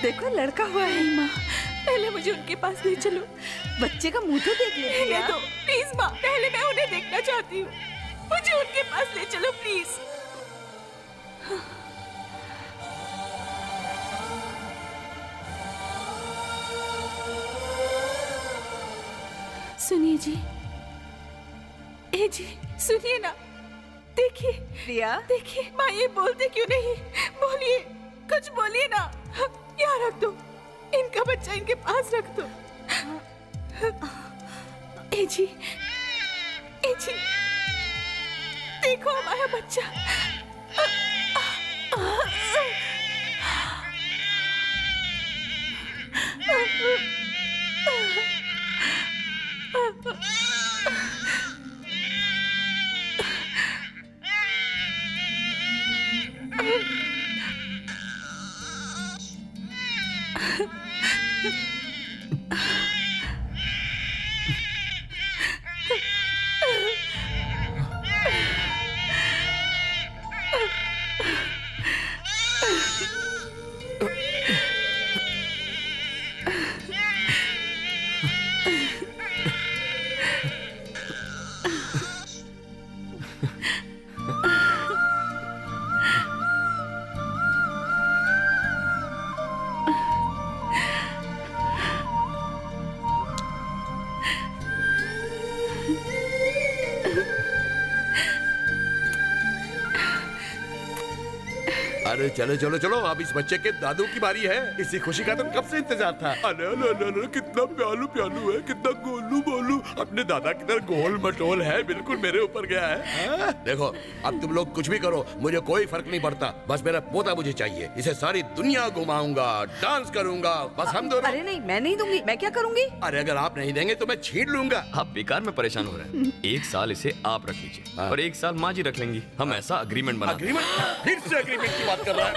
देखो लड़का हुआ है। माँ, पहले मुझे उनके पास ले चलो। बच्चे का मुंह तो देख ले। ले दो प्लीज माँ, पहले मैं उन्हें देखना चाहती हूँ। मुझे उनके पास ले चलो प्लीज। सुनिए जी, ए जी सुनिए ना, देखिए प्रिया, देखिए माँ ये बोलते क्यों नहीं? बोलिए, कुछ बोलिए ना। यहाँ रख दो, इनका बच्चा इनके पास रख दो। ए जी, देखो हमारा बच्चा। अरे चलो चलो चलो, अब इस बच्चे के दादू की बारी है। इसी खुशी का तो कब से इंतजार था। अरे अरे अरे अरे, कितना प्यालू प्यालू है, कितना गोलू बोलू। अपने दादा की तरह गोल मटोल है, बिल्कुल मेरे ऊपर गया है। देखो अब तुम लोग कुछ भी करो, मुझे कोई फर्क नहीं पड़ता। बस मेरा पोता मुझे चाहिए। इसे सारी दुनिया घुमाऊंगा, डांस करूंगा, बस हम दोनों। अरे नहीं, मैं नहीं दूंगी। मैं क्या करूंगी? अरे अगर आप नहीं देंगे तो मैं छीन लूंगा। आप बेकार में परेशान हो रहे हैं। 1 साल इसे आप रख लीजिए और 1 साल माँ जी रख लेंगी। हम ऐसा अग्रीमेंट बना। अग्रीमेंट? फिर से अग्रीमेंट की बात कर रहा है।